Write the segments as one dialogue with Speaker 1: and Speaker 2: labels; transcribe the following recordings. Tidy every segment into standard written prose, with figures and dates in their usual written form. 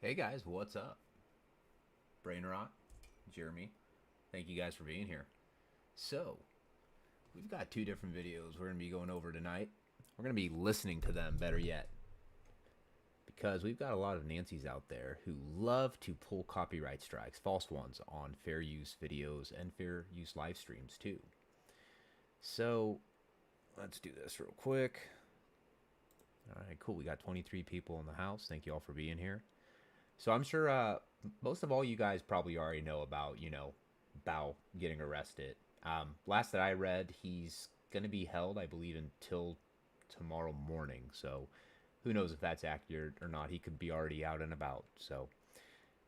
Speaker 1: Hey guys, what's up? Brain Rot, Jeremy. Thank you guys for being here. So, we've got two different videos we're going to be going over tonight. We're going to be listening to them, better yet. Because we've got a lot of Nancys out there who love to pull copyright strikes, false ones, on fair use videos and fair use live streams too. So, let's do this real quick. Alright, cool. We got 23 people in the house. Thank you all for being here. So I'm sure most of all you guys probably already know about, Bao getting arrested. Last that I read, he's going to be held, I believe, until tomorrow morning. So who knows if that's accurate or not. He could be already out and about. So,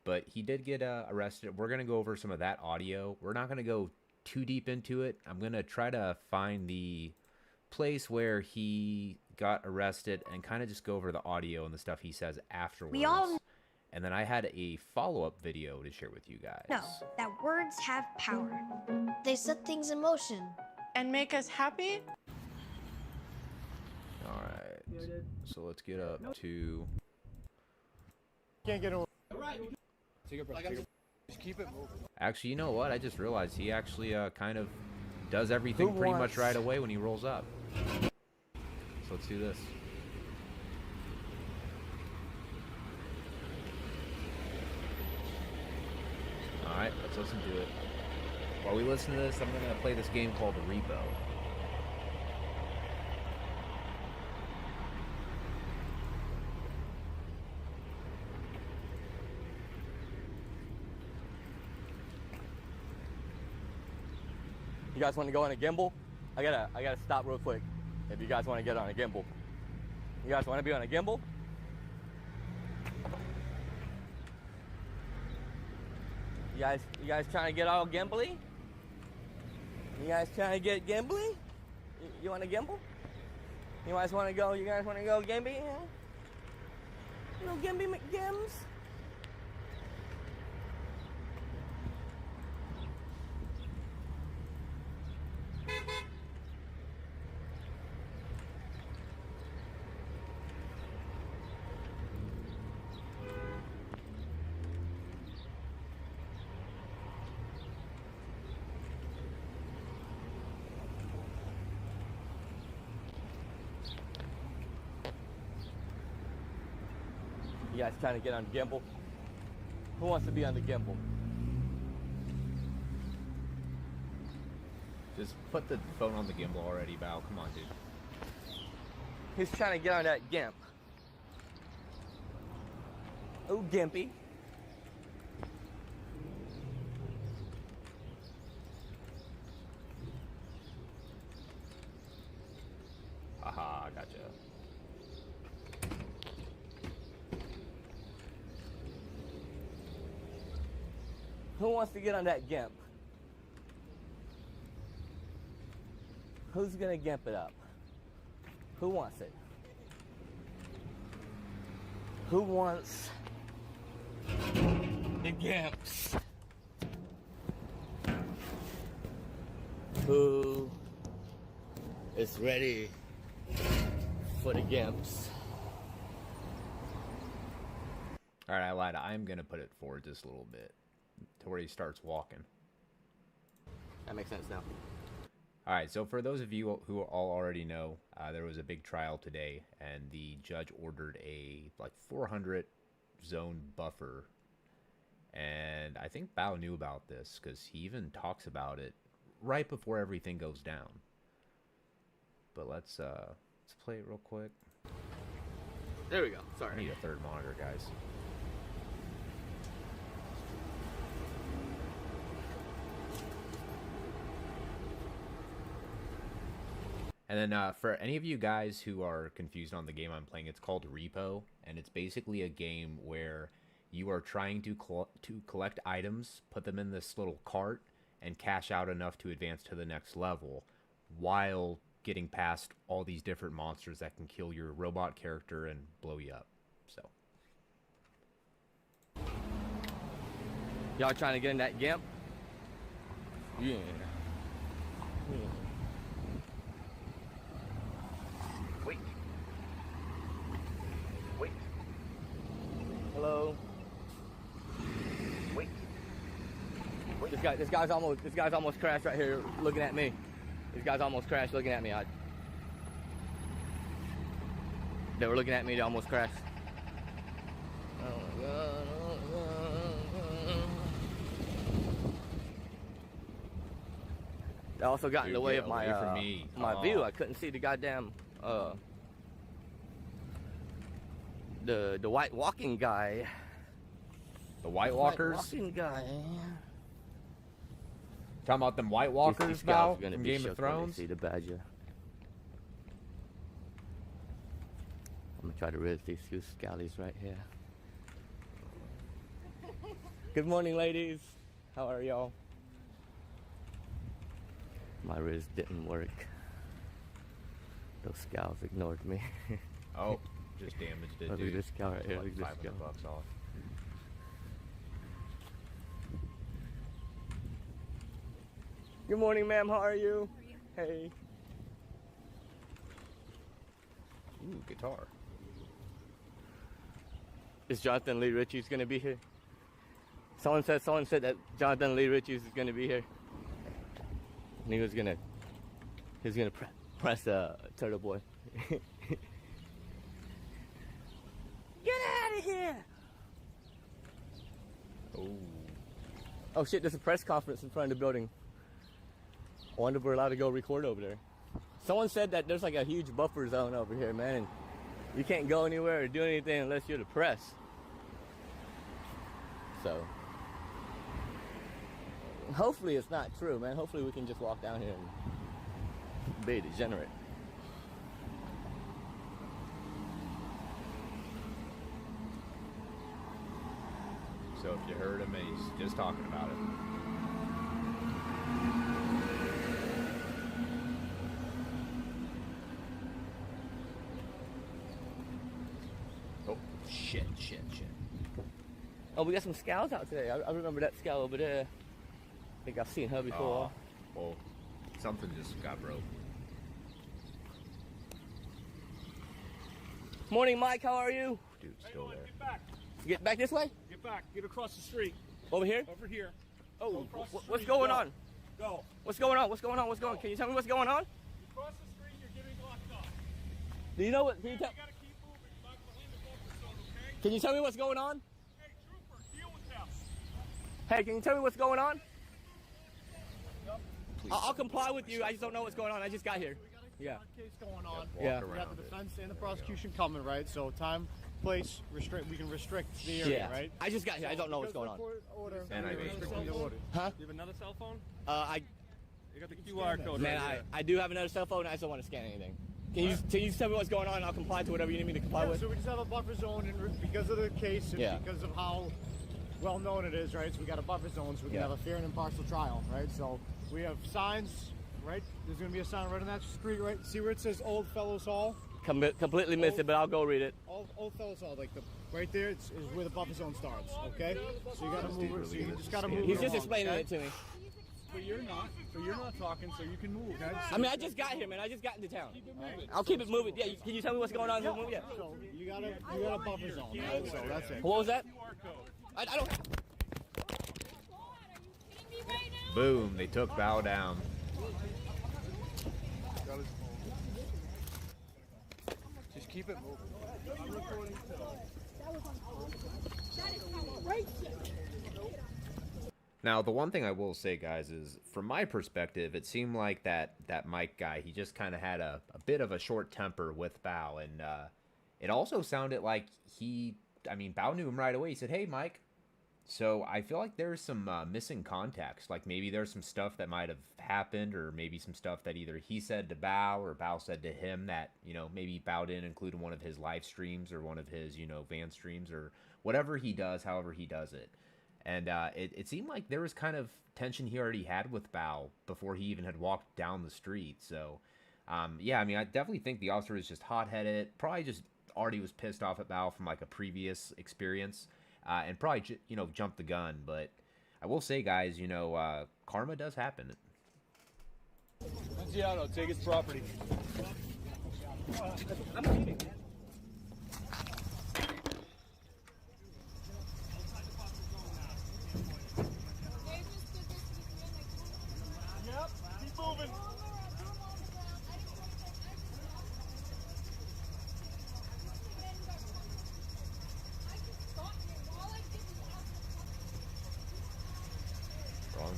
Speaker 1: but he did get arrested. We're going to go over some of that audio. We're not going to go too deep into it. I'm going to try to find the place where he got arrested and kind of just go over the audio and the stuff he says afterwards. And then I had a follow-up video to share with you guys.
Speaker 2: No, that words have power.
Speaker 3: They set things in motion.
Speaker 4: And make us happy?
Speaker 1: Alright, so let's get up to...
Speaker 5: Can't get on. Alright, take it, bro. Just keep it moving.
Speaker 1: Actually, you know what? I just realized he actually kind of does everything pretty much right away when he rolls up. So let's do this. Alright, let's listen to it. While we listen to this, I'm going to play this game called Repo.
Speaker 5: You guys want to go on a gimbal? I gotta stop real quick. If you guys want to get on a gimbal. You guys want to be on a gimbal? You guys trying to get all gimbly? You guys trying to get gimbly? You want to gimbal? You guys want to go? You guys want to go gimbly? You know, gimbly McGims? You guys trying to get on gimbal? Who wants to be on the gimbal?
Speaker 1: Just put the phone on the gimbal already, Bao. Come on, dude.
Speaker 5: He's trying to get on that gimp. Oh, gimpy.
Speaker 1: Haha, gotcha.
Speaker 5: Who wants to get on that gimp? Who's gonna gimp it up? Who wants it? Who wants the gimps? Who is ready for the gimps?
Speaker 1: Alright, I lied. I'm going to put it forward just a little bit to where he starts walking.
Speaker 5: That makes sense now.
Speaker 1: Alright, so for those of you who all already know, there was a big trial today, and the judge ordered a 400 zone buffer. And I think Bao knew about this, because he even talks about it right before everything goes down. But let's play it real quick.
Speaker 5: There we go. Sorry.
Speaker 1: I need a third monitor, guys. And then for any of you guys who are confused on the game I'm playing, it's called Repo, and it's basically a game where you are trying to collect items, put them in this little cart, and cash out enough to advance to the next level, while getting past all these different monsters that can kill your robot character and blow you up. So,
Speaker 5: y'all trying to get in that gimp? Yeah. Wait. Hello. This guy's almost crashed right here, looking at me. This guy's almost crashed, looking at me. They were looking at me. They almost crashed. Oh my God! Oh my God. They also got in the way of my my view. I couldn't see the goddamn the white walking guy.
Speaker 1: The White Walkers?
Speaker 5: White walking guy.
Speaker 1: Talking about them White Walkers, Val, from Game of Thrones?
Speaker 5: See the badger. I'm gonna try to rid these few scallies right here. Good morning, ladies. How are y'all? My riz didn't work. Those scowls ignored me.
Speaker 1: Oh, just damaged it,
Speaker 5: Look
Speaker 1: dude.
Speaker 5: at this cow right here.
Speaker 1: Like
Speaker 5: Look at this cow.
Speaker 1: $500 off.
Speaker 5: Good morning, ma'am. How are you? Hey.
Speaker 1: Ooh, guitar.
Speaker 5: Is Jonathan Lee Richie's gonna be here? Someone said that Jonathan Lee Richie's is gonna be here. And he was gonna press Turtle Boy. Get out of here! Oh shit, there's a press conference in front of the building. I wonder if we're allowed to go record over there. Someone said that there's like a huge buffer zone over here, man, and you can't go anywhere or do anything unless you're the press. So, hopefully it's not true, man. Hopefully we can just walk down here and be degenerate.
Speaker 1: So if you heard him, he's just talking about it. Oh, shit.
Speaker 5: Oh, we got some scowls out today. I remember that scowl over there. I think I've seen her before.
Speaker 1: Well, something just got broke.
Speaker 5: Morning, Mike. How are you?
Speaker 1: Dude, still there.
Speaker 6: Get back.
Speaker 5: Get back this way?
Speaker 6: Get back. Get across the street.
Speaker 5: Over here?
Speaker 6: Over here.
Speaker 5: Oh,
Speaker 6: across the
Speaker 5: what's
Speaker 6: street.
Speaker 5: going
Speaker 6: Go.
Speaker 5: on?
Speaker 6: Go.
Speaker 5: What's going on? What's going on? What's going on? Can you tell me what's going on?
Speaker 6: You cross the street, you're getting locked up.
Speaker 5: Do you know what? Can you,
Speaker 6: You gotta keep moving. You're not behind the buffer zone, okay?
Speaker 5: can you tell me what's going on?
Speaker 6: Hey, trooper, deal with them.
Speaker 5: Hey, can you tell me what's going on?
Speaker 6: Yep.
Speaker 5: I'll comply with you. I just don't know what's going on. I just got here. Yeah.
Speaker 6: Case going on.
Speaker 5: Yeah.
Speaker 6: We got the defense and the prosecution coming, right? So time, place, restrict. We can restrict the area, right?
Speaker 5: I just got here. I don't know what's going on.
Speaker 6: Order.
Speaker 1: And I
Speaker 6: restricting the order.
Speaker 5: Huh?
Speaker 6: You have another cell phone? You got the QR code.
Speaker 5: Man,
Speaker 6: right
Speaker 5: I do have another cell phone. I just don't want to scan anything. Can you tell me what's going on and I'll comply to whatever you need me to comply
Speaker 6: Yeah,
Speaker 5: with?
Speaker 6: so we just have a buffer zone and because of the case and because of how well known it is, right? So we got a buffer zone so we can have a fair and impartial trial, right? So we have signs, right? There's going to be a sign right on that street, right? See where it says Old Fellows Hall?
Speaker 5: Completely missed it, but I'll go read it.
Speaker 6: Old Fellows Hall, like right there is where the buffer zone starts, okay? So you got to move it. So you just got to move it.
Speaker 5: He's just
Speaker 6: along,
Speaker 5: explaining
Speaker 6: okay?
Speaker 5: it to me.
Speaker 6: But you're not. So you're not talking, so you can move, okay?
Speaker 5: I mean, I just got here, man. I just got into town. I'll keep it moving. Yeah, can you tell me what's going on? Yeah.
Speaker 6: So you got a buffer zone, right? So that's it.
Speaker 5: What was that? I don't.
Speaker 1: Boom, they took Val down.
Speaker 6: Just keep it moving. I'm recording
Speaker 1: Now, the one thing I will say, guys, is from my perspective, it seemed like that Mike guy, he just kind of had a bit of a short temper with Bao. And it also sounded like Bao knew him right away. He said, "Hey, Mike." So I feel like there's some missing context. Like maybe there's some stuff that might have happened, or maybe some stuff that either he said to Bao or Bao said to him that, maybe Bao didn't include in one of his live streams or one of his, van streams or whatever he does, however he does it. And it seemed like there was kind of tension he already had with Bao before he even had walked down the street. So, I definitely think the officer was just hot-headed. Probably just already was pissed off at Bao from like a previous experience. And probably, jumped the gun. But I will say, guys, karma does happen.
Speaker 6: Seattle, take his property.
Speaker 5: I'm leaving.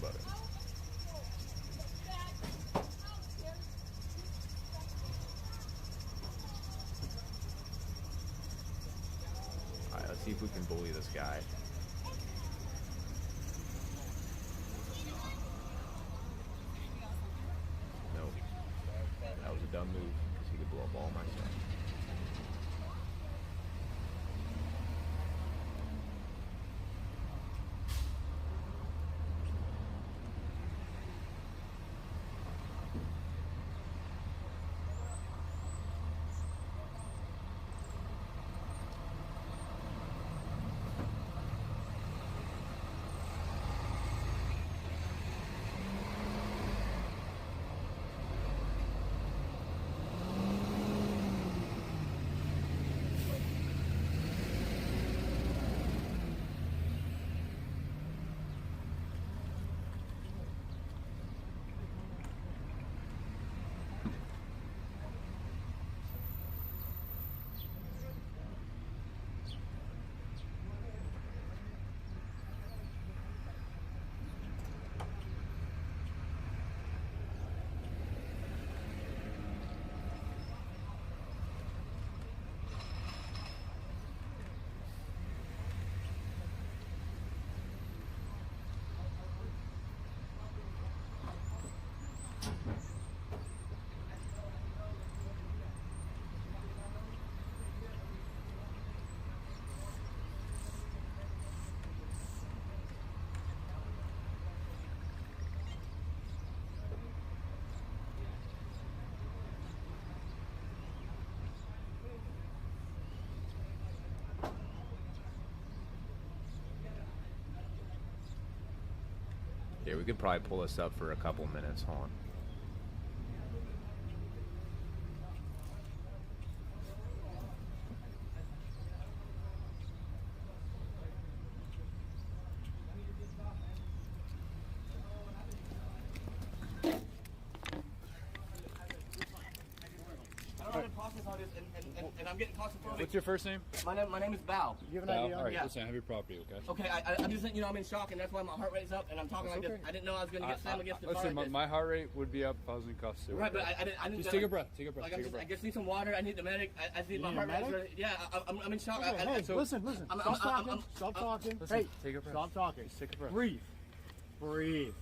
Speaker 1: wrong button. Alright, let's see if we can bully this guy. Nope. That was a dumb move, because he could blow up all my stuff. Yeah, we could probably pull this up for a couple minutes. Hold on.
Speaker 5: And I'm getting claustrophobic.
Speaker 7: What's your first name?
Speaker 5: My name is Bao.
Speaker 6: You have an
Speaker 7: Val?
Speaker 6: idea?
Speaker 7: All right,
Speaker 5: Yeah.
Speaker 7: listen, I have your property, okay?
Speaker 5: Okay, I'm just letting you know I'm in shock, and that's why my heart rate's up, and I'm talking like this. I didn't know I was going to get slammed against the car.
Speaker 7: Listen,
Speaker 5: like this.
Speaker 7: my heart rate would be up if I was in cuffs too.
Speaker 5: Right, but I didn't.
Speaker 7: Just take a breath. Take a breath.
Speaker 5: Like,
Speaker 7: take a breath.
Speaker 5: I just need some water. I need the medic. I need my heart
Speaker 6: medic?
Speaker 5: rate. Yeah, I'm in shock.
Speaker 6: Okay, hey, listen. Stop talking. Stop talking.
Speaker 7: Listen,
Speaker 6: Hey,
Speaker 7: take a breath.
Speaker 6: stop talking.
Speaker 7: Just take a breath.
Speaker 6: Breathe.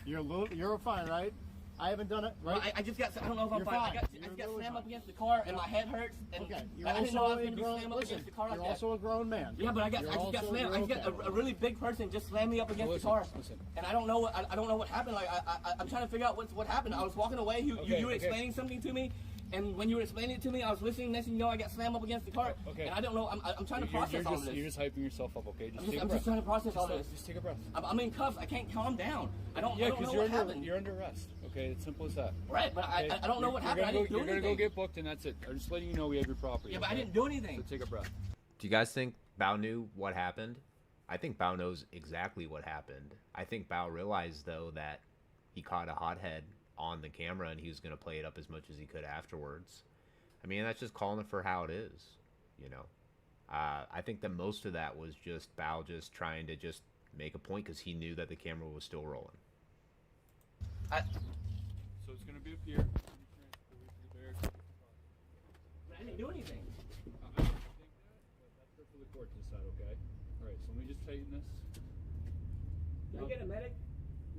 Speaker 6: You're fine, right? I haven't done it, right?
Speaker 5: Well, I just got. I don't know if I'm
Speaker 6: You're
Speaker 5: fine.
Speaker 6: fine.
Speaker 5: I just
Speaker 6: You're
Speaker 5: got
Speaker 6: really
Speaker 5: slammed
Speaker 6: fine.
Speaker 5: up against the car, and my head hurts. And
Speaker 6: Okay, you're
Speaker 5: I didn't know I was
Speaker 6: also a
Speaker 5: going to be
Speaker 6: grown.
Speaker 5: slammed up
Speaker 6: Listen,
Speaker 5: against the car like
Speaker 6: you're
Speaker 5: that.
Speaker 6: also a grown man.
Speaker 5: Yeah, but I just got
Speaker 6: also-
Speaker 5: slammed. I just got
Speaker 6: you're
Speaker 5: a really big person just slammed me up against
Speaker 7: Listen,
Speaker 5: the car,
Speaker 7: listen.
Speaker 5: and I don't know what happened. Like I'm trying to figure out what happened. I was walking away. You were
Speaker 7: Okay.
Speaker 5: explaining something to me, and when you were explaining it to me, I was listening. Next thing you know, I got slammed up against the car,
Speaker 7: Okay.
Speaker 5: and I don't know. I'm trying to process all of
Speaker 7: You're
Speaker 5: this.
Speaker 7: just hyping yourself up, okay? Just take a
Speaker 5: I'm
Speaker 7: breath.
Speaker 5: just trying to process all this.
Speaker 7: Just take a breath.
Speaker 5: I'm in cuffs. I can't calm down. I don't know
Speaker 7: Because
Speaker 5: what happened.
Speaker 7: you're under arrest, okay? It's simple as that.
Speaker 5: Right, but
Speaker 7: Okay?
Speaker 5: I don't know what happened. I didn't do
Speaker 7: You're gonna
Speaker 5: anything.
Speaker 7: go get booked and that's it. I'm just letting you know we have your property.
Speaker 5: Yeah, but I
Speaker 7: okay?
Speaker 5: didn't do anything.
Speaker 7: So take a breath.
Speaker 1: Do you guys think Bao knew what happened? I think Bao knows exactly what happened. I think Bao realized, though, that he caught a hothead on the camera and he was going to play it up as much as he could afterwards. I mean, that's just calling it for how it is, you know. I think that most of that was just Bao just trying to just make a point because he knew that the camera was still rolling.
Speaker 7: So it's gonna be up here.
Speaker 5: I didn't do anything.
Speaker 7: I don't think that, but that's for the court to decide, okay? All right, so let me just tighten this.
Speaker 5: Can I get a medic?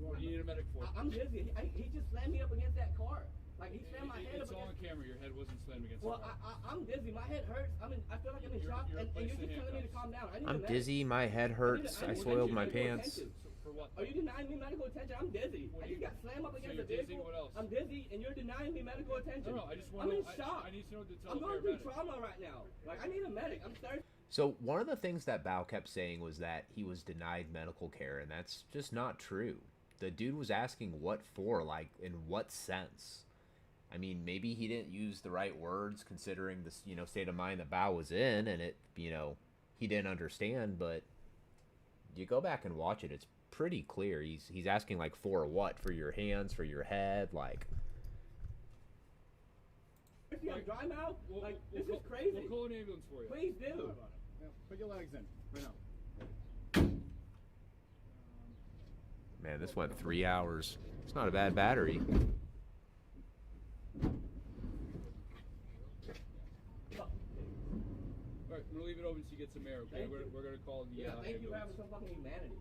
Speaker 7: What do you need a medic for?
Speaker 5: I'm dizzy. He just slammed me up against that car. Like he slammed my head up
Speaker 7: It's all on
Speaker 5: against.
Speaker 7: camera. Your head wasn't slammed against
Speaker 5: Well,
Speaker 7: the car.
Speaker 5: I'm dizzy. My head hurts. I feel like I'm in shock,
Speaker 7: You're
Speaker 5: and you're just
Speaker 7: placed in
Speaker 5: telling me to
Speaker 7: handcuffs.
Speaker 5: calm down. I need a
Speaker 1: I'm
Speaker 5: medic.
Speaker 1: dizzy, my head hurts, I soiled my pants.
Speaker 7: For what?
Speaker 5: Are you denying me medical attention? I'm dizzy. I just got slammed up against
Speaker 7: you're
Speaker 5: a
Speaker 7: dizzy?
Speaker 5: vehicle.
Speaker 7: What else?
Speaker 5: I'm dizzy, and you're denying me medical attention.
Speaker 7: No, I just
Speaker 5: I'm
Speaker 7: want
Speaker 5: in
Speaker 7: to.
Speaker 5: shock.
Speaker 7: I need to know the
Speaker 5: I'm going through trauma right now. Like I need a medic. I'm thirsty.
Speaker 1: So one of the things that Bao kept saying was that he was denied medical care, and that's just not true. The dude was asking what for, like in what sense. I mean, maybe he didn't use the right words considering the state of mind that Bao was in, and it he didn't understand. But you go back and watch it; it's pretty clear. He's asking like for what? For your hands? For your head? Like.
Speaker 5: I'm dry mouth. Like this is
Speaker 7: We'll
Speaker 5: crazy.
Speaker 7: call an ambulance for you.
Speaker 5: Please do.
Speaker 6: Yeah, put your legs in right now.
Speaker 1: Man, this went 3 hours. It's not a bad battery.
Speaker 7: Alright, I'm gonna leave it open so you get some air, okay? We're gonna call the
Speaker 5: thank you for having some fucking humanity.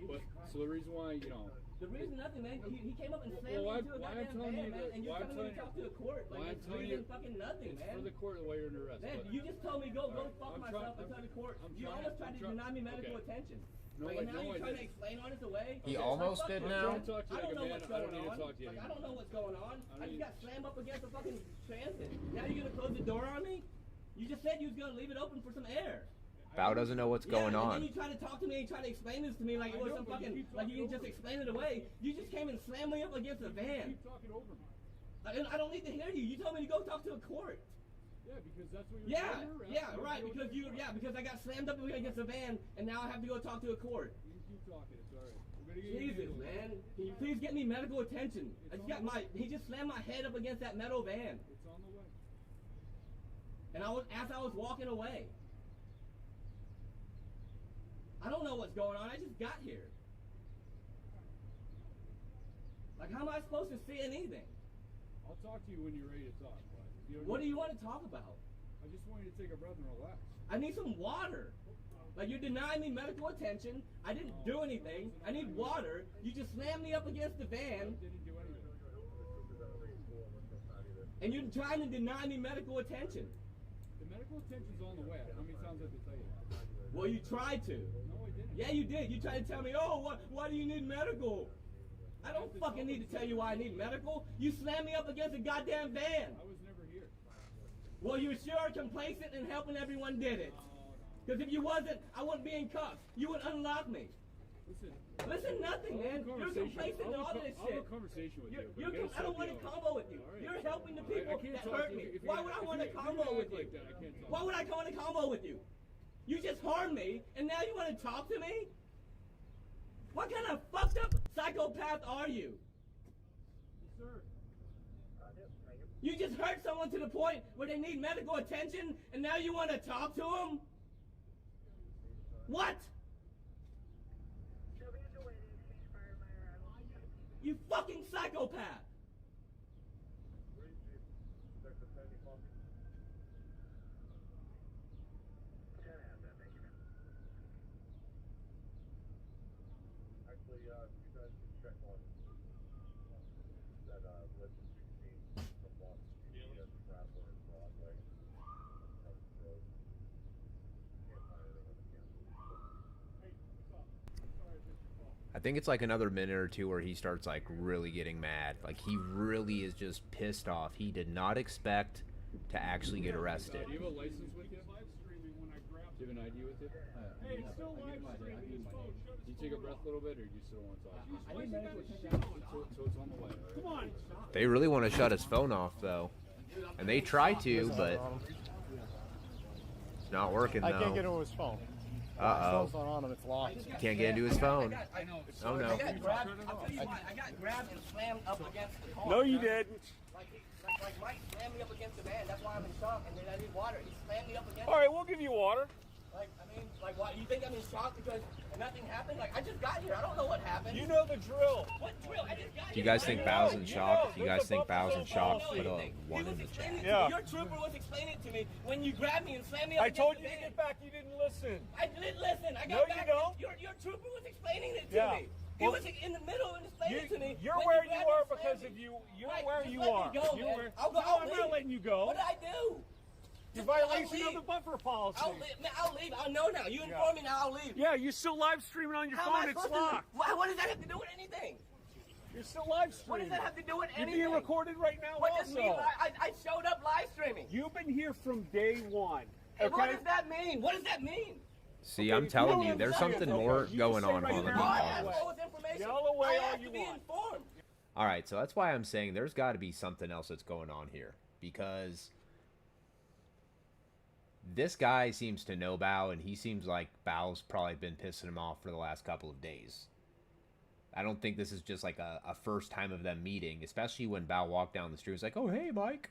Speaker 7: But, so the reason why, you know,
Speaker 5: The reason nothing, man. He came up and slammed
Speaker 7: Well,
Speaker 5: me into a
Speaker 7: why I'm
Speaker 5: goddamn
Speaker 7: telling
Speaker 5: van,
Speaker 7: you
Speaker 5: man,
Speaker 7: that-
Speaker 5: and you're
Speaker 7: why I'm
Speaker 5: telling me to
Speaker 7: telling
Speaker 5: talk to the court.
Speaker 7: why
Speaker 5: Like,
Speaker 7: I'm
Speaker 5: it's
Speaker 7: telling
Speaker 5: reason
Speaker 7: you-
Speaker 5: fucking nothing,
Speaker 7: it's
Speaker 5: man.
Speaker 7: for the court while you're under arrest.
Speaker 5: Man,
Speaker 7: but-
Speaker 5: you just told me go
Speaker 7: Alright,
Speaker 5: fuck
Speaker 7: I'm
Speaker 5: myself
Speaker 7: trying-
Speaker 5: in front of the court.
Speaker 7: I'm
Speaker 5: You
Speaker 7: trying-
Speaker 5: almost tried
Speaker 7: I'm
Speaker 5: to
Speaker 7: trying-
Speaker 5: deny me medical
Speaker 7: okay.
Speaker 5: attention.
Speaker 7: No,
Speaker 5: Like,
Speaker 7: I-
Speaker 5: and now
Speaker 7: no,
Speaker 5: you're
Speaker 7: I
Speaker 5: trying to
Speaker 7: didn't.
Speaker 5: explain on us away.
Speaker 1: He
Speaker 5: Okay,
Speaker 1: almost
Speaker 5: fuck
Speaker 1: did
Speaker 5: you.
Speaker 1: now.
Speaker 7: I'm trying to talk to you
Speaker 5: I
Speaker 7: like
Speaker 5: don't
Speaker 7: a
Speaker 5: know
Speaker 7: man.
Speaker 5: what's
Speaker 7: I don't
Speaker 5: going
Speaker 7: need to
Speaker 5: on.
Speaker 7: talk to you
Speaker 5: Like, I
Speaker 7: anymore.
Speaker 5: don't know what's going on.
Speaker 7: I
Speaker 5: I
Speaker 7: mean-
Speaker 5: just got slammed up against the fucking transit. Now you're gonna close the door on me? You just said you was gonna leave it open for some air.
Speaker 1: Bao doesn't know what's going
Speaker 5: And
Speaker 1: on.
Speaker 5: then you try to talk to me and try to explain this to me like it
Speaker 7: I
Speaker 5: was
Speaker 7: know,
Speaker 5: some
Speaker 7: but you
Speaker 5: fucking,
Speaker 7: keep
Speaker 5: like you
Speaker 7: talking
Speaker 5: can just
Speaker 7: over me.
Speaker 5: explain it away. You just came and slammed me up against a van.
Speaker 7: Keep talking over me.
Speaker 5: I don't need to hear you. You told me to go talk to a court.
Speaker 7: Yeah, because that's what you're
Speaker 5: Yeah,
Speaker 7: under arrest.
Speaker 5: yeah,
Speaker 7: You're
Speaker 5: right.
Speaker 7: under
Speaker 5: Because you,
Speaker 7: arrest.
Speaker 5: yeah, because I got slammed up against a van, and now I have to go talk to a court.
Speaker 7: You can keep talking. It's alright. We're gonna get you
Speaker 5: Jesus,
Speaker 7: handled.
Speaker 5: man. Can you please get me medical attention? I just got he just slammed my head up against that metal van,
Speaker 7: It's on the way.
Speaker 5: and as I was walking away. I don't know what's going on. I just got here. Like, how am I supposed to see anything?
Speaker 7: I'll talk to you when you're ready to talk. But if you don't
Speaker 5: What do you want to talk about?
Speaker 7: I just want you to take a breath and relax.
Speaker 5: I need some water. Like, you're denying me medical attention. I didn't do anything. I need water. You just slammed me up against the van,
Speaker 7: Didn't do anything.
Speaker 5: and you're trying to deny me medical attention.
Speaker 7: The medical attention's on the way. How many times have to tell you that?
Speaker 5: Well, you tried to.
Speaker 7: No, I didn't.
Speaker 5: Yeah, you did. You tried to tell me, oh, why do you need medical? I don't fucking need to tell you why I need medical. You slammed me up against a goddamn van.
Speaker 7: I was never here.
Speaker 5: Well, you sure are complacent and helping everyone did it. Because if you wasn't, I wouldn't be in cuffs. You would unlock me.
Speaker 7: Listen.
Speaker 5: Listen, nothing, man. You're complacent in all this
Speaker 7: I'll have
Speaker 5: shit.
Speaker 7: a conversation with you.
Speaker 5: You're
Speaker 7: but get
Speaker 5: I don't want a
Speaker 7: yourself
Speaker 5: combo with you.
Speaker 7: All right.
Speaker 5: You're helping the
Speaker 7: I
Speaker 5: people
Speaker 7: can't
Speaker 5: that
Speaker 7: talk
Speaker 5: hurt
Speaker 7: to
Speaker 5: me.
Speaker 7: you. If
Speaker 5: Why
Speaker 7: you-
Speaker 5: would I
Speaker 7: if
Speaker 5: want a
Speaker 7: you- if you
Speaker 5: combo
Speaker 7: act
Speaker 5: with you?
Speaker 7: like that, I can't talk
Speaker 5: Why
Speaker 7: to
Speaker 5: would I want a combo with you? You just harmed me, and now you want to talk to me? What kind of fucked up psychopath are you?
Speaker 7: you. Sir.
Speaker 5: You just hurt someone to the point where they need medical attention, and now you want to talk to them? What? You fucking psychopath!
Speaker 8: Actually, you guys can check on that list 16 from Boston. Yes, Traveler and Broadway. Road. Can't find anything on the camera.
Speaker 1: I think it's like another minute or two where he starts like really getting mad. Like he really is just pissed off. He did not expect to actually get arrested.
Speaker 7: Do you have a license with you? Do you have an ID with you? Hey, it's still live streaming. You take a breath a little bit, or you still want to talk?
Speaker 5: I need medical attention.
Speaker 7: So it's on the way. Come on.
Speaker 1: They really want to shut his phone off though. And they try to, but it's not working
Speaker 6: I can't get
Speaker 1: though.
Speaker 6: into his phone.
Speaker 1: Uh-oh.
Speaker 6: His phone's not on him. It's locked.
Speaker 1: Can't get into his phone. Oh no.
Speaker 5: I got grabbed. I'll tell you what. I got grabbed and slammed up against the car.
Speaker 6: No, you didn't.
Speaker 5: Like Mike slammed me up against the van. That's why I'm in shock. And then I need water. He slammed me up against.
Speaker 6: All right, we'll give you water.
Speaker 5: Like, I mean, like, what? You think I'm in shock because nothing happened? Like, I just got here. I don't know what happened.
Speaker 6: You know the drill.
Speaker 5: What drill? I just got here.
Speaker 1: Do you guys think Bao's in shock? If you guys think
Speaker 6: There's a
Speaker 1: Bao's in shock,
Speaker 5: I
Speaker 1: put
Speaker 5: don't know
Speaker 1: a
Speaker 5: anything. He
Speaker 1: 1
Speaker 5: was
Speaker 1: in the
Speaker 5: explaining
Speaker 1: chat.
Speaker 5: it to me. Your trooper was explaining it to me when you grabbed me and slammed me up
Speaker 6: I
Speaker 5: against
Speaker 6: told
Speaker 5: the
Speaker 6: you to
Speaker 5: van.
Speaker 6: get back. You didn't listen.
Speaker 5: I did listen. I
Speaker 6: No,
Speaker 5: got
Speaker 6: you
Speaker 5: back.
Speaker 6: don't.
Speaker 5: Your trooper was explaining it to
Speaker 6: Yeah.
Speaker 5: me. He
Speaker 6: Well,
Speaker 5: was in the middle and explaining it to me.
Speaker 6: You're
Speaker 5: when
Speaker 6: where you
Speaker 5: grabbed
Speaker 6: are
Speaker 5: and slammed
Speaker 6: because
Speaker 5: me.
Speaker 6: of you. You're
Speaker 5: Right,
Speaker 6: where
Speaker 5: just
Speaker 6: you
Speaker 5: let me
Speaker 6: are.
Speaker 5: go,
Speaker 6: You're
Speaker 5: man.
Speaker 6: where,
Speaker 5: I'll go.
Speaker 6: no,
Speaker 5: I'll
Speaker 6: I'm
Speaker 5: leave.
Speaker 6: not letting you go.
Speaker 5: What did I do?
Speaker 6: You're
Speaker 5: I'll
Speaker 6: violation of
Speaker 5: leave.
Speaker 6: the buffer policy.
Speaker 5: I'll leave. Man, I'll leave. I know now. You informed me now. I'll leave.
Speaker 6: Yeah, you're still live streaming on your
Speaker 5: How am
Speaker 6: phone.
Speaker 5: I
Speaker 6: It's
Speaker 5: supposed to?
Speaker 6: locked.
Speaker 5: What does that have to do with anything?
Speaker 6: You're still live
Speaker 5: What
Speaker 6: streaming.
Speaker 5: does that have to do with
Speaker 6: You're
Speaker 5: anything?
Speaker 6: being recorded right now
Speaker 5: What does
Speaker 6: also.
Speaker 5: mean? I showed up live streaming.
Speaker 6: You've been here from day one.
Speaker 5: And what
Speaker 6: Okay?
Speaker 5: does that mean? What does that mean?
Speaker 1: See, I'm telling you, there's something more going on. Hold on,
Speaker 5: Oh,
Speaker 1: let me
Speaker 5: I
Speaker 1: pause.
Speaker 5: asked for information.
Speaker 6: Yell away
Speaker 5: I
Speaker 6: all
Speaker 5: asked
Speaker 6: you
Speaker 5: to be
Speaker 6: want.
Speaker 5: informed.
Speaker 1: All right, so that's why I'm saying there's got to be something else that's going on here, because this guy seems to know Bao, and he seems like Bao's probably been pissing him off for the last couple of days. I don't think this is just like a first time of them meeting, especially when Bao walked down the street. He's like, "Oh, hey, Mike."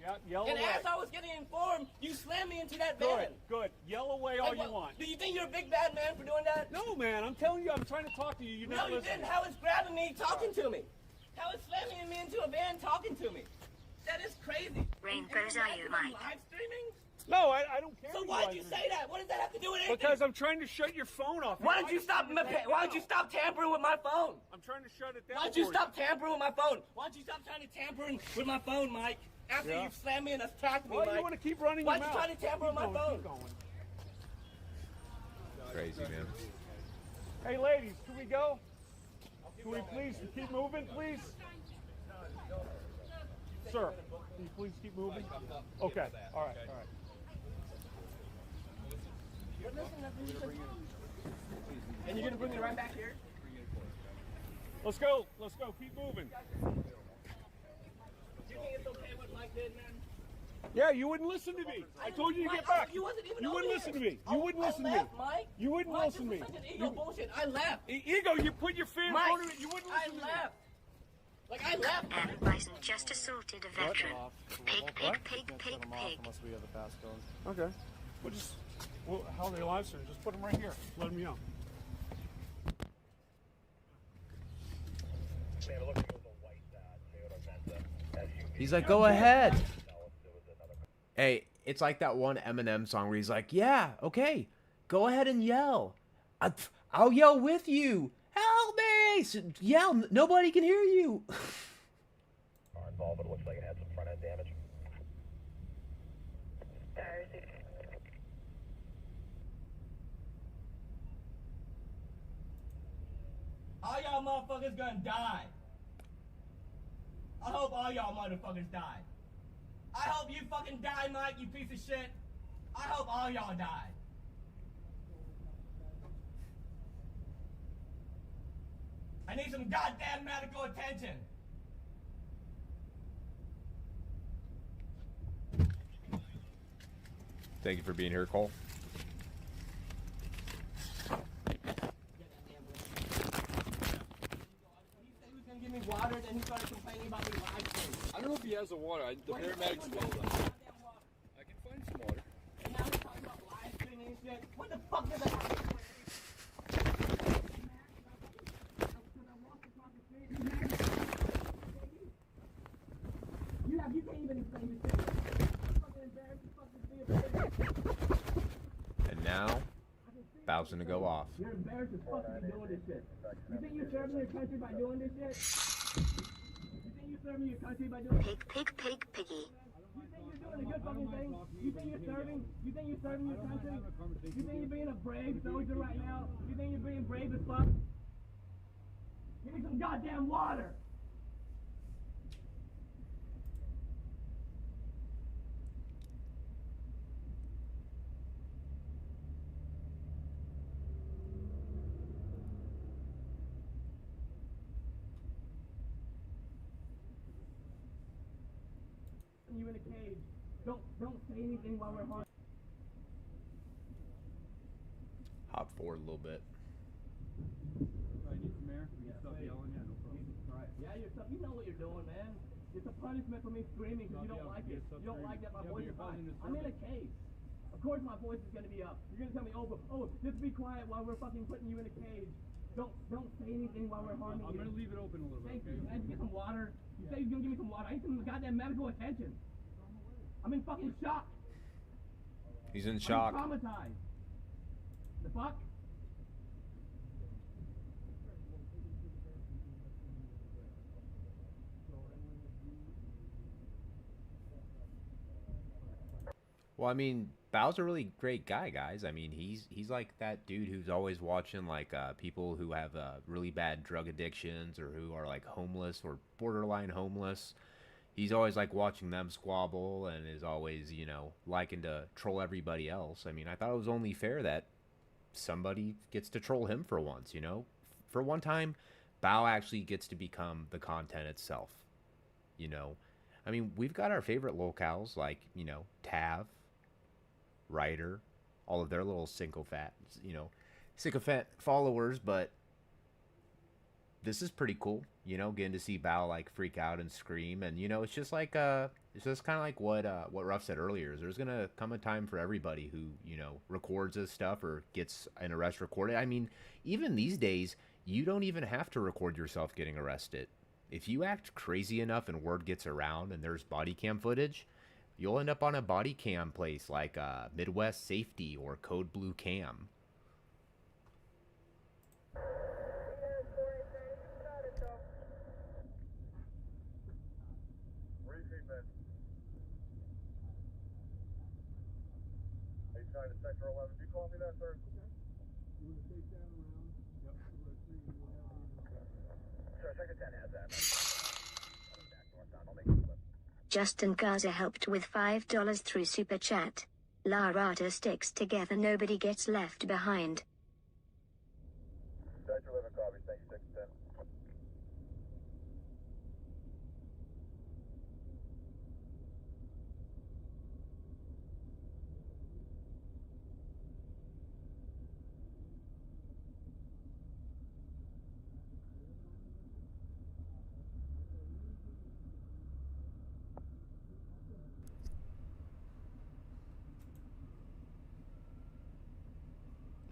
Speaker 7: Yeah, yell
Speaker 5: And
Speaker 7: away.
Speaker 5: as I was getting informed, you slammed me into that van.
Speaker 7: Good. Yell away all you want.
Speaker 5: Do you think you're a big bad man for doing that?
Speaker 7: No, man, I'm telling you, I'm trying to talk to you.
Speaker 5: No, you didn't. How is grabbing me, talking to me? How is slamming me into a van, talking to me? That is crazy.
Speaker 9: Rainbows are you, Mike?
Speaker 5: Live streaming?
Speaker 7: No, I don't care.
Speaker 5: So why'd you say that? What does that have to do with anything?
Speaker 7: Because I'm trying to shut your phone off.
Speaker 5: Why don't you stop tampering with my phone?
Speaker 7: I'm trying to shut it down.
Speaker 5: Why don't you stop tampering with my phone? Why don't you stop trying to tamper with my phone, Mike? After you slammed me and attacked me,
Speaker 7: Why
Speaker 5: Mike.
Speaker 7: you want to keep running
Speaker 5: Why'd
Speaker 7: your
Speaker 5: you
Speaker 7: mouth?
Speaker 5: try to tamper with my phone?
Speaker 7: Keep going.
Speaker 1: Crazy, man.
Speaker 7: Hey, ladies, can we go? Can we please keep moving, please? Sir, can you please keep moving? Okay, all right.
Speaker 5: And you're gonna bring me right back here?
Speaker 7: Let's go, keep moving.
Speaker 5: You think it's okay what Mike did, man?
Speaker 7: Yeah, you wouldn't listen to me. I told you to get back.
Speaker 5: You wasn't even
Speaker 7: You
Speaker 5: over
Speaker 7: wouldn't
Speaker 5: here.
Speaker 7: listen to me. You wouldn't listen to me.
Speaker 5: I left, Mike.
Speaker 7: You wouldn't
Speaker 5: Mike,
Speaker 7: listen to me.
Speaker 5: This was such an ego bullshit. I left.
Speaker 7: Ego, you put your fear in
Speaker 5: Mike,
Speaker 7: front of it. You wouldn't listen to me.
Speaker 5: I left. Like, I left.
Speaker 9: And Bison just assaulted a veteran. Pig, pig, pig, pig, pig.
Speaker 6: Unless we have the passcode.
Speaker 7: Okay. Well, how are they live stream? Just put them right here. Let them know.
Speaker 1: He's like, go ahead. Hey, it's like that one Eminem song where he's like, yeah, okay, go ahead and yell. I'll yell with you. Help me! So yell. Nobody can hear you.
Speaker 8: Involved, but it looks like it had some front end damage.
Speaker 5: All y'all motherfuckers gonna die. I hope all y'all motherfuckers die. I hope you fucking die, Mike, you piece of shit. I hope all y'all die. I need some goddamn medical attention.
Speaker 1: Thank you for being here, Cole.
Speaker 5: Give me water, then he started complaining about me live streaming.
Speaker 7: I don't know if he has the water. The paramedics know that. I can find some water.
Speaker 5: And now he's talking about live streaming and shit. What the fuck does that have? You can't even explain this shit. I'm fucking embarrassed to fucking see it.
Speaker 1: And now, Bow's gonna go off.
Speaker 5: You're embarrassed as fuck to be doing this shit. You think you're serving your country by doing this shit? You think you're serving your country by doing
Speaker 9: Pig, pig, pig, piggy.
Speaker 5: You think you're doing a good fucking thing? You think you're serving your country? You think you're being a brave soldier right now? You think you're being brave as fuck? Give me some goddamn water! You in a cage. Don't say anything while we're hard.
Speaker 1: Hop forward a little bit.
Speaker 7: I need some air. You can stop yelling. Yeah, no problem.
Speaker 5: Yeah, you know what you're doing, man. It's a punishment for me screaming because you don't like it. You don't like that my voice is high. I'm in a cage. Of course my voice is gonna be up. You're gonna tell me, just be quiet while we're fucking putting you in a cage. Don't say anything while we're harming you.
Speaker 7: I'm gonna leave it open a little bit.
Speaker 5: Thank you. Can I get some water? You say you're gonna give me some water. I need some goddamn medical attention. I'm in fucking shock.
Speaker 1: He's in shock.
Speaker 5: I'm traumatized. The fuck?
Speaker 1: Well, I mean, Bow's a really great guy, guys. I mean, he's like that dude who's always watching like people who have really bad drug addictions or who are like homeless or borderline homeless. He's always like watching them squabble and is always, you know, liking to troll everybody else. I mean, I thought it was only fair that somebody gets to troll him for once, you know? For one time, Bow actually gets to become the content itself, you know? I mean, we've got our favorite locals like, you know, Tav, Ryder, all of their little sycophant followers, but this is pretty cool, you know, getting to see Bao like freak out and scream, and you know, it's just like it's just kind of like what Ruff said earlier. Is there's gonna come a time for everybody who, you know, records this stuff or gets an arrest recorded. I mean, even these days, you don't even have to record yourself getting arrested. If you act crazy enough and word gets around and there's body cam footage, you'll end up on a body cam place like Midwest Safety or Code Blue Cam.
Speaker 8: Trying to sector 11. Did you call me that, sir?
Speaker 7: You want to take that around? Yep.
Speaker 8: Sure, second 10 has that. Back northbound. I'll make it flip.
Speaker 9: Justin Gaza helped with $5 through Super Chat. La Rata sticks together, nobody gets left behind.
Speaker 8: Sector 11 copies. Thank you, 610.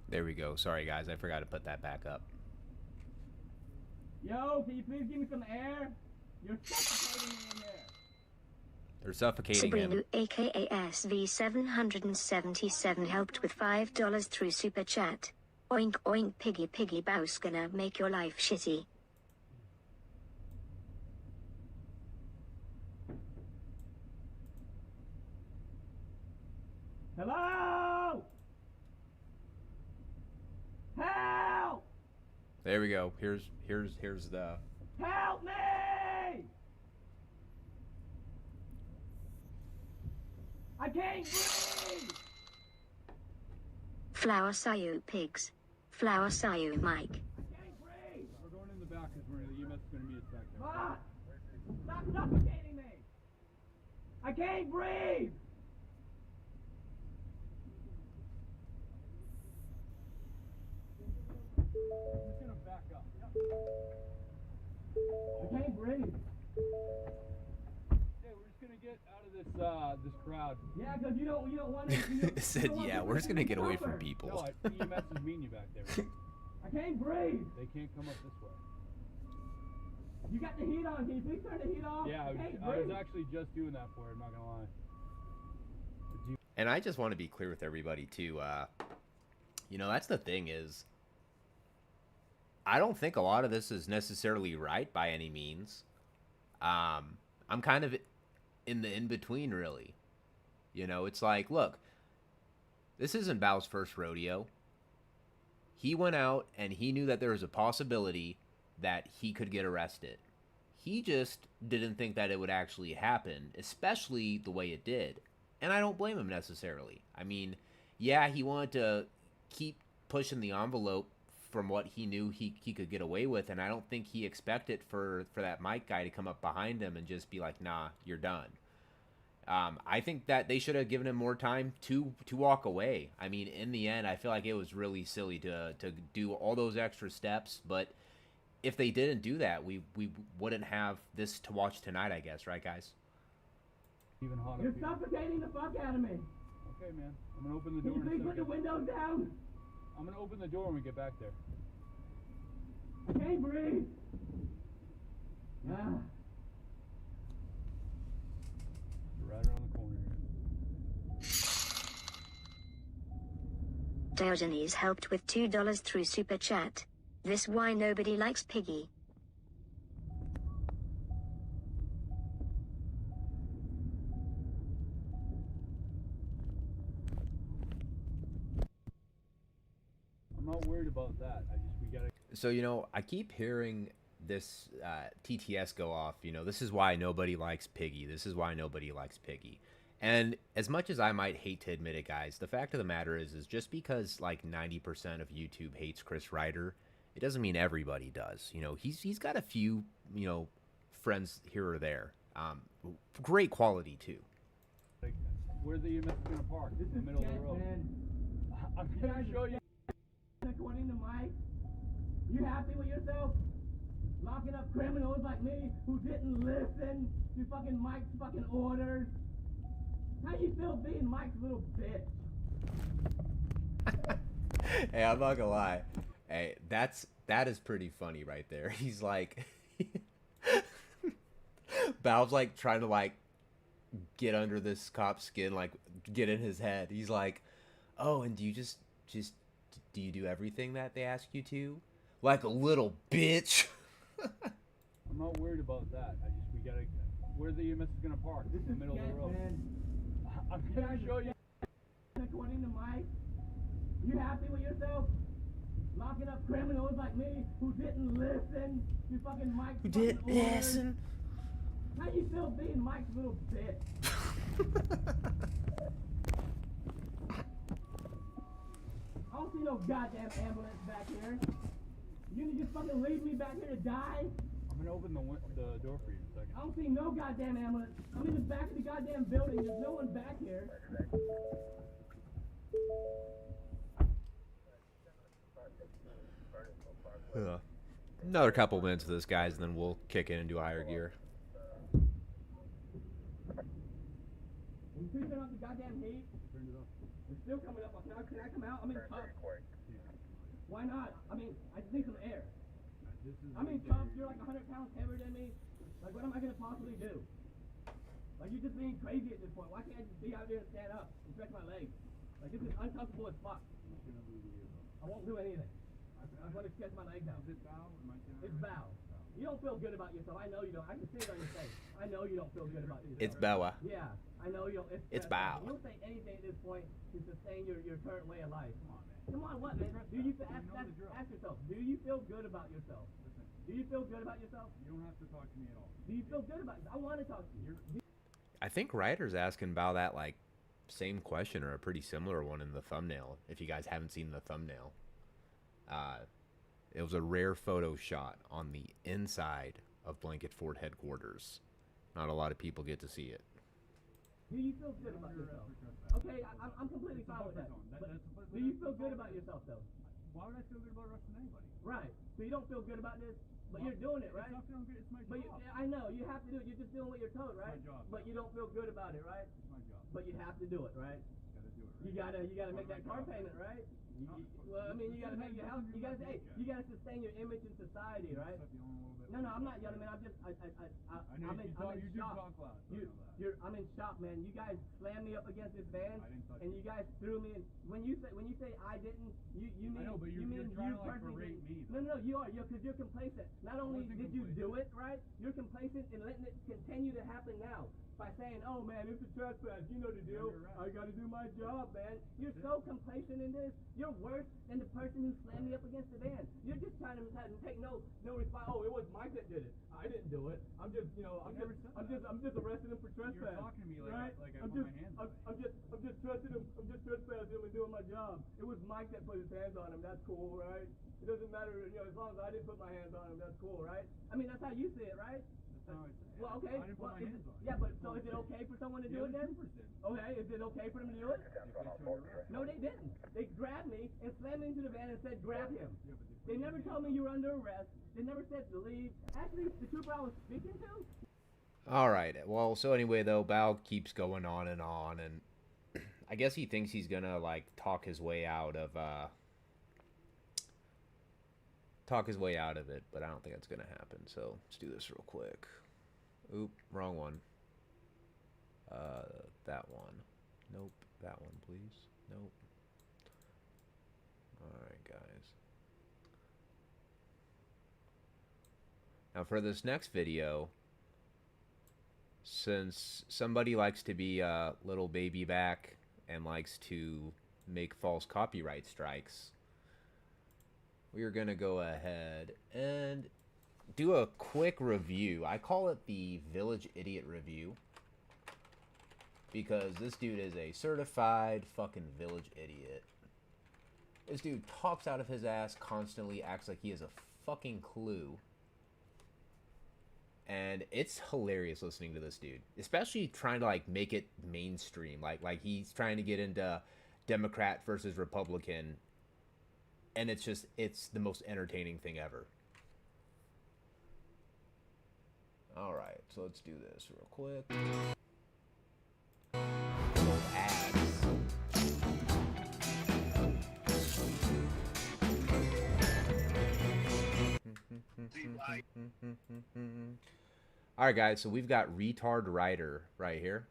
Speaker 1: There we go. Sorry guys, I forgot to put that back up.
Speaker 5: Yo, can you please give me some air? You're suffocating me in there.
Speaker 1: They're suffocating him.
Speaker 9: Sabrina, aka SV777, helped with $5 through Super Chat. Oink oink piggy piggy bouse gonna make your life shitty.
Speaker 5: Hello? Help!
Speaker 1: There we go. Here's the.
Speaker 5: Help me! I can't breathe!
Speaker 9: Flower Sayu pigs. Flower Sayu Mike.
Speaker 5: I can't breathe!
Speaker 7: We're going in the back because the EMS is going to meet us back there.
Speaker 5: Ah! Stop suffocating me! I can't breathe!
Speaker 7: I'm just going to back up.
Speaker 5: I can't breathe.
Speaker 7: Yeah, we're just going to get out of this crowd.
Speaker 5: Yeah, because you don't want to.
Speaker 1: It said, yeah, we're just gonna get away from
Speaker 7: No,
Speaker 1: people.
Speaker 7: EMS is meeting you back there.
Speaker 5: I can't breathe.
Speaker 7: They can't come up this way.
Speaker 5: You got the heat on. Can you please turn the heat off?
Speaker 7: Yeah,
Speaker 5: I can't
Speaker 7: I was
Speaker 5: breathe.
Speaker 7: actually just doing that for you, I'm not going to lie.
Speaker 1: And I just want to be clear with everybody too. You know, that's the thing is, I don't think a lot of this is necessarily right by any means. I'm kind of in the in-between, really. You know, it's like, look, this isn't Bao's first rodeo. He went out and he knew that there was a possibility that he could get arrested. He just didn't think that it would actually happen, especially the way it did. And I don't blame him necessarily. I mean, yeah, he wanted to keep pushing the envelope from what he knew he could get away with, and I don't think he expected for that Mike guy to come up behind him and just be like, nah, you're done. I think that they should have given him more time to walk away. I mean, in the end, I feel like it was really silly to do all those extra steps, but if they didn't do that, we wouldn't have this to watch tonight, I guess, right, guys?
Speaker 7: Even hotter.
Speaker 5: You're suffocating the fuck out of me.
Speaker 7: Okay, man. I'm going to open the
Speaker 5: Can
Speaker 7: door
Speaker 5: you
Speaker 7: in a
Speaker 5: please put the
Speaker 7: second.
Speaker 5: windows down?
Speaker 7: I'm going to open the door when we get back there.
Speaker 5: I can't breathe. Ah.
Speaker 7: You're right around the corner here.
Speaker 9: Diogenes helped with $2 through Super Chat. This why nobody likes Piggy.
Speaker 7: I'm not worried about that. We got to...
Speaker 1: So, you know, I keep hearing this TTS go off, you know, this is why nobody likes Piggy. This is why nobody likes Piggy. And as much as I might hate to admit it, guys, the fact of the matter is just because like 90% of YouTube hates Chris Ryder, it doesn't mean everybody does. You know, he's got a few, you know, friends here or there. Great quality too.
Speaker 7: Where the EMS is going to park?
Speaker 5: This
Speaker 7: In the
Speaker 5: is
Speaker 7: middle of
Speaker 5: sketch,
Speaker 7: the road.
Speaker 5: man.
Speaker 7: I'm going to show you.
Speaker 5: According to Mike, you happy with yourself? Locking up criminals like me who didn't listen to fucking Mike's fucking orders. How you feel being Mike's little bitch?
Speaker 1: Hey, I'm not gonna lie. Hey, that is pretty funny right there. He's like, Valve's like trying to like get under this cop's skin, like get in his head. He's like, oh, and do you just do you do everything that they ask you to? Like a little bitch.
Speaker 7: I'm not worried about that. We gotta. Where the EMS is gonna park? This is the middle of the road.
Speaker 5: Man.
Speaker 7: I'm gonna show you.
Speaker 5: According to Mike, you happy with yourself? Locking up criminals like me who didn't listen to fucking Mike's
Speaker 1: Who
Speaker 5: fucking
Speaker 1: didn't
Speaker 5: orders?
Speaker 1: listen?
Speaker 5: How you feel being Mike's little bitch? I don't see no goddamn ambulance back here. You gonna just fucking leave me back here to die?
Speaker 7: I'm gonna open the door for you in a second.
Speaker 5: I don't see no goddamn ambulance. I'm in the back of the goddamn building. There's no one back here.
Speaker 1: Another couple minutes of this, guys, and then we'll kick in and do higher gear.
Speaker 5: Can you please turn off the goddamn heat?
Speaker 7: Turn it off.
Speaker 5: It's still coming up. Can I come out? I'm in cuffs. Why not? I mean, I just need some air. I'm in cuffs. You're like 100 pounds heavier than me. Like, what am I going to possibly do? Like, you're just being crazy at this point. Why can't I just be out there and stand up and stretch my legs? Like, this is uncomfortable as fuck. I won't do anything. I want to stretch my legs out.
Speaker 7: Is it bow?
Speaker 5: It's bow. You don't feel good about yourself. I know you don't. I can see it on your face. I know you don't feel good about yourself.
Speaker 1: It's Boa.
Speaker 5: Yeah, I know you don't.
Speaker 1: It's bow.
Speaker 5: You'll say anything at this point to sustain your current way of life. Come on, what, man? Do you ask yourself? Do you feel good about yourself? Do you feel good about yourself?
Speaker 7: You don't have to talk to me at all.
Speaker 5: Do you feel good about yourself? I want to talk to you.
Speaker 1: I think Ryder's asking about that like same question or a pretty similar one in the thumbnail. If you guys haven't seen the thumbnail, it was a rare photo shot on the inside of Blanket Fort headquarters. Not a lot of people get to see it.
Speaker 5: Do you feel good about yourself? Okay, I'm completely fine with that. But do you feel good about yourself, though?
Speaker 7: Why would I feel good about arresting anybody?
Speaker 5: Right. So you don't feel good about this, but you're doing it, right?
Speaker 7: It's not feeling good. It's my
Speaker 5: But
Speaker 7: job.
Speaker 5: I know you have to do it. You're just doing what you're told, right?
Speaker 7: It's my job.
Speaker 5: But you don't feel good about it, right?
Speaker 7: It's my job.
Speaker 5: But you have to do it, right?
Speaker 7: Gotta do it.
Speaker 5: You gotta make that car payment, right? Well, I mean, you gotta make your house. You gotta sustain your image in society, right? No, I'm not yelling, man. I'm in shock. I'm in shock, man. You guys slammed me up against this van, and you guys threw me in. When you say I didn't, you mean
Speaker 7: I know, but you're trying to like berate me.
Speaker 5: No, you are, because you're complacent. Not only did you do it, right? You're complacent in letting it continue to happen now. By saying, oh man, it's a trespass, you know the deal. I gotta do my job, man. You're so complacent in this. You're worse than the person who slammed me up against the van. You're just trying to take no response. Oh, it was Mike that did it. I didn't do it. I'm just arresting him for trespass.
Speaker 7: You're talking to me like,
Speaker 5: right?
Speaker 7: like I put my hands on him.
Speaker 5: I'm just trespassing him and doing my job. It was Mike that put his hands on him. That's cool, right? It doesn't matter, as long as I didn't put my hands on him. That's cool, right? I mean, that's how you see it, right? Well, okay.
Speaker 7: I didn't put my hands on him.
Speaker 5: Yeah, but so is it okay for someone to do it then? Okay, is it okay for them to do it? No, they didn't. They grabbed me and slammed me into the van and said, grab him. They never told me you were under arrest. They never said to leave. Actually, the trooper I was speaking to.
Speaker 1: All right. Well, so anyway, though, Bao keeps going on, and I guess he thinks he's gonna like talk his way out of it, but I don't think that's gonna happen. So let's do this real quick. Oop, wrong one. That one. Nope. That one, please. Nope. Alright, guys. Now for this next video, since somebody likes to be a little baby back and likes to make false copyright strikes, we are going to go ahead and do a quick review. I call it the Village Idiot Review because this dude is a certified fucking village idiot. This dude talks out of his ass constantly, acts like he has a fucking clue. And it's hilarious listening to this dude, especially trying to like make it mainstream. Like he's trying to get into Democrat versus Republican, and it's the most entertaining thing ever. All right, so let's do this real quick. Little ads. All right, guys, so we've got retard Ryder right here.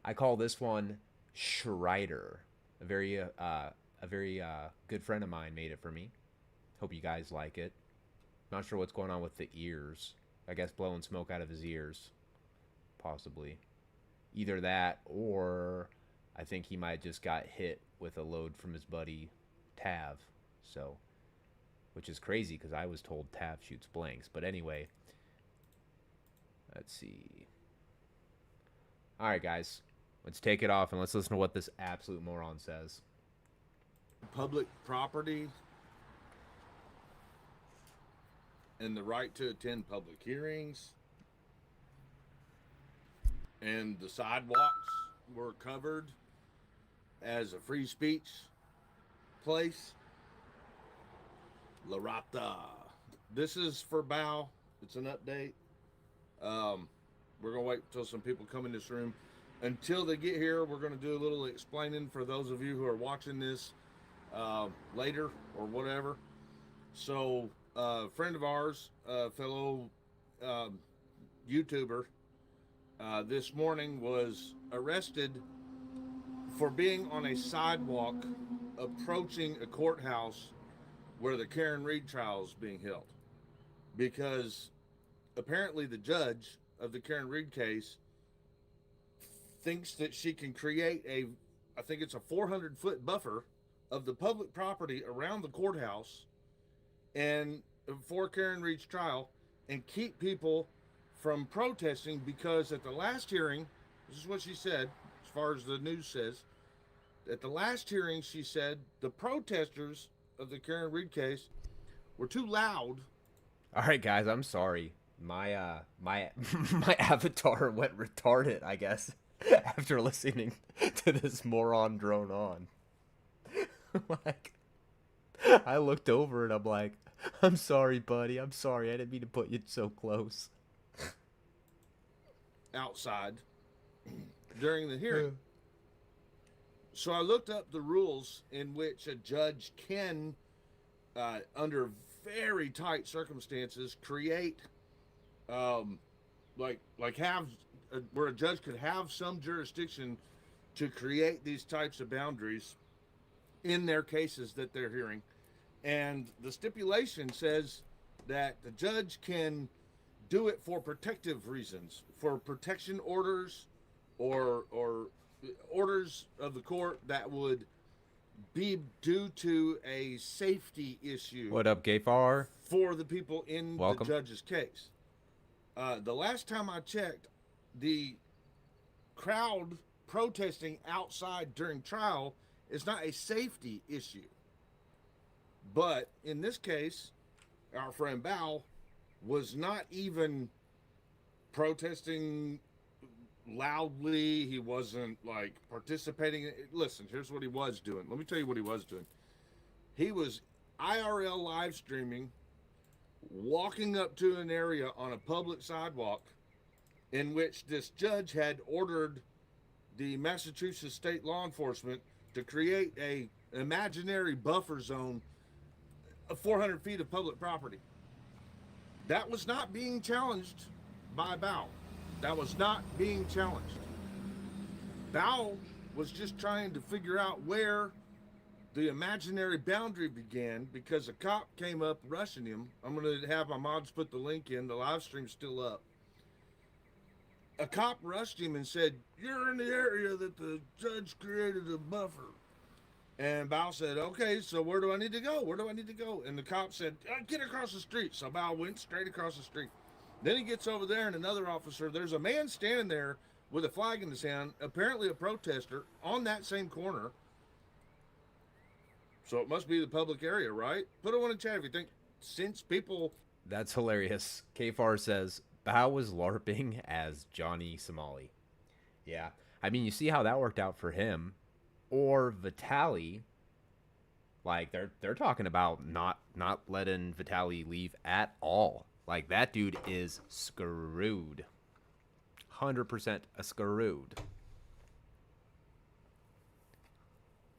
Speaker 1: I call this one Schreider. A very good friend of mine made it for me. Hope you guys like it. Not sure what's going on with the ears. I guess blowing smoke out of his ears. Possibly. Either that or I think he might just got hit with a load from his buddy Tav. So, which is crazy because I was told Tav shoots blanks. But anyway, let's see. All right, guys. Let's take it off and let's listen to what this absolute moron says.
Speaker 10: Public property and the right to attend public hearings, and the sidewalks were covered as a free speech place. La Rata. This is for Bow. It's an update. We're going to wait until some people come in this room. Until they get here, we're going to do a little explaining for those of you who are watching this later or whatever. So, a friend of ours, fellow YouTuber, this morning was arrested for being on a sidewalk approaching a courthouse where the Karen Reed trial is being held. Because apparently the judge of the Karen Reed case thinks that she can create I think it's a 400-foot buffer of the public property around the courthouse and for Karen Reed's trial and keep people from protesting, because at the last hearing, this is what she said, as far as the news says, at the last hearing, she said the protesters of the Karen Reed case were too loud.
Speaker 1: All right, guys, I'm sorry. My my avatar went retarded, I guess, after listening to this moron drone on. Like, I looked over and I'm like, I'm sorry, buddy. I'm sorry. I didn't mean to put you so close.
Speaker 10: Outside during the hearing. So I looked up the rules in which a judge can, under very tight circumstances, create, where a judge could have some jurisdiction to create these types of boundaries in their cases that they're hearing. And the stipulation says that the judge can do it for protective reasons, for protection orders or orders of the court that would be due to a safety issue.
Speaker 1: What up, Gayfar?
Speaker 10: For the people in
Speaker 1: Welcome.
Speaker 10: The judge's case. The last time I checked, the crowd protesting outside during trial is not a safety issue. But in this case, our friend Bao was not even protesting loudly. He wasn't like participating. Listen, here's what he was doing. Let me tell you what he was doing. He was IRL live streaming, walking up to an area on a public sidewalk in which this judge had ordered the Massachusetts state law enforcement to create a imaginary buffer zone of 400 feet of public property. That was not being challenged by Bao. That was not being challenged. Bao was just trying to figure out where the imaginary boundary began, because a cop came up rushing him. I'm going to have my mods put the link in. The live stream's still up. A cop rushed him and said, "You're in the area that the judge created a buffer." And Bao said, "Okay, so where do I need to go? Where do I need to go?" And the cop said, "Get across the street." So Bao went straight across the street. Then he gets over there, and another officer, there's a man standing there with a flag in his hand, apparently a protester, on that same corner. So it must be the public area, right? Put a one in chat if you think, since people...
Speaker 1: That's hilarious. Kfar says, Bao was LARPing as Johnny Somali. Yeah. I mean, you see how that worked out for him. Or Vitaly. Like, they're talking about not letting Vitaly leave at all. Like, that dude is screwed. 100% screwed.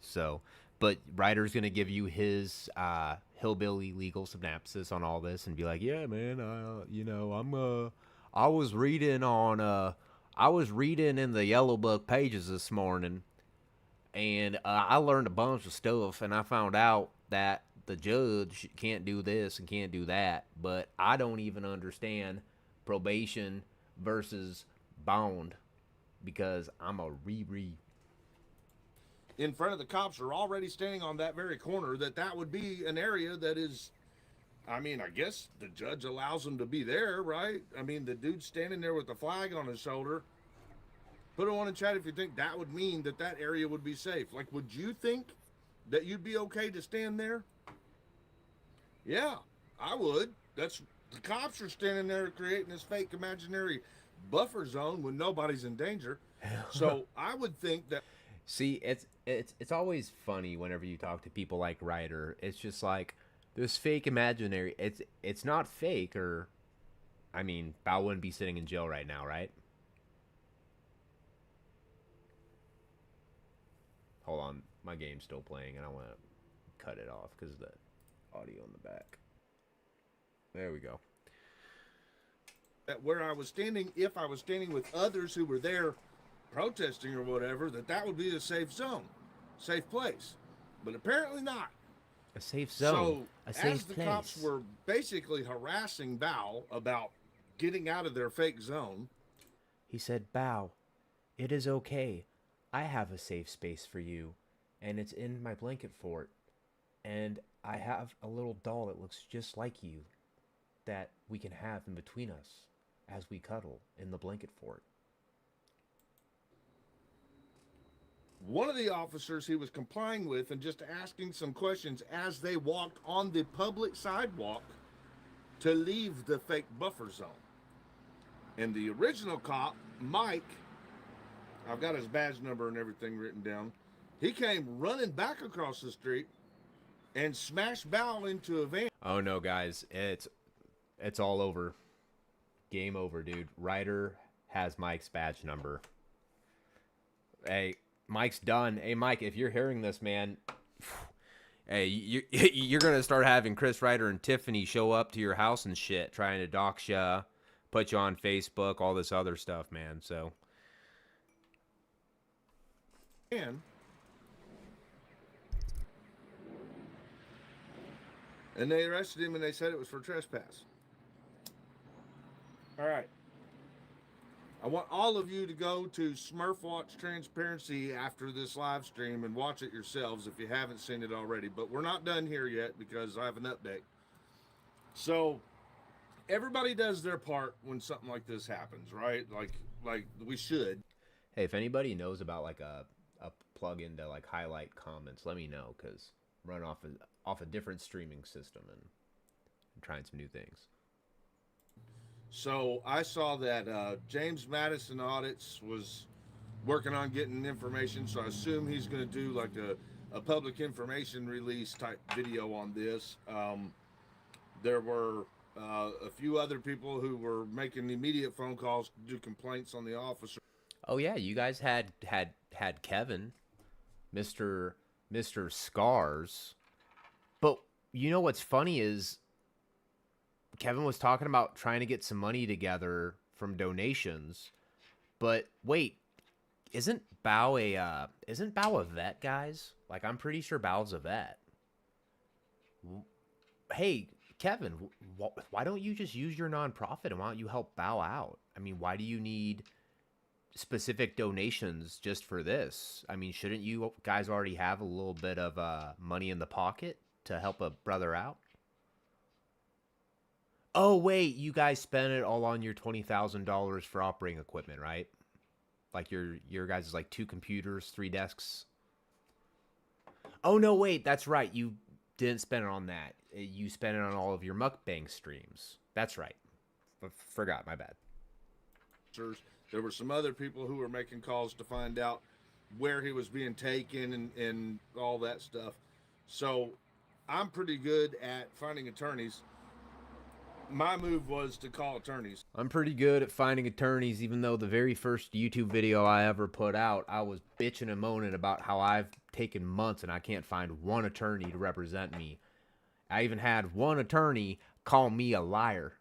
Speaker 1: So, but Ryder's going to give you his hillbilly legal synopsis on all this and be like, yeah, man, I was reading in the Yellow Book pages this morning, and I learned a bunch of stuff, and I found out that the judge can't do this and can't do that, but I don't even understand probation versus bond because I'm a re-re.
Speaker 10: In front of the cops are already standing on that very corner, that would be an area that is, I mean, I guess the judge allows them to be there, right? I mean, the dude's standing there with the flag on his shoulder. Put it on in chat if you think that would mean that area would be safe. Like, would you think that you'd be okay to stand there? Yeah, I would. That's, the cops are standing there creating this fake imaginary buffer zone when nobody's in danger. So I would think that.
Speaker 1: See, it's always funny whenever you talk to people like Ryder. It's just like this fake imaginary. It's not fake, or I mean, Bao wouldn't be sitting in jail right now, right? Hold on, my game's still playing, and I want to cut it off because of the audio in the back. There we go.
Speaker 10: Where I was standing, if I was standing with others who were there protesting or whatever, that would be a safe zone, safe place. But apparently not.
Speaker 1: A safe zone.
Speaker 10: So
Speaker 1: a safe
Speaker 10: as the
Speaker 1: place.
Speaker 10: cops were basically harassing Bao about getting out of their fake zone,
Speaker 1: he said, Bao, it is okay. I have a safe space for you, and it's in my blanket fort. And I have a little doll that looks just like you that we can have in between us as we cuddle in the blanket fort.
Speaker 10: one of the officers he was complying with and just asking some questions as they walked on the public sidewalk to leave the fake buffer zone. And the original cop, Mike, I've got his badge number and everything written down, he came running back across the street and smashed Bao into a van.
Speaker 1: Oh no, guys, it's all over. Game over, dude. Ryder has Mike's badge number. Hey, Mike's done. Hey, Mike, if you're hearing this, man, hey, you're gonna start having Chris Ryder and Tiffany show up to your house and shit, trying to dox ya, put you on Facebook, all this other stuff, man. So.
Speaker 10: And they arrested him and they said it was for trespass. All right. I want all of you to go to Smurf Watch Transparency after this live stream and watch it yourselves if you haven't seen it already. But we're not done here yet because I have an update. So everybody does their part when something like this happens, right? Like we should.
Speaker 1: Hey, if anybody knows about like a plug-in to like highlight comments, let me know, because I'm running off a different streaming system and trying some new things.
Speaker 10: So I saw that James Madison Audits was working on getting information, so I assume he's going to do like a public information release type video on this. There were a few other people who were making immediate phone calls to do complaints on the officer.
Speaker 1: Oh yeah, you guys had Kevin, Mr. Scars. But you know what's funny is Kevin was talking about trying to get some money together from donations. But wait, isn't Bao a vet, guys? Like, I'm pretty sure Bao's a vet. Hey, Kevin, why don't you just use your nonprofit and why don't you help Bao out? I mean, why do you need specific donations just for this? I mean, shouldn't you guys already have a little bit of money in the pocket to help a brother out? Oh wait, you guys spent it all on your $20,000 for operating equipment, right? Like your guys is like 2 computers, 3 desks. Oh no, wait, that's right. You didn't spend it on that. You spent it on all of your mukbang streams. That's right. Forgot, my bad.
Speaker 10: There were some other people who were making calls to find out where he was being taken and all that stuff. So I'm pretty good at finding attorneys. my move was to call attorneys.
Speaker 1: I'm pretty good at finding attorneys, even though the very first YouTube video I ever put out, I was bitching and moaning about how I've taken months and I can't find one attorney to represent me. I even had one attorney call me a liar.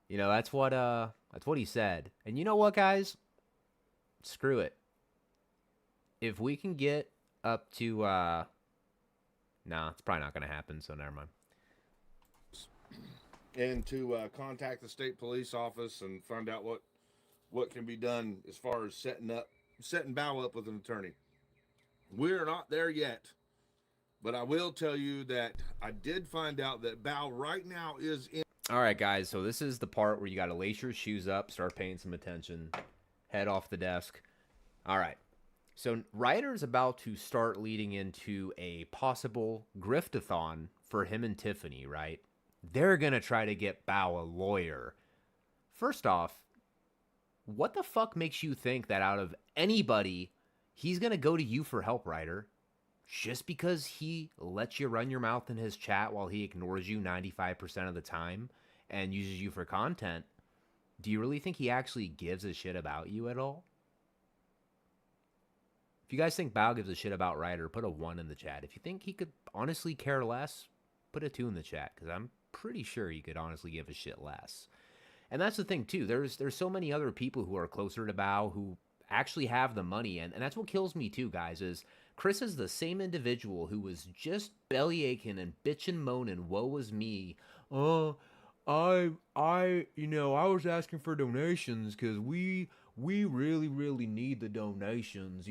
Speaker 1: You know, that's what he said. And you know what, guys? Screw it. If we can get up to nah, it's probably not going to happen, so never mind.
Speaker 10: And to contact the state police office and find out what can be done as far as setting Bow up with an attorney. We're not there yet, but I will tell you that I did find out that Bow right now is in.
Speaker 1: All right, guys, so this is the part where you got to lace your shoes up, start paying some attention, head off the desk. All right, so Ryder's about to start leading into a possible griftathon for him and Tiffany, right? They're going to try to get Bow a lawyer. First off, what the fuck makes you think that out of anybody, he's going to go to you for help, Ryder? Just because he lets you run your mouth in his chat while he ignores you 95% of the time and uses you for content, do you really think he actually gives a shit about you at all? If you guys think Bow gives a shit about Ryder, put a 1 in the chat. If you think he could honestly care less, put a 2 in the chat, because I'm pretty sure he could honestly give a shit less. And that's the thing, too. There's so many other people who are closer to Bow who actually have the money, and that's what kills me, too, guys, is Chris is the same individual who was just belly aching and bitching, moaning, woe is me. Oh, I was asking for donations because we really need the donations,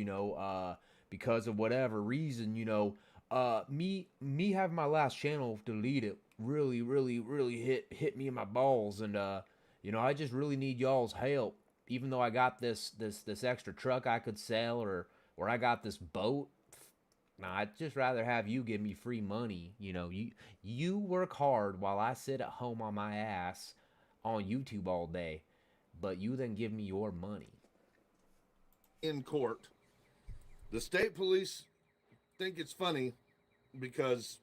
Speaker 1: because of whatever reason, me having my last channel deleted really hit me in my balls, and I just really need y'all's help, even though I got this extra truck I could sell, or I got this boat. Nah, I'd just rather have you give me free money. You work hard while I sit at home on my ass on YouTube all day, but you then give me your money.
Speaker 10: In court, the state police think it's funny because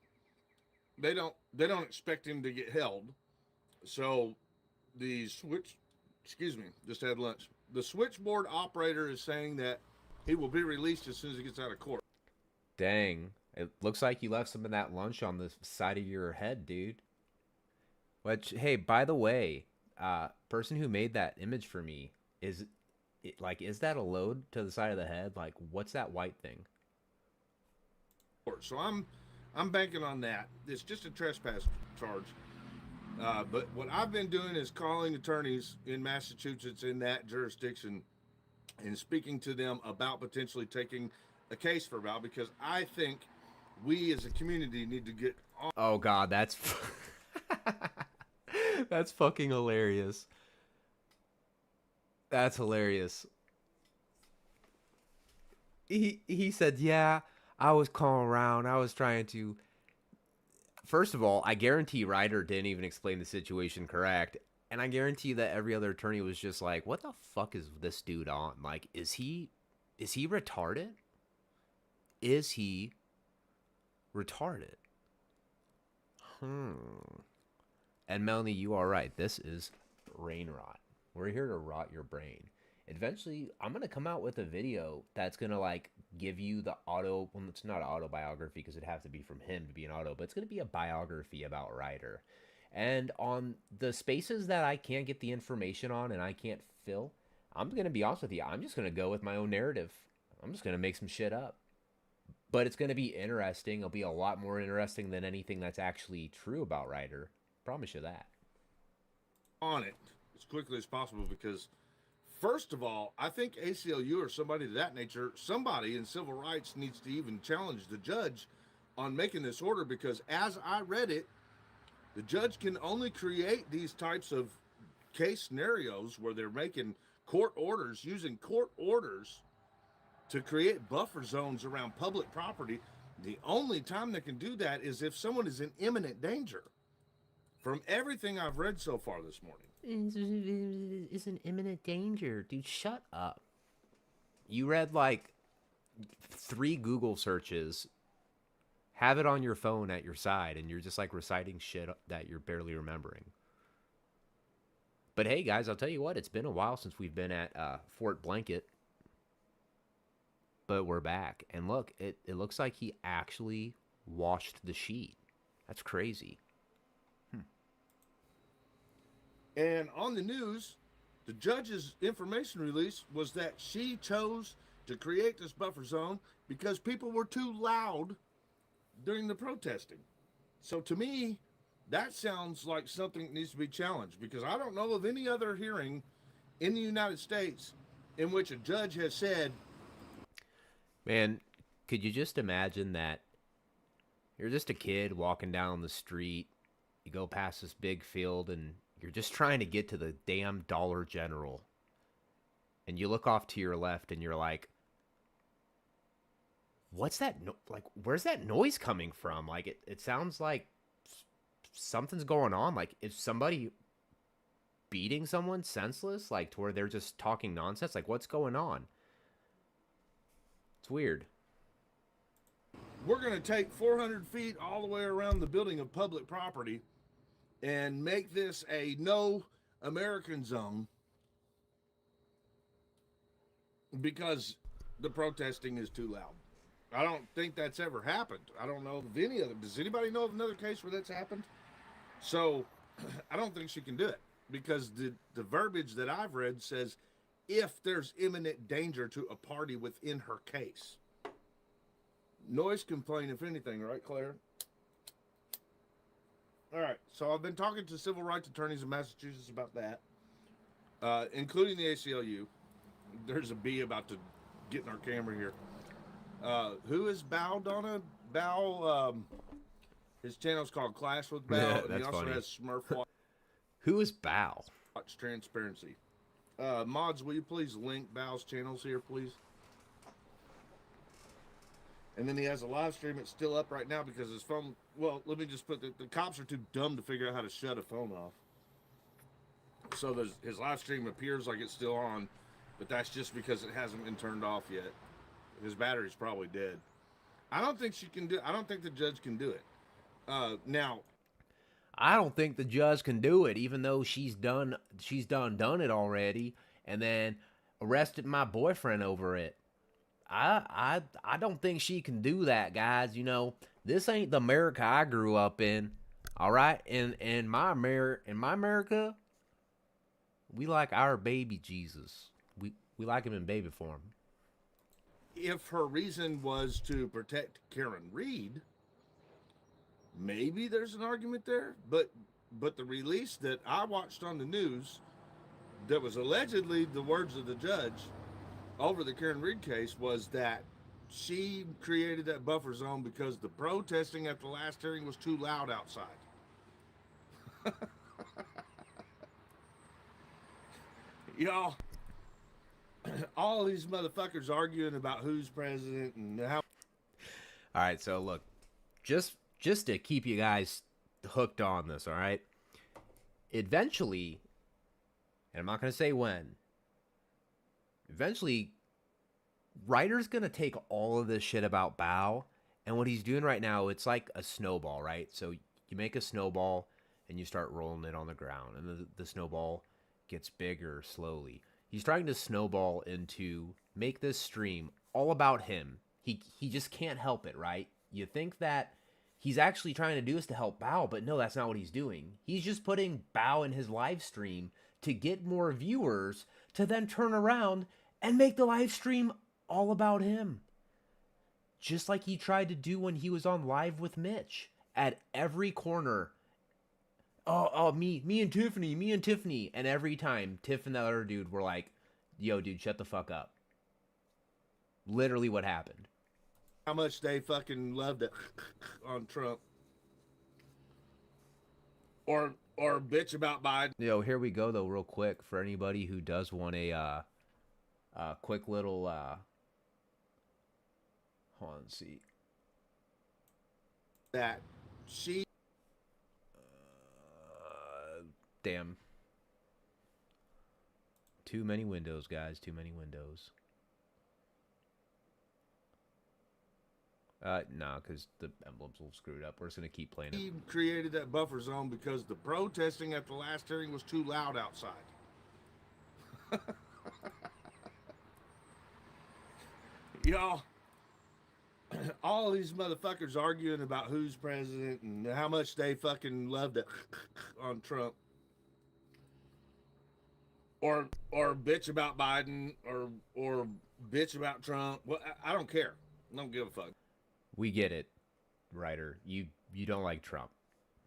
Speaker 10: they don't expect him to get held. So just had lunch. The switchboard operator is saying that he will be released as soon as he gets out of court.
Speaker 1: Dang, it looks like you left some of that lunch on the side of your head, dude. Which, hey, by the way, person who made that image for me, is that a load to the side of the head? Like, what's that white thing?
Speaker 10: So I'm banking on that. It's just a trespass charge. But what I've been doing is calling attorneys in Massachusetts in that jurisdiction and speaking to them about potentially taking a case for Val, because I think we as a community need to get on.
Speaker 1: Oh God, that's that's fucking hilarious. That's hilarious. He said, yeah, I was calling around. I was trying to. First of all, I guarantee Ryder didn't even explain the situation correct. And I guarantee that every other attorney was just like, what the fuck is this dude on? Like, is he retarded? Is he retarded? And Melanie, you are right. This is brain rot. We're here to rot your brain. Eventually, I'm going to come out with a video that's going to, like, give you the well, it's not an autobiography because it'd have to be from him to be an auto, but it's going to be a biography about Ryder. And on the spaces that I can't get the information on and I can't fill, I'm going to be honest with you, I'm just going to go with my own narrative. I'm just going to make some shit up. But it's going to be interesting. It'll be a lot more interesting than anything that's actually true about Ryder. Promise you that.
Speaker 10: On it as quickly as possible, because first of all, I think ACLU or somebody of that nature, somebody in civil rights needs to even challenge the judge on making this order, because as I read it, the judge can only create these types of case scenarios where they're making court orders, using court orders to create buffer zones around public property. The only time they can do that is if someone is in imminent danger. From everything I've read so far this morning.
Speaker 1: It's an imminent danger. Dude, shut up. You read like 3 Google searches have it on your phone at your side, and you're just like reciting shit that you're barely remembering. But hey, guys, I'll tell you what, it's been a while since we've been at Fort Blanket. But we're back. And look, it looks like he actually washed the sheet. That's crazy.
Speaker 10: And on the news, the judge's information release was that she chose to create this buffer zone because people were too loud during the protesting. So to me, that sounds like something that needs to be challenged, because I don't know of any other hearing in the United States in which a judge has said,
Speaker 1: man, could you just imagine that you're just a kid walking down the street, you go past this big field, and you're just trying to get to the damn Dollar General, and you look off to your left, and you're like, what's that? Like, where's that noise coming from? Like, it sounds like something's going on. Like, is somebody beating someone senseless? Like, to where they're just talking nonsense? Like, what's going on? It's weird.
Speaker 10: we're going to take 400 feet all the way around the building of public property and make this a no American zone because the protesting is too loud. I don't think that's ever happened. I don't know of any other. Does anybody know of another case where that's happened? So I don't think she can do it, because the verbiage that I've read says if there's imminent danger to a party within her case. Noise complaint, if anything, right, Claire? All right, so I've been talking to civil rights attorneys in Massachusetts about that, including the ACLU. There's a bee about to get in our camera here. Who is Bao, Donna? Bao, his channel's called Clash with Bao,
Speaker 1: Yeah,
Speaker 10: and he
Speaker 1: that's
Speaker 10: also
Speaker 1: funny.
Speaker 10: has Smurf Watch
Speaker 1: Who is Bao?
Speaker 10: Transparency. Mods, will you please link Bao's channels here, please? And then he has a live stream. It's still up right now because his phone, well, let me just put the cops are too dumb to figure out how to shut a phone off. So his live stream appears like it's still on, but that's just because it hasn't been turned off yet. His battery's probably dead. I don't think she can do. I don't think the judge can do it. Now,
Speaker 1: I don't think the judge can do it, even though she's done it already, and then arrested my boyfriend over it. I don't think she can do that, guys. You know, this ain't the America I grew up in. All right, in my America, we like our baby Jesus. We like him in baby form.
Speaker 10: if her reason was to protect Karen Reed, maybe there's an argument there. But the release that I watched on the news, that was allegedly the words of the judge over the Karen Reed case, was that she created that buffer zone because the protesting after the last hearing was too loud outside. Y'all, all these motherfuckers arguing about who's president and how.
Speaker 1: All right, so look, just to keep you guys hooked on this, all right? Eventually, and I'm not going to say when, eventually, Ryder's going to take all of this shit about Bao, and what he's doing right now, it's like a snowball, right? So you make a snowball, and you start rolling it on the ground, and the snowball gets bigger slowly. He's trying to snowball into make this stream all about him. He just can't help it, right? You think that he's actually trying to do this to help Bao, but no, that's not what he's doing. He's just putting Bao in his live stream to get more viewers to then turn around and make the live stream all about him. Just like he tried to do when he was on live with Mitch. At every corner, oh, me and Tiffany. And every time, Tiff and the other dude were like, yo, dude, shut the fuck up. Literally what happened.
Speaker 10: How much they fucking loved it on Trump. Or bitch about Biden.
Speaker 1: Yo, here we go, though, real quick, for anybody who does want a quick little, hold on, let's see.
Speaker 10: That she...
Speaker 1: Damn. Too many windows, guys. Too many windows. No, because the emblems will screw it up. We're just gonna keep playing it.
Speaker 10: He created that buffer zone because the protesting at the last hearing was too loud outside. Y'all, all these motherfuckers arguing about who's president and how much they fucking loved it on Trump. Or bitch about Biden or bitch about Trump. Well, I don't care. I don't give a fuck.
Speaker 1: We get it, Ryder. You don't like Trump.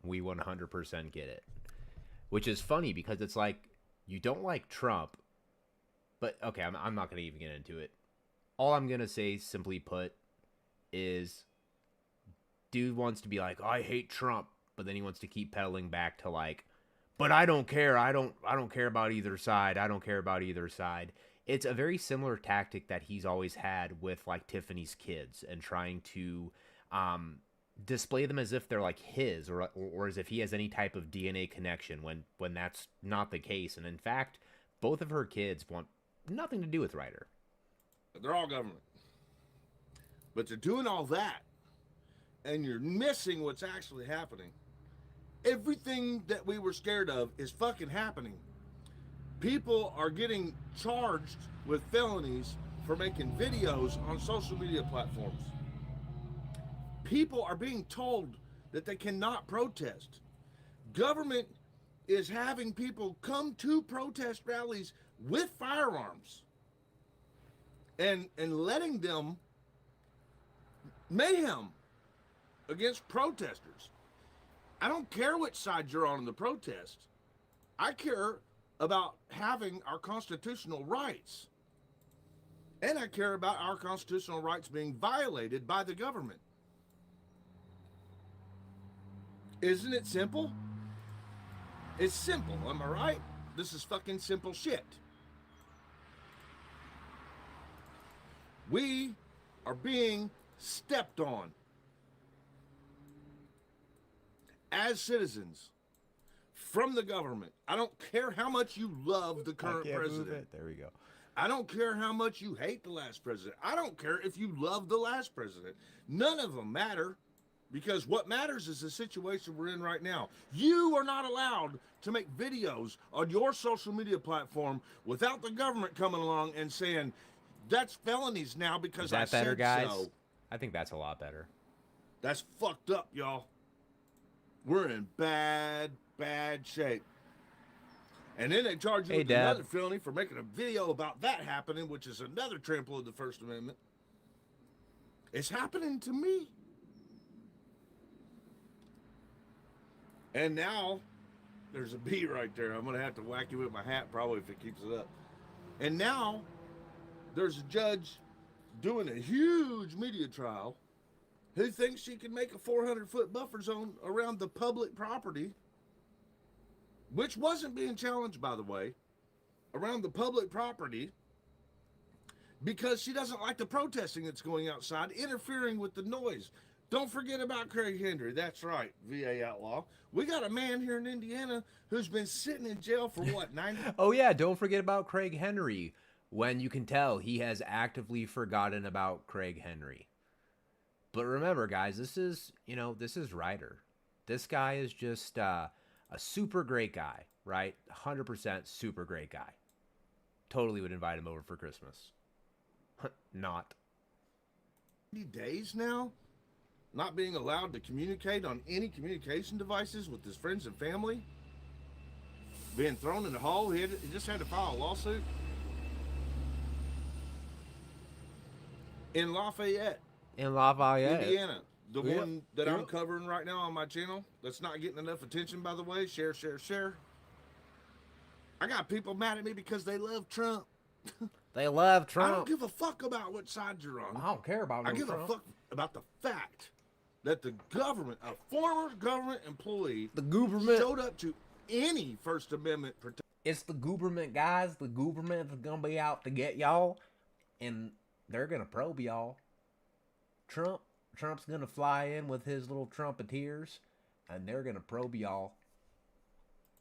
Speaker 1: We 100% get it. Which is funny because it's like you don't like Trump, but okay, I'm not going to even get into it. All I'm going to say, simply put, is dude wants to be like, oh, I hate Trump, but then he wants to keep pedaling back to like, but I don't care. I don't care about either side. I don't care about either side. It's a very similar tactic that he's always had with like Tiffany's kids and trying to display them as if they're like his or as if he has any type of DNA connection when that's not the case. And in fact, both of her kids want nothing to do with Ryder.
Speaker 10: They're all government. But they're doing all that, and you're missing what's actually happening. Everything that we were scared of is fucking happening. People are getting charged with felonies for making videos on social media platforms. People are being told that they cannot protest. Government is having people come to protest rallies with firearms and letting them mayhem against protesters. I don't care which side you're on in the protest. I care about having our constitutional rights. And I care about our constitutional rights being violated by the government. Isn't it simple? It's simple, am I right? This is fucking simple shit. We are being stepped on as citizens from the government. I don't care how much you love the current president.
Speaker 1: There we go.
Speaker 10: I don't care how much you hate the last president. I don't care if you love the last president. None of them matter, because what matters is the situation we're in right now. You are not allowed to make videos on your social media platform without the government coming along and saying, that's felonies now because
Speaker 1: Is that
Speaker 10: I
Speaker 1: better,
Speaker 10: said
Speaker 1: guys?
Speaker 10: so.
Speaker 1: I think that's a lot better.
Speaker 10: That's fucked up, y'all. We're in bad shape. And then they charge you with another felony for making a video about that happening, which is another trample of the First Amendment. It's happening to me. And now, there's a bee right there. I'm going to have to whack you with my hat probably if it keeps it up. And now, there's a judge doing a huge media trial who thinks she can make a 400-foot buffer zone around the public property, which wasn't being challenged, by the way, around the public property, because she doesn't like the protesting that's going outside, interfering with the noise. Don't forget about Craig Henry. That's right, VA outlaw. We got a man here in Indiana who's been sitting in jail for what, 90?
Speaker 1: Oh yeah, don't forget about Craig Henry. When you can tell he has actively forgotten about Craig Henry. But remember, guys, this is Ryder. This guy is just a super great guy, right? 100% super great guy. Totally would invite him over for Christmas. Not.
Speaker 10: 90 days now? Not being allowed to communicate on any communication devices with his friends and family? Being thrown in the hole? He just had to file a lawsuit? In Lafayette, Indiana, the one that I'm covering right now on my channel that's not getting enough attention, by the way. Share. I got people mad at me because they love Trump.
Speaker 1: They love Trump.
Speaker 10: I don't give a fuck about which side you're on.
Speaker 1: I don't care about
Speaker 10: I give
Speaker 1: Trump.
Speaker 10: a fuck about the fact that the government, a former government employee, showed up to any First Amendment protection.
Speaker 1: It's the government, guys. The government is gonna be out to get y'all, and they're gonna probe y'all. Trump's gonna fly in with his little trumpeteers, and they're gonna probe y'all.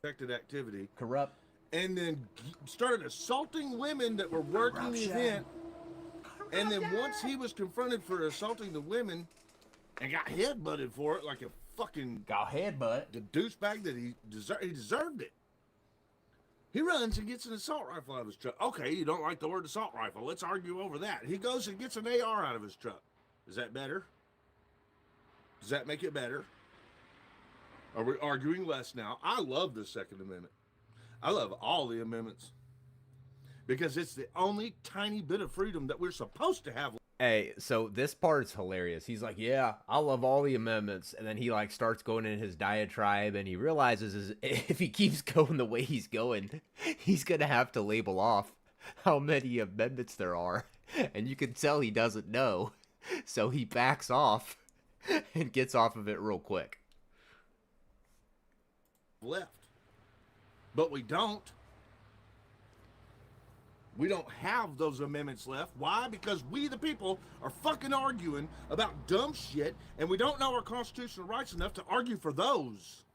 Speaker 10: Protected activity.
Speaker 1: Corrupt.
Speaker 10: And then started assaulting women that were working the event. And then once he was confronted for assaulting the women, and got headbutted for it like a fucking
Speaker 1: Got headbutt.
Speaker 10: the douchebag that he deserved it. He runs and gets an assault rifle out of his truck. Okay, you don't like the word assault rifle. Let's argue over that. He goes and gets an AR out of his truck. Is that better? Does that make it better? Are we arguing less now? I love the Second Amendment. I love all the amendments because it's the only tiny bit of freedom that we're supposed to have.
Speaker 1: Hey, so this part's hilarious. He's like, yeah, I love all the amendments. And then he like starts going in his diatribe and he realizes if he keeps going the way he's going, he's going to have to label off how many amendments there are. And you can tell he doesn't know. So he backs off and gets off of it real quick.
Speaker 10: Left. But we don't. We don't have those amendments left. Why? Because we, the people, are fucking arguing about dumb shit, and we don't know our constitutional rights enough to argue for those.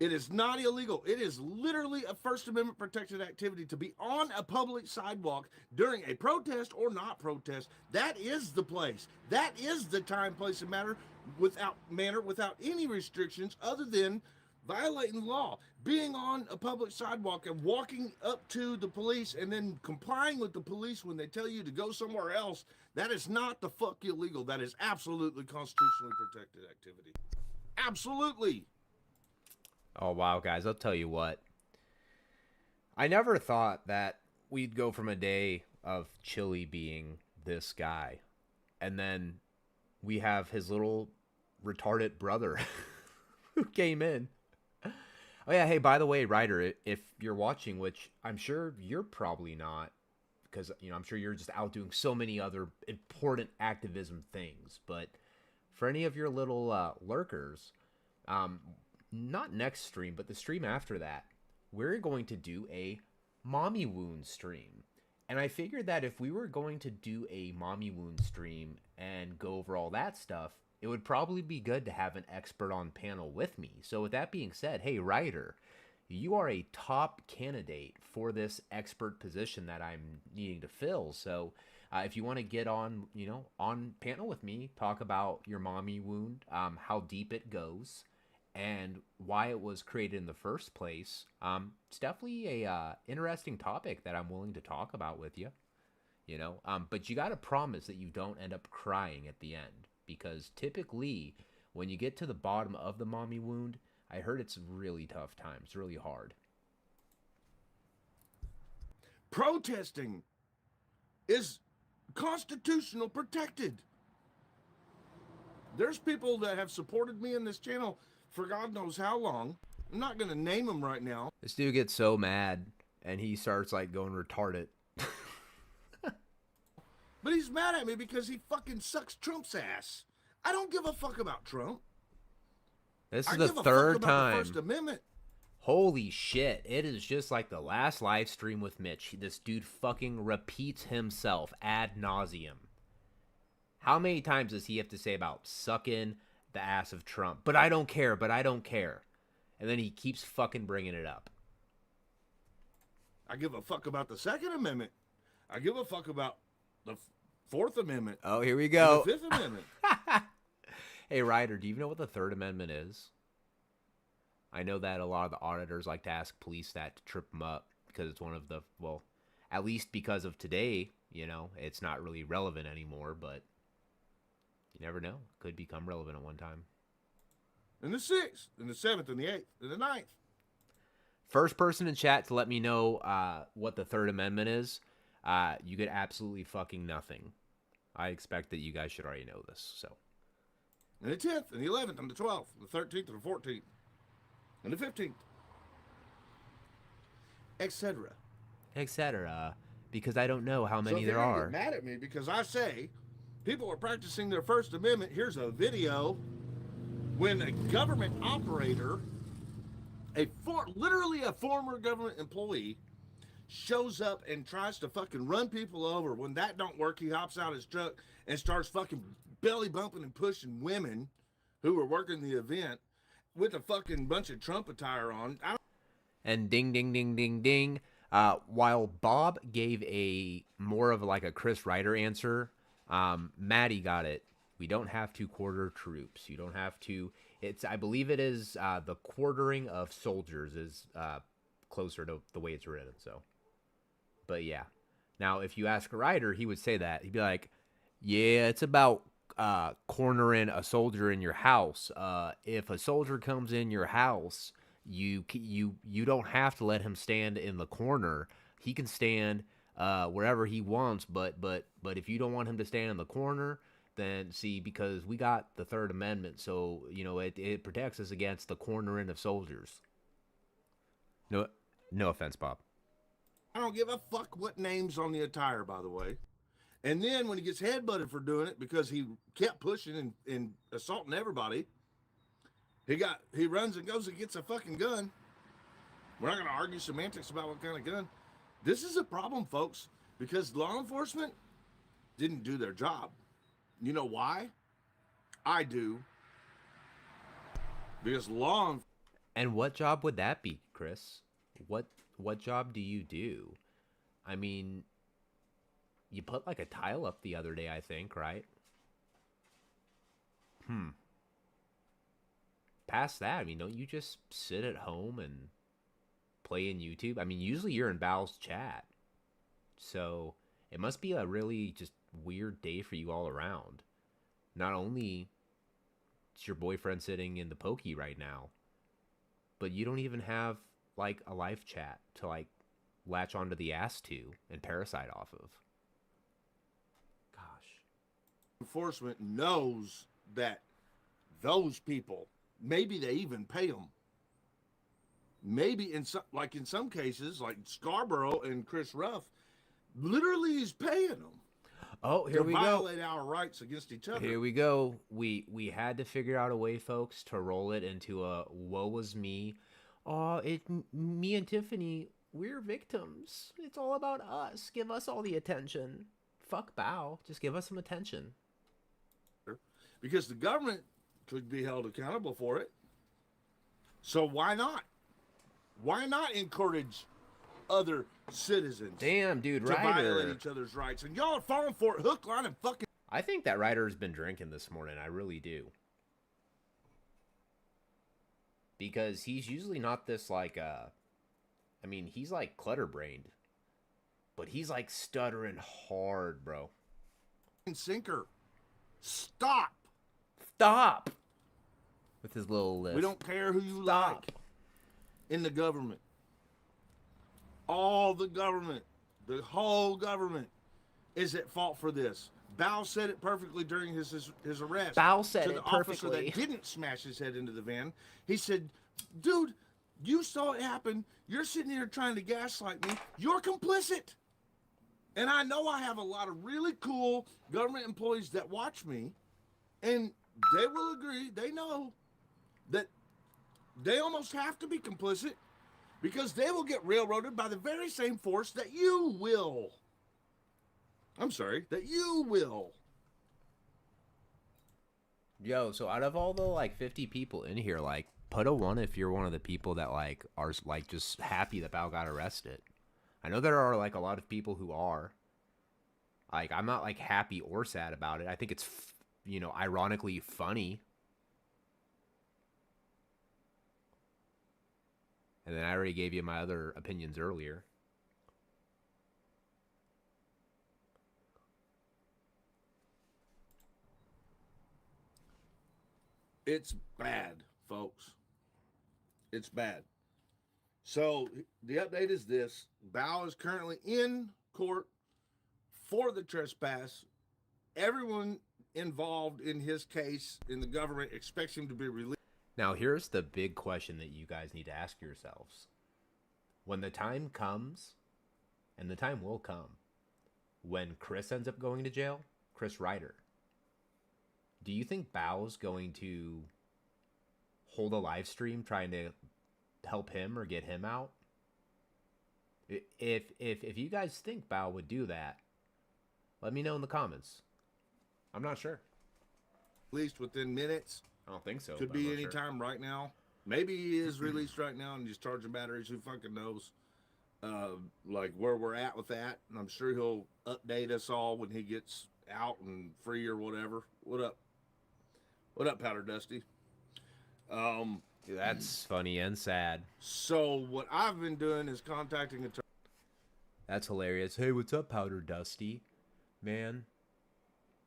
Speaker 10: It is not illegal. It is literally a First Amendment protected activity to be on a public sidewalk during a protest or not protest. That is the place. That is the time, place, and manner without any restrictions other than violating the law. Being on a public sidewalk and walking up to the police and then complying with the police when they tell you to go somewhere else, that is not the fuck illegal. That is absolutely constitutionally protected activity. Absolutely.
Speaker 1: Oh, wow, guys, I'll tell you what. I never thought that we'd go from a day of Chili being this guy, and then we have his little retarded brother who came in. Oh, yeah, hey, by the way, Ryder, if you're watching, which I'm sure you're probably not, because, you know, I'm sure you're just out doing so many other important activism things, but for any of your little lurkers, not next stream, but the stream after that, we're going to do a mommy wound stream. And I figured that if we were going to do a mommy wound stream and go over all that stuff, it would probably be good to have an expert on panel with me. So with that being said, hey, Ryder, you are a top candidate for this expert position that I'm needing to fill. So if you want to get on, you know, on panel with me, talk about your mommy wound, how deep it goes, and why it was created in the first place. It's definitely a interesting topic that I'm willing to talk about with you, you know. But you got to promise that you don't end up crying at the end, because typically when you get to the bottom of the mommy wound, I heard it's really tough time. It's really hard.
Speaker 10: Protesting is constitutional protected. There's people that have supported me in this channel for God knows how long. I'm not going to name them right now.
Speaker 1: This dude gets so mad and he starts like going retarded.
Speaker 10: But he's mad at me because he fucking sucks Trump's ass. I don't give a fuck about Trump.
Speaker 1: This is
Speaker 10: I
Speaker 1: the
Speaker 10: give a
Speaker 1: third
Speaker 10: fuck about
Speaker 1: time.
Speaker 10: the First Amendment.
Speaker 1: Holy shit. It is just like the last live stream with Mitch. This dude fucking repeats himself ad nauseum. How many times does he have to say about sucking the ass of Trump? But I don't care, but I don't care. And then he keeps fucking bringing it up.
Speaker 10: I give a fuck about the Second Amendment. I give a fuck about the Fourth Amendment.
Speaker 1: Oh, here we go.
Speaker 10: The Fifth Amendment.
Speaker 1: Hey, Ryder, do you know what the Third Amendment is? I know that a lot of the auditors like to ask police that to trip them up because it's one of the, well, at least because of today, you know, it's not really relevant anymore, but you never know. Could become relevant at one time.
Speaker 10: And the 6th, and the 7th, and the 8th, and the 9th.
Speaker 1: First person in chat to let me know what the Third Amendment is, you get absolutely fucking nothing. I expect that you guys should already know this, so.
Speaker 10: And the 10th, and the 11th, and the 12th, and the 13th, and the 14th, and the 15th, etc.
Speaker 1: Etc. Because I don't know how many
Speaker 10: so
Speaker 1: there are.
Speaker 10: Get mad at me because I say people are practicing their First Amendment. Here's a video when a government operator, literally a former government employee, shows up and tries to fucking run people over. When that don't work, he hops out his truck and starts fucking belly bumping and pushing women who were working the event with a fucking bunch of Trump attire on.
Speaker 1: And ding, ding, ding, ding, ding. While Bob gave a more of like a Chris Ryder answer, Maddie got it We don't have to quarter troops. You don't have to. It's, I believe it is the quartering of soldiers is closer to the way it's written. So, but yeah. Now, if you ask Ryder, he would say that. He'd be like, yeah, it's about cornering a soldier in your house. If a soldier comes in your house, you don't have to let him stand in the corner. He can stand wherever he wants, but if you don't want him to stand in the corner, then see, because we got the Third Amendment, so you know it protects us against the cornering of soldiers. No offense, Bob.
Speaker 10: I don't give a fuck what name's on the attire, by the way. And then when he gets headbutted for doing it because he kept pushing and assaulting everybody, he runs and goes and gets a fucking gun. We're not going to argue semantics about what kind of gun. This is a problem, folks, because law enforcement didn't do their job. You know why? I do. Because
Speaker 1: And what job would that be, Chris? What job do you do? I mean, you put like a tile up the other day, I think, right? Past that, I mean, don't you just sit at home and play in YouTube? I mean, usually you're in Bal's chat. So it must be a really just weird day for you all around. Not only is your boyfriend sitting in the pokey right now, but you don't even have like a live chat to like latch onto the ass to and parasite off of. Gosh.
Speaker 10: Enforcement knows that those people, maybe they even pay them. Maybe in some cases, like Scarborough and Chris Ruff, literally is paying them.
Speaker 1: Oh, here we go.
Speaker 10: To violate our rights against each other.
Speaker 1: Here we go. We had to figure out a way, folks, to roll it into a woe was me. Oh, me and Tiffany, we're victims. It's all about us. Give us all the attention. Fuck Bao. Just give us some attention.
Speaker 10: Because the government could be held accountable for it. So why not? Why not encourage other citizens?
Speaker 1: Damn, dude,
Speaker 10: to
Speaker 1: Ryder.
Speaker 10: violate each other's rights, and y'all are falling for it, hook, line, and fucking.
Speaker 1: I think that Ryder's been drinking this morning. I really do. Because he's usually not this like I mean, he's like clutter-brained, but he's like stuttering hard, bro.
Speaker 10: Sinker, stop
Speaker 1: with his little list.
Speaker 10: We don't care who you like in the government. All the government, the whole government is at fault for this. Bao said it perfectly during his arrest.
Speaker 1: Bao said
Speaker 10: to
Speaker 1: it
Speaker 10: the officer
Speaker 1: perfectly.
Speaker 10: that didn't smash his head into the van. He said, dude, you saw it happen. You're sitting here trying to gaslight me. You're complicit. And I know I have a lot of really cool government employees that watch me, and they will agree, they know that they almost have to be complicit because they will get railroaded by the very same force that you will. I'm sorry, that you will.
Speaker 1: Yo, so out of all the like 50 people in here, like put a 1 if you're one of the people that like are like just happy that Bao got arrested. I know there are like a lot of people who are. Like, I'm not like happy or sad about it. I think it's, you know, ironically funny. And then I already gave you my other opinions earlier.
Speaker 10: It's bad, folks. It's bad. So the update is this. Bao is currently in court for the trespass. Everyone involved in his case in the government expects him to be released.
Speaker 1: Now, here's the big question that you guys need to ask yourselves. When the time comes, and the time will come, when Chris ends up going to jail, Chris Ryder, do you think Bao's going to hold a live stream trying to help him or get him out? If you guys think Bao would do that, let me know in the comments. I'm not sure.
Speaker 10: At least within minutes.
Speaker 1: I don't think so.
Speaker 10: Could be any time right now. Maybe he is released right now and just charging batteries. Who fucking knows? Like where we're at with that. And I'm sure he'll update us all when he gets out and free or whatever. What up? What up, Powder Dusty?
Speaker 1: That's funny and sad.
Speaker 10: So what I've been doing is contacting attorneys.
Speaker 1: That's hilarious. Hey, what's up, Powder Dusty? Man,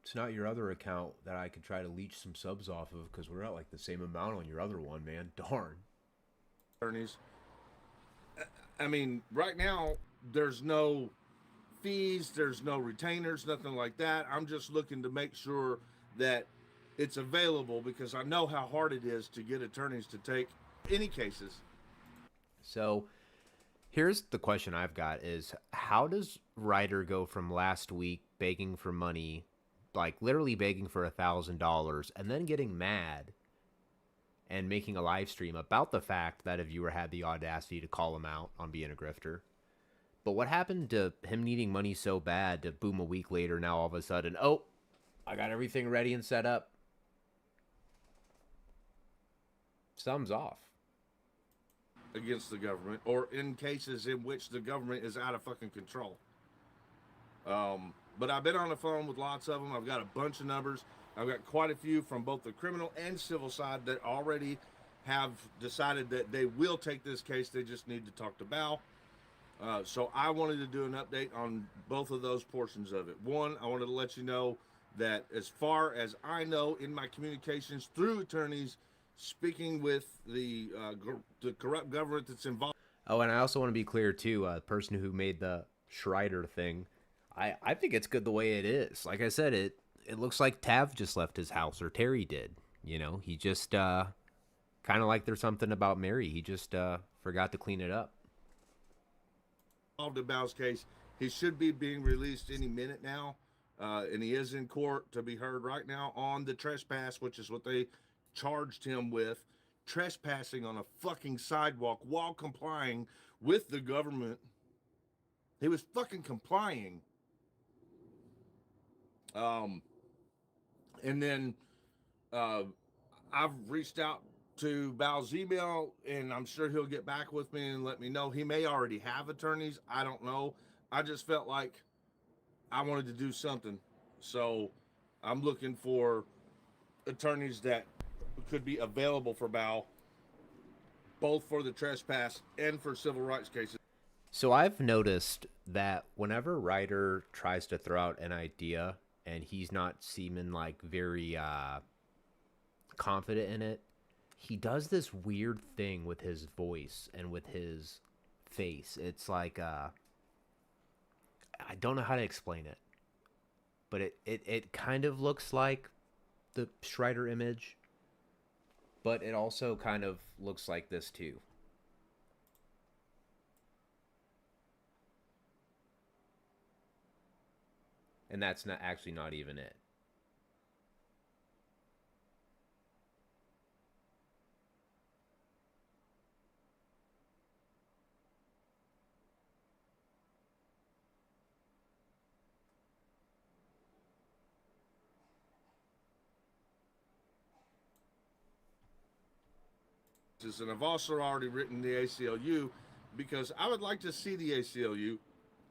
Speaker 1: it's not your other account that I could try to leech some subs off of because we're at like the same amount on your other one, man. Darn.
Speaker 10: Attorneys. I mean, right now, there's no fees, there's no retainers, nothing like that. I'm just looking to make sure that it's available because I know how hard it is to get attorneys to take any cases.
Speaker 1: So here's the question I've got is, how does Ryder go from last week begging for money, like literally begging for $1,000, and then getting mad and making a live stream about the fact that a viewer had the audacity to call him out on being a grifter? But what happened to him needing money so bad to boom a week later, now all of a sudden, oh, I got everything ready and set up? Thumbs off.
Speaker 10: Against the government, or in cases in which the government is out of fucking control. But I've been on the phone with lots of them. I've got a bunch of numbers. I've got quite a few from both the criminal and civil side that already have decided that they will take this case. They just need to talk to Bao. So I wanted to do an update on both of those portions of it. One, I wanted to let you know that as far as I know in my communications through attorneys, speaking with the corrupt government that's involved.
Speaker 1: Oh, and I also want to be clear too, the person who made the Schreider thing, I think it's good the way it is. Like I said, it looks like Tav just left his house, or Terry did. You know, he just kind of like there's something about Mary. He just forgot to clean it up.
Speaker 10: Involved in Bao's case, he should be being released any minute now, and he is in court to be heard right now on the trespass, which is what they charged him with, trespassing on a fucking sidewalk while complying with the government. He was fucking complying. And then I've reached out to Bao's email, and I'm sure he'll get back with me and let me know. He may already have attorneys. I don't know. I just felt like I wanted to do something. So I'm looking for attorneys that could be available for Bao, both for the trespass and for civil rights cases.
Speaker 1: So I've noticed that whenever Ryder tries to throw out an idea and he's not seeming like very confident in it, he does this weird thing with his voice and with his face. It's like I don't know how to explain it, but it kind of looks like the Schreider image, but it also kind of looks like this too. And that's not actually not even it.
Speaker 10: And I've also already written the ACLU because I would like to see the ACLU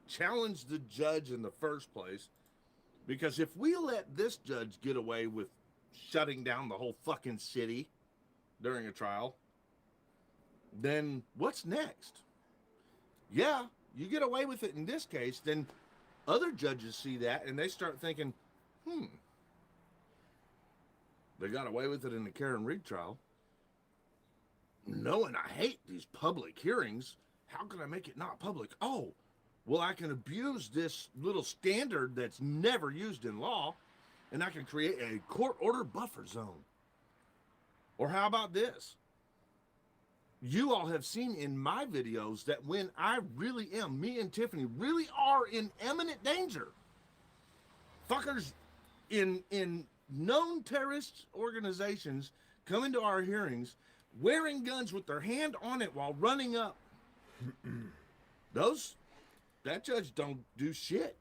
Speaker 10: challenge the judge in the first place. Because if we let this judge get away with shutting down the whole fucking city during a trial, then what's next? Yeah, you get away with it in this case, then other judges see that and they start thinking, they got away with it in the Karen Reed trial. Knowing I hate these public hearings, how can I make it not public? Oh, well, I can abuse this little standard that's never used in law, and I can create a court order buffer zone. Or how about this? You all have seen in my videos that when I really am, me and Tiffany really are in imminent danger. Fuckers in known terrorist organizations come into our hearings wearing guns with their hand on it while running up. That judge don't do shit.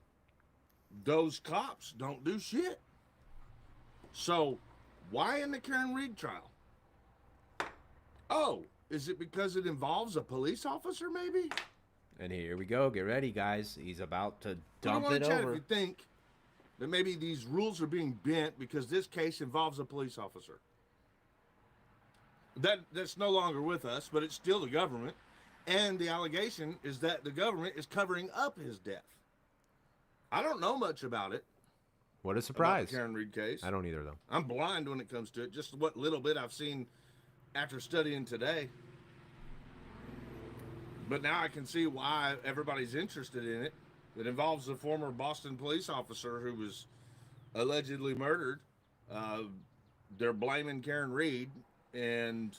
Speaker 10: Those cops don't do shit. So why in the Karen Reed trial? Oh, is it because it involves a police officer maybe?
Speaker 1: And here we go. Get ready, guys. He's about to dump
Speaker 10: it
Speaker 1: it
Speaker 10: over.
Speaker 1: over.
Speaker 10: If you think that maybe these rules are being bent because this case involves a police officer. That's no longer with us, but it's still the government. And the allegation is that the government is covering up his death. I don't know much about it.
Speaker 1: What a surprise.
Speaker 10: About the Karen Reed case.
Speaker 1: I don't either, though.
Speaker 10: I'm blind when it comes to it. Just what little bit I've seen after studying today. But now I can see why everybody's interested in it. It involves a former Boston police officer who was allegedly murdered. They're blaming Karen Reed, and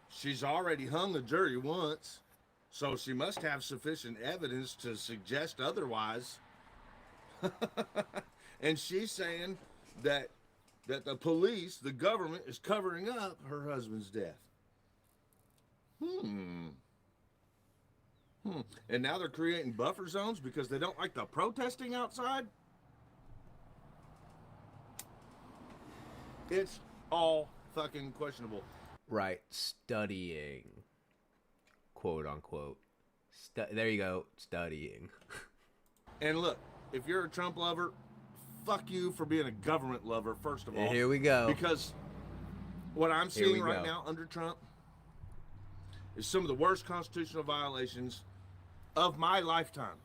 Speaker 10: she's already hung the jury once, so she must have sufficient evidence to suggest otherwise. And she's saying that the police, the government, is covering up her husband's death. And now they're creating buffer zones because they don't like the protesting outside? It's all fucking questionable.
Speaker 1: Right. Studying. Quote unquote. There you go. Studying.
Speaker 10: And look, if you're a Trump lover, fuck you for being a government lover, first of all.
Speaker 1: Here we go.
Speaker 10: Because what I'm seeing right now under Trump is some of the worst constitutional violations of my lifetime.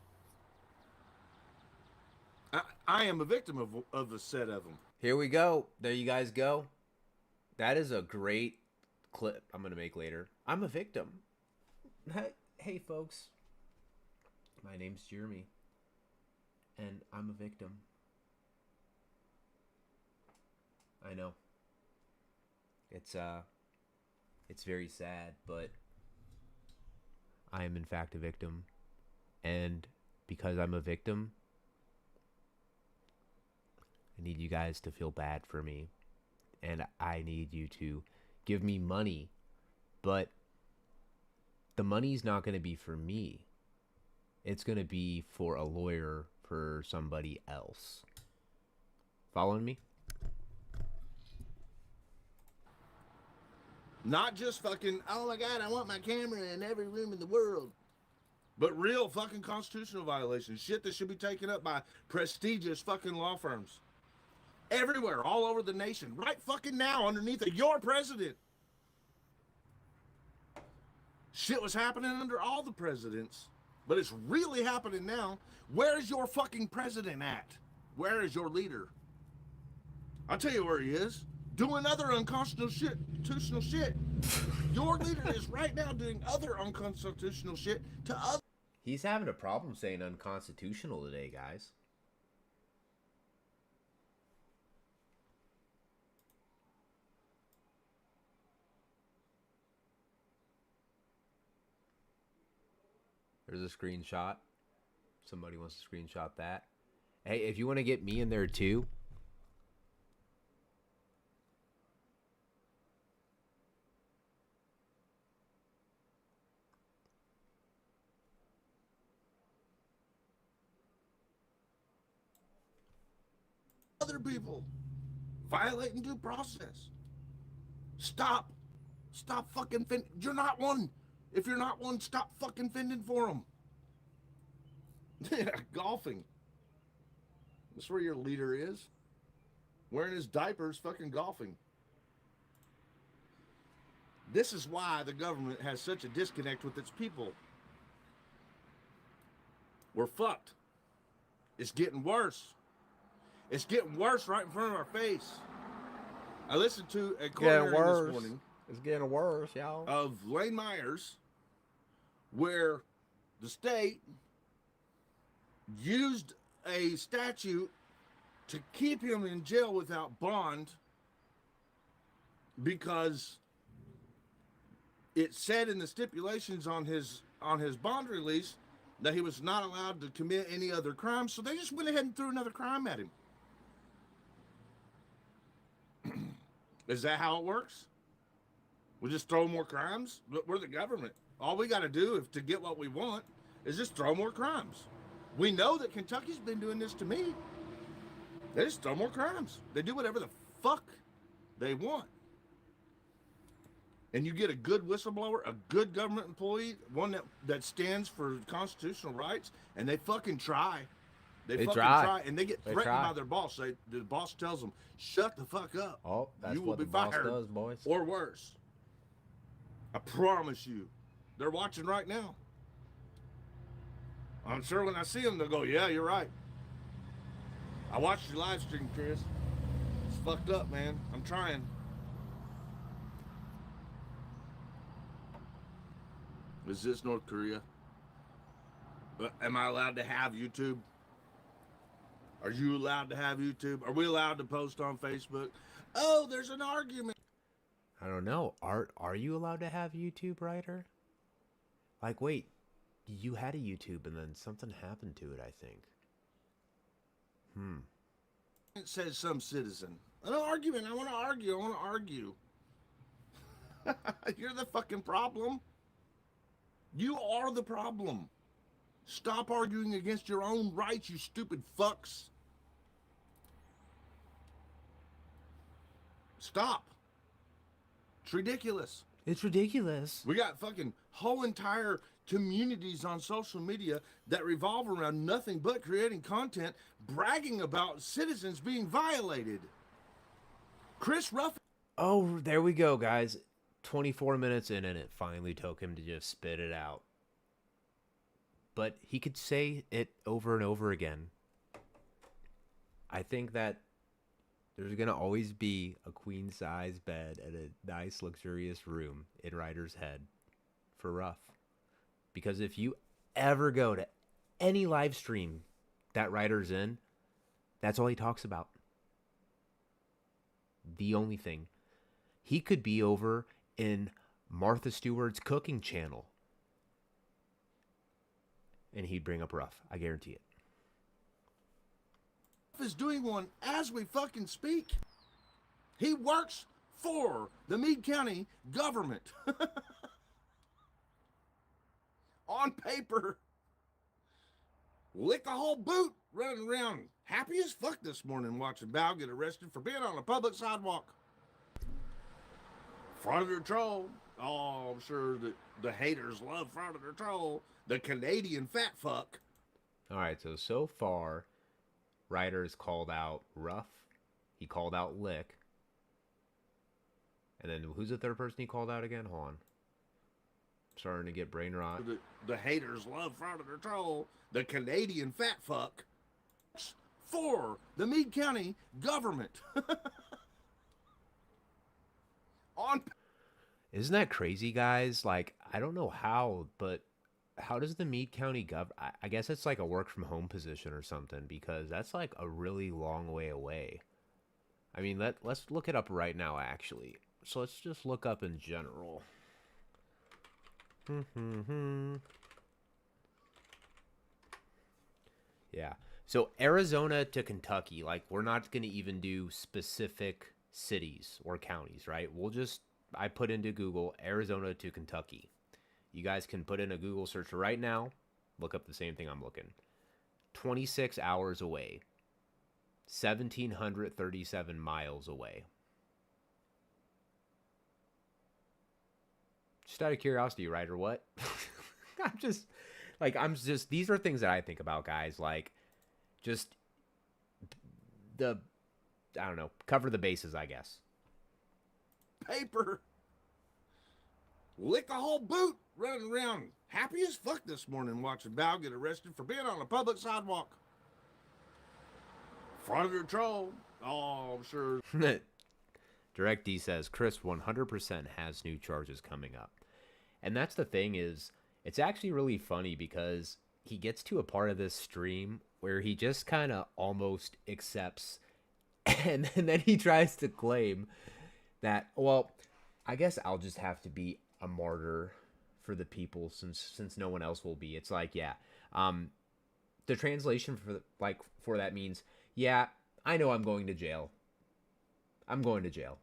Speaker 10: I am a victim of a set of them.
Speaker 1: Here we go. There you guys go. That is a great clip I'm going to make later. I'm a victim. Hey, folks. My name's Jeremy. And I'm a victim. I know. It's very sad, but I am in fact a victim. And because I'm a victim, I need you guys to feel bad for me. And I need you to give me money. But the money's not going to be for me. It's going to be for a lawyer for somebody else. Following me?
Speaker 10: Not just fucking, oh my God, I want my camera in every room in the world. But real fucking constitutional violations. Shit that should be taken up by prestigious fucking law firms. Everywhere, all over the nation. Right fucking now, underneath your president. Shit was happening under all the presidents. But it's really happening now. Where is your fucking president at? Where is your leader? I'll tell you where he is. Doing other unconstitutional shit. Your leader is right now doing other unconstitutional shit to other.
Speaker 1: He's having a problem saying unconstitutional today, guys. There's a screenshot. Somebody wants to screenshot that. Hey, if you want to get me in there too.
Speaker 10: Other people violating due process. Stop fucking you're not one. If you're not one, stop fucking fending for them. Golfing. That's where your leader is. Wearing his diapers, fucking golfing. This is why the government has such a disconnect with its people. We're fucked. It's getting worse. It's getting worse right in front of our face. I listened to a court hearing this morning.
Speaker 1: It's getting worse, y'all.
Speaker 10: Of Lane Myers, where the state used a statute to keep him in jail without bond because it said in the stipulations on his bond release that he was not allowed to commit any other crime, so they just went ahead and threw another crime at him. Is that how it works? We just throw more crimes? We're the government. All we got to do to get what we want is just throw more crimes. We know that Kentucky's been doing this to me. They just throw more crimes. They do whatever the fuck they want. And you get a good whistleblower, a good government employee, one that stands for constitutional rights, and they fucking try. They
Speaker 1: They
Speaker 10: fucking
Speaker 1: try.
Speaker 10: and they get
Speaker 1: They
Speaker 10: threatened
Speaker 1: try.
Speaker 10: by their boss. The boss tells them, "Shut the fuck up."
Speaker 1: Oh, that's
Speaker 10: you will
Speaker 1: what
Speaker 10: be
Speaker 1: the boss
Speaker 10: fired,
Speaker 1: does, boys.
Speaker 10: or worse. I promise you, they're watching right now. I'm sure when I see them, they'll go, "Yeah, you're right." I watched your live stream, Chris. It's fucked up, man. I'm trying. Is this North Korea? Am I allowed to have YouTube? Are you allowed to have YouTube? Are we allowed to post on Facebook? Oh, there's an argument.
Speaker 1: I don't know. Are you allowed to have YouTube, Ryder? Like, wait, you had a YouTube and then something happened to it, I think.
Speaker 10: It says some citizen. An argument. I want to argue. I want to argue. You're the fucking problem. You are the problem. Stop arguing against your own rights, you stupid fucks. Stop. It's ridiculous.
Speaker 1: It's ridiculous.
Speaker 10: We got fucking whole entire communities on social media that revolve around nothing but creating content, bragging about citizens being violated. Chris Ruff.
Speaker 1: Oh, there we go, guys. 24 minutes in and it finally took him to just spit it out. But he could say it over and over again. I think that there's going to always be a queen-size bed and a nice, luxurious room in Ryder's head for Ruff. Because if you ever go to any live stream that Ryder's in, that's all he talks about. The only thing. He could be over in Martha Stewart's cooking channel. And he'd bring up Ruff. I guarantee it.
Speaker 10: Is doing one as we fucking speak. He works for the Meade County government. On paper. Lick a whole boot running around happy as fuck this morning watching Bao get arrested for being on a public sidewalk. Front Troll. Oh, I'm sure that the haters love Front Troll. The Canadian fat fuck.
Speaker 1: All right, so far, Ryder's called out Ruff. He called out Lick. And then who's the third person he called out again? Hold on. Starting to get brain rot.
Speaker 10: The haters love Front Troll. The Canadian fat fuck. For the Meade County government.
Speaker 1: Isn't that crazy, guys? Like, I don't know how, but how does the Meade County I guess it's like a work from home position or something, because that's like a really long way away. I mean, let's look it up right now, actually. So let's just look up in general. Yeah. So Arizona to Kentucky, like, we're not going to even do specific cities or counties, right? I put into Google Arizona to Kentucky. You guys can put in a Google search right now. Look up the same thing I'm looking. 26 hours away. 1,737 miles away. Just out of curiosity, Ryder, what? These are things that I think about, guys. Like, just I don't know, cover the bases, I guess.
Speaker 10: Paper. Lick a whole boot running around happy as fuck this morning watching Bao get arrested for being on a public sidewalk. Front Troll. Oh, I'm sure.
Speaker 1: Direct D says Chris 100% has new charges coming up. And that's the thing, is it's actually really funny because he gets to a part of this stream where he just kind of almost accepts, and then he tries to claim that, well, I guess I'll just have to be a martyr for the people since no one else will be. It's like, yeah, the translation for that means, yeah, I know I'm going to jail. I'm going to jail.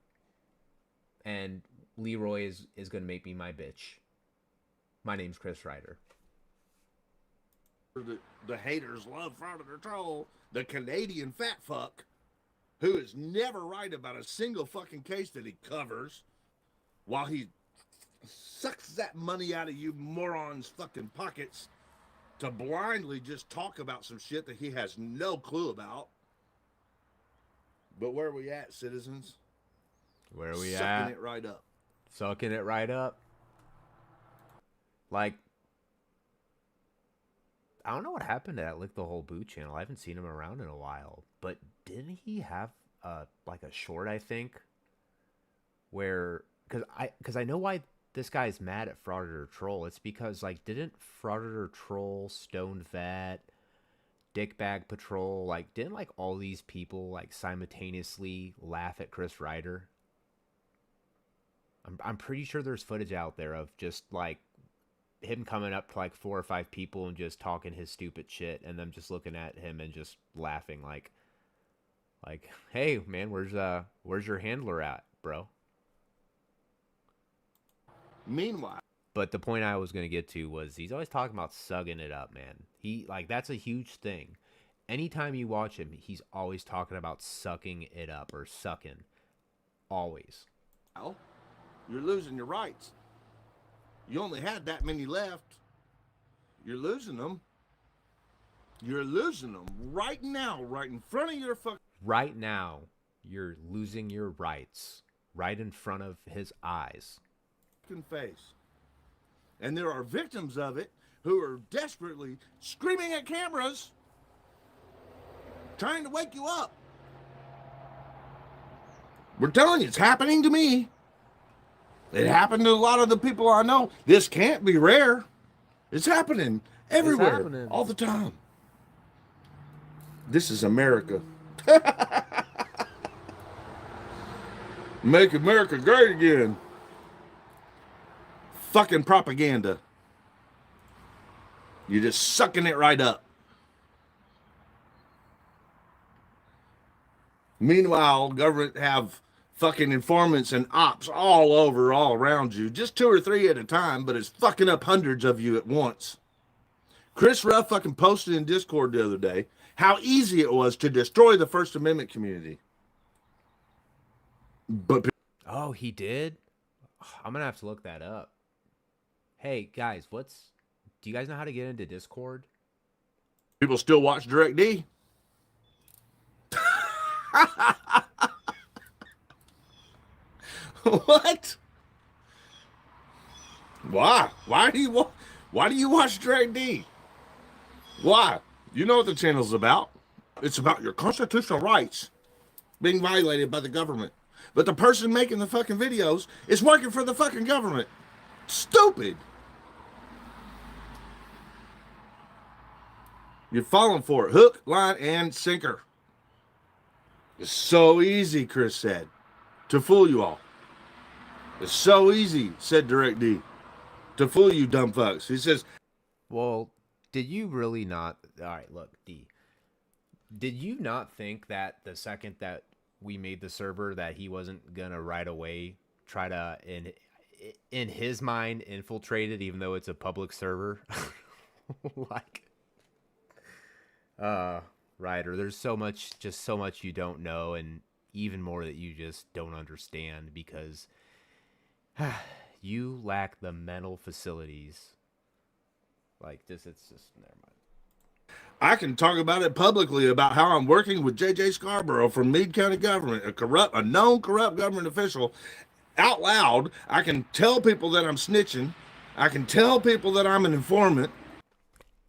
Speaker 1: And Leroy is going to make me my bitch. My name's Chris Ryder.
Speaker 10: The haters love Front Troll. The Canadian fat fuck, who is never right about a single fucking case that he covers, while he sucks that money out of you morons' fucking pockets to blindly just talk about some shit that he has no clue about. But where are we at, citizens?
Speaker 1: Where are we
Speaker 10: Sucking
Speaker 1: at?
Speaker 10: it right up.
Speaker 1: Sucking it right up. Like, I don't know what happened to that Lick the Whole Boot channel. I haven't seen him around in a while. But didn't he have like a short, I think, where because I know why this guy's mad at Frauditor Troll. It's because, like, didn't Frauditor Troll, Stone Vat, Dickbag Patrol, like, didn't, like, all these people, like, simultaneously laugh at Chris Ryder? I'm pretty sure there's footage out there of just, like, him coming up to, like, 4 or 5 people and just talking his stupid shit, and them just looking at him and just laughing, like, hey, man, where's your handler at, bro?
Speaker 10: Meanwhile,
Speaker 1: but the point I was going to get to was he's always talking about sucking it up, man. He, like, that's a huge thing. Anytime you watch him, he's always talking about sucking it up or sucking. Always.
Speaker 10: well, you're losing your rights. You only had that many left. You're losing them. You're losing them right now, right in front of your fucking...
Speaker 1: Right now, you're losing your rights. Right in front of his eyes.
Speaker 10: face. And there are victims of it who are desperately screaming at cameras, trying to wake you up. We're telling you, it's happening to me. It happened to a lot of the people I know. This can't be rare. It's happening everywhere,
Speaker 1: It's happening.
Speaker 10: all the time. This is America. Make America great again. Fucking propaganda. You're just sucking it right up. Meanwhile, government have fucking informants and ops all over, all around you. Just 2 or 3 at a time, but it's fucking up hundreds of you at once. Chris Ruff fucking posted in Discord the other day how easy it was to destroy the First Amendment community. But
Speaker 1: oh, he did? I'm going to have to look that up. Hey, guys, do you guys know how to get into Discord?
Speaker 10: people still watch DirectD. What? Why? Why do you watch DirectD? Why? You know what the channel's about. It's about your constitutional rights being violated by the government. But the person making the fucking videos is working for the fucking government. Stupid. You're falling for it. Hook, line, and sinker. It's so easy, Chris said, to fool you all. It's so easy, said DirectD, to fool you dumb fucks. He says,
Speaker 1: well, did you really not... All right, look, D. Did you not think that the second that we made the server that he wasn't going to right away try to, in his mind, infiltrate it, even though it's a public server? Like... Ryder, there's so much you don't know, and even more that you just don't understand, because you lack the mental facilities. Like this, it's just never mind.
Speaker 10: I can talk about it publicly about how I'm working with J.J. Scarborough from Meade County government, a known corrupt government official, out loud. I can tell people that I'm snitching. I can tell people that I'm an informant.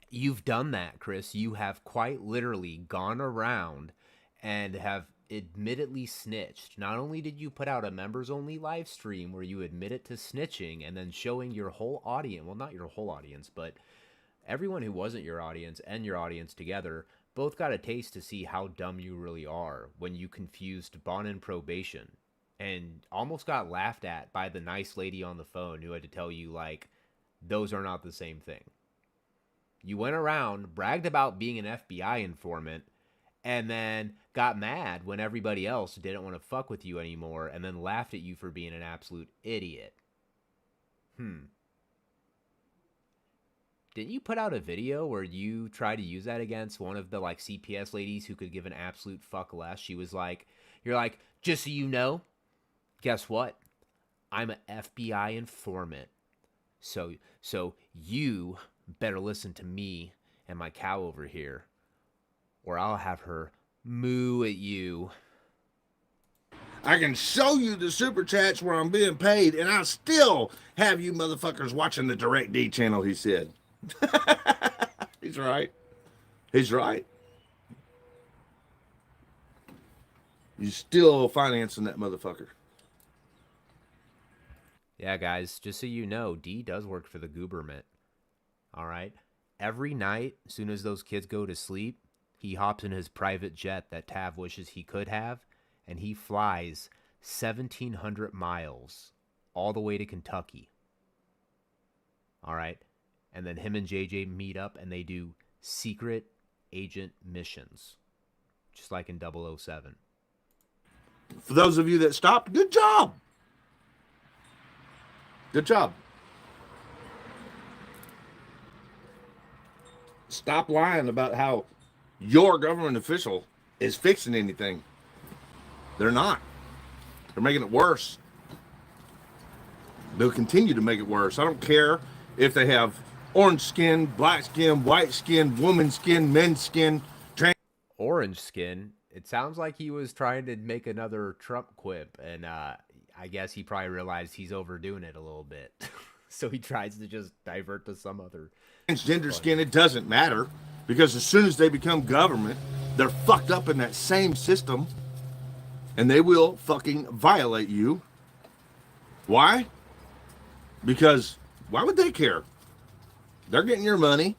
Speaker 1: You've done that, Chris. You have quite literally gone around and have admittedly snitched. Not only did you put out a members-only live stream where you admitted to snitching and then showing your whole audience, well, not your whole audience, but everyone who wasn't your audience and your audience together both got a taste to see how dumb you really are when you confused bond and probation and almost got laughed at by the nice lady on the phone who had to tell you, like, those are not the same thing. You went around, bragged about being an FBI informant, and then got mad when everybody else didn't want to fuck with you anymore, and then laughed at you for being an absolute idiot. Didn't you put out a video where you tried to use that against one of the, like, CPS ladies who could give an absolute fuck less? She was like, you're like, just so you know, guess what? I'm an FBI informant. So you better listen to me and my cow over here, or I'll have her moo at you.
Speaker 10: I can show you the super chats where I'm being paid, and I'll still have you motherfuckers watching the Direct D channel, he said. He's right. He's right. You still financing that motherfucker.
Speaker 1: Yeah, guys, just so you know, D does work for the Gooberment. All right? Every night, as soon as those kids go to sleep, he hops in his private jet that Tav wishes he could have, and he flies 1,700 miles all the way to Kentucky. All right? And then him and JJ meet up, and they do secret agent missions, just like in 007.
Speaker 10: For those of you that stopped, good job. Good job. Stop lying about how your government official is fixing anything. They're not. They're making it worse. They'll continue to make it worse. I don't care if they have orange skin, black skin, white skin, woman skin, men's skin,
Speaker 1: orange skin. It sounds like he was trying to make another Trump quip, and I guess he probably realized he's overdoing it a little bit. So he tries to just divert to some other
Speaker 10: transgender skin. It doesn't matter, because as soon as they become government, they're fucked up in that same system, and they will fucking violate you. Why? Because why would they care? They're getting your money.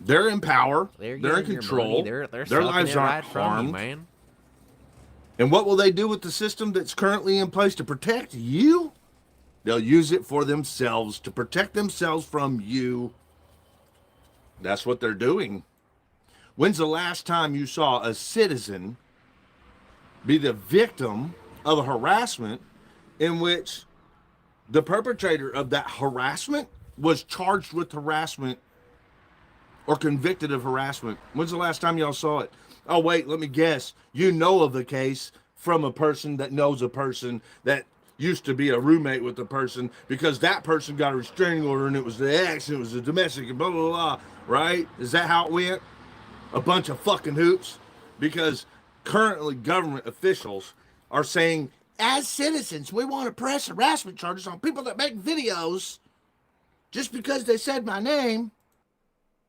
Speaker 10: They're in power. They're in control.
Speaker 1: They're
Speaker 10: Their lives aren't harmed.
Speaker 1: man.
Speaker 10: And what will they do with the system that's currently in place to protect you? They'll use it for themselves, to protect themselves from you. That's what they're doing. When's the last time you saw a citizen be the victim of a harassment in which the perpetrator of that harassment was charged with harassment or convicted of harassment? When's the last time y'all saw it? Oh, wait, let me guess. You know of the case from a person that knows a person that used to be a roommate with the person, because that person got a restraining order and it was the ex, and it was a domestic, and blah, blah, blah, right? Is that how it went? A bunch of fucking hoops? Because currently government officials are saying, as citizens, we want to press harassment charges on people that make videos just because they said my name.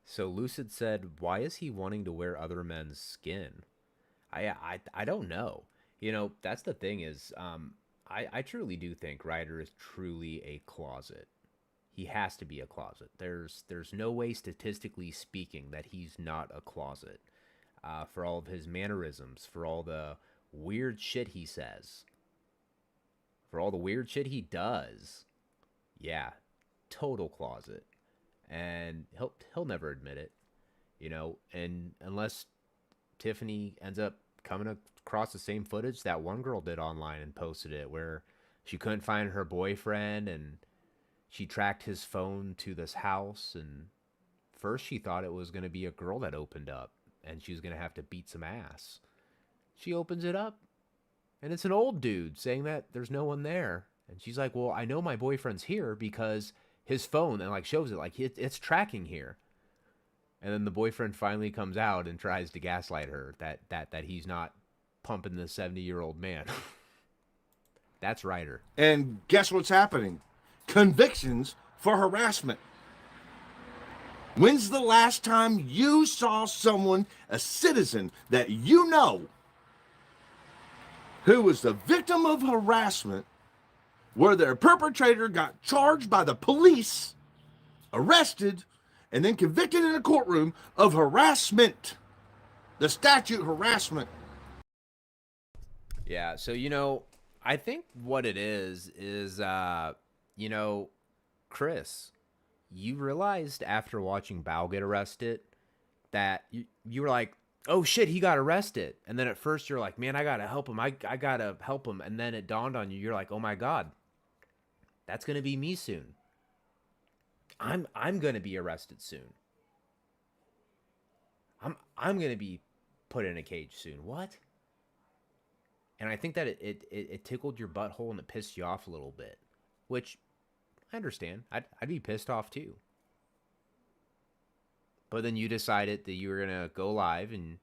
Speaker 1: So Lucid said, why is he wanting to wear other men's skin? I don't know. You know, that's the thing is, I truly do think Ryder is truly a closet. He has to be a closet. There's no way, statistically speaking, that he's not a closet. For all of his mannerisms, for all the weird shit he says, for all the weird shit he does. Yeah, total closet. And he'll never admit it, you know, and unless Tiffany ends up coming across the same footage that one girl did online and posted it, where she couldn't find her boyfriend and she tracked his phone to this house, and first she thought it was going to be a girl that opened up and she was going to have to beat some ass. She opens it up and it's an old dude saying that there's no one there, and she's like, well, I know my boyfriend's here because his phone, and like shows it like it's tracking here. And then the boyfriend finally comes out and tries to gaslight her that he's not pumping the 70-year-old man. That's Ryder.
Speaker 10: And guess what's happening? Convictions for harassment. When's the last time you saw someone, a citizen that you know, who was the victim of harassment, where their perpetrator got charged by the police, arrested, and then convicted in a courtroom of harassment? The statute harassment.
Speaker 1: Yeah, so, you know, I think what it is, you know, Chris, you realized after watching Bao get arrested that you were like, oh shit, he got arrested. And then at first you're like, man, I gotta help him. I gotta help him. And then it dawned on you, you're like, oh my God, that's gonna be me soon. I'm gonna be arrested soon. I'm gonna be put in a cage soon. What? And I think that it tickled your butthole and it pissed you off a little bit, which I understand. I'd be pissed off too. But then you decided that you were going to go live and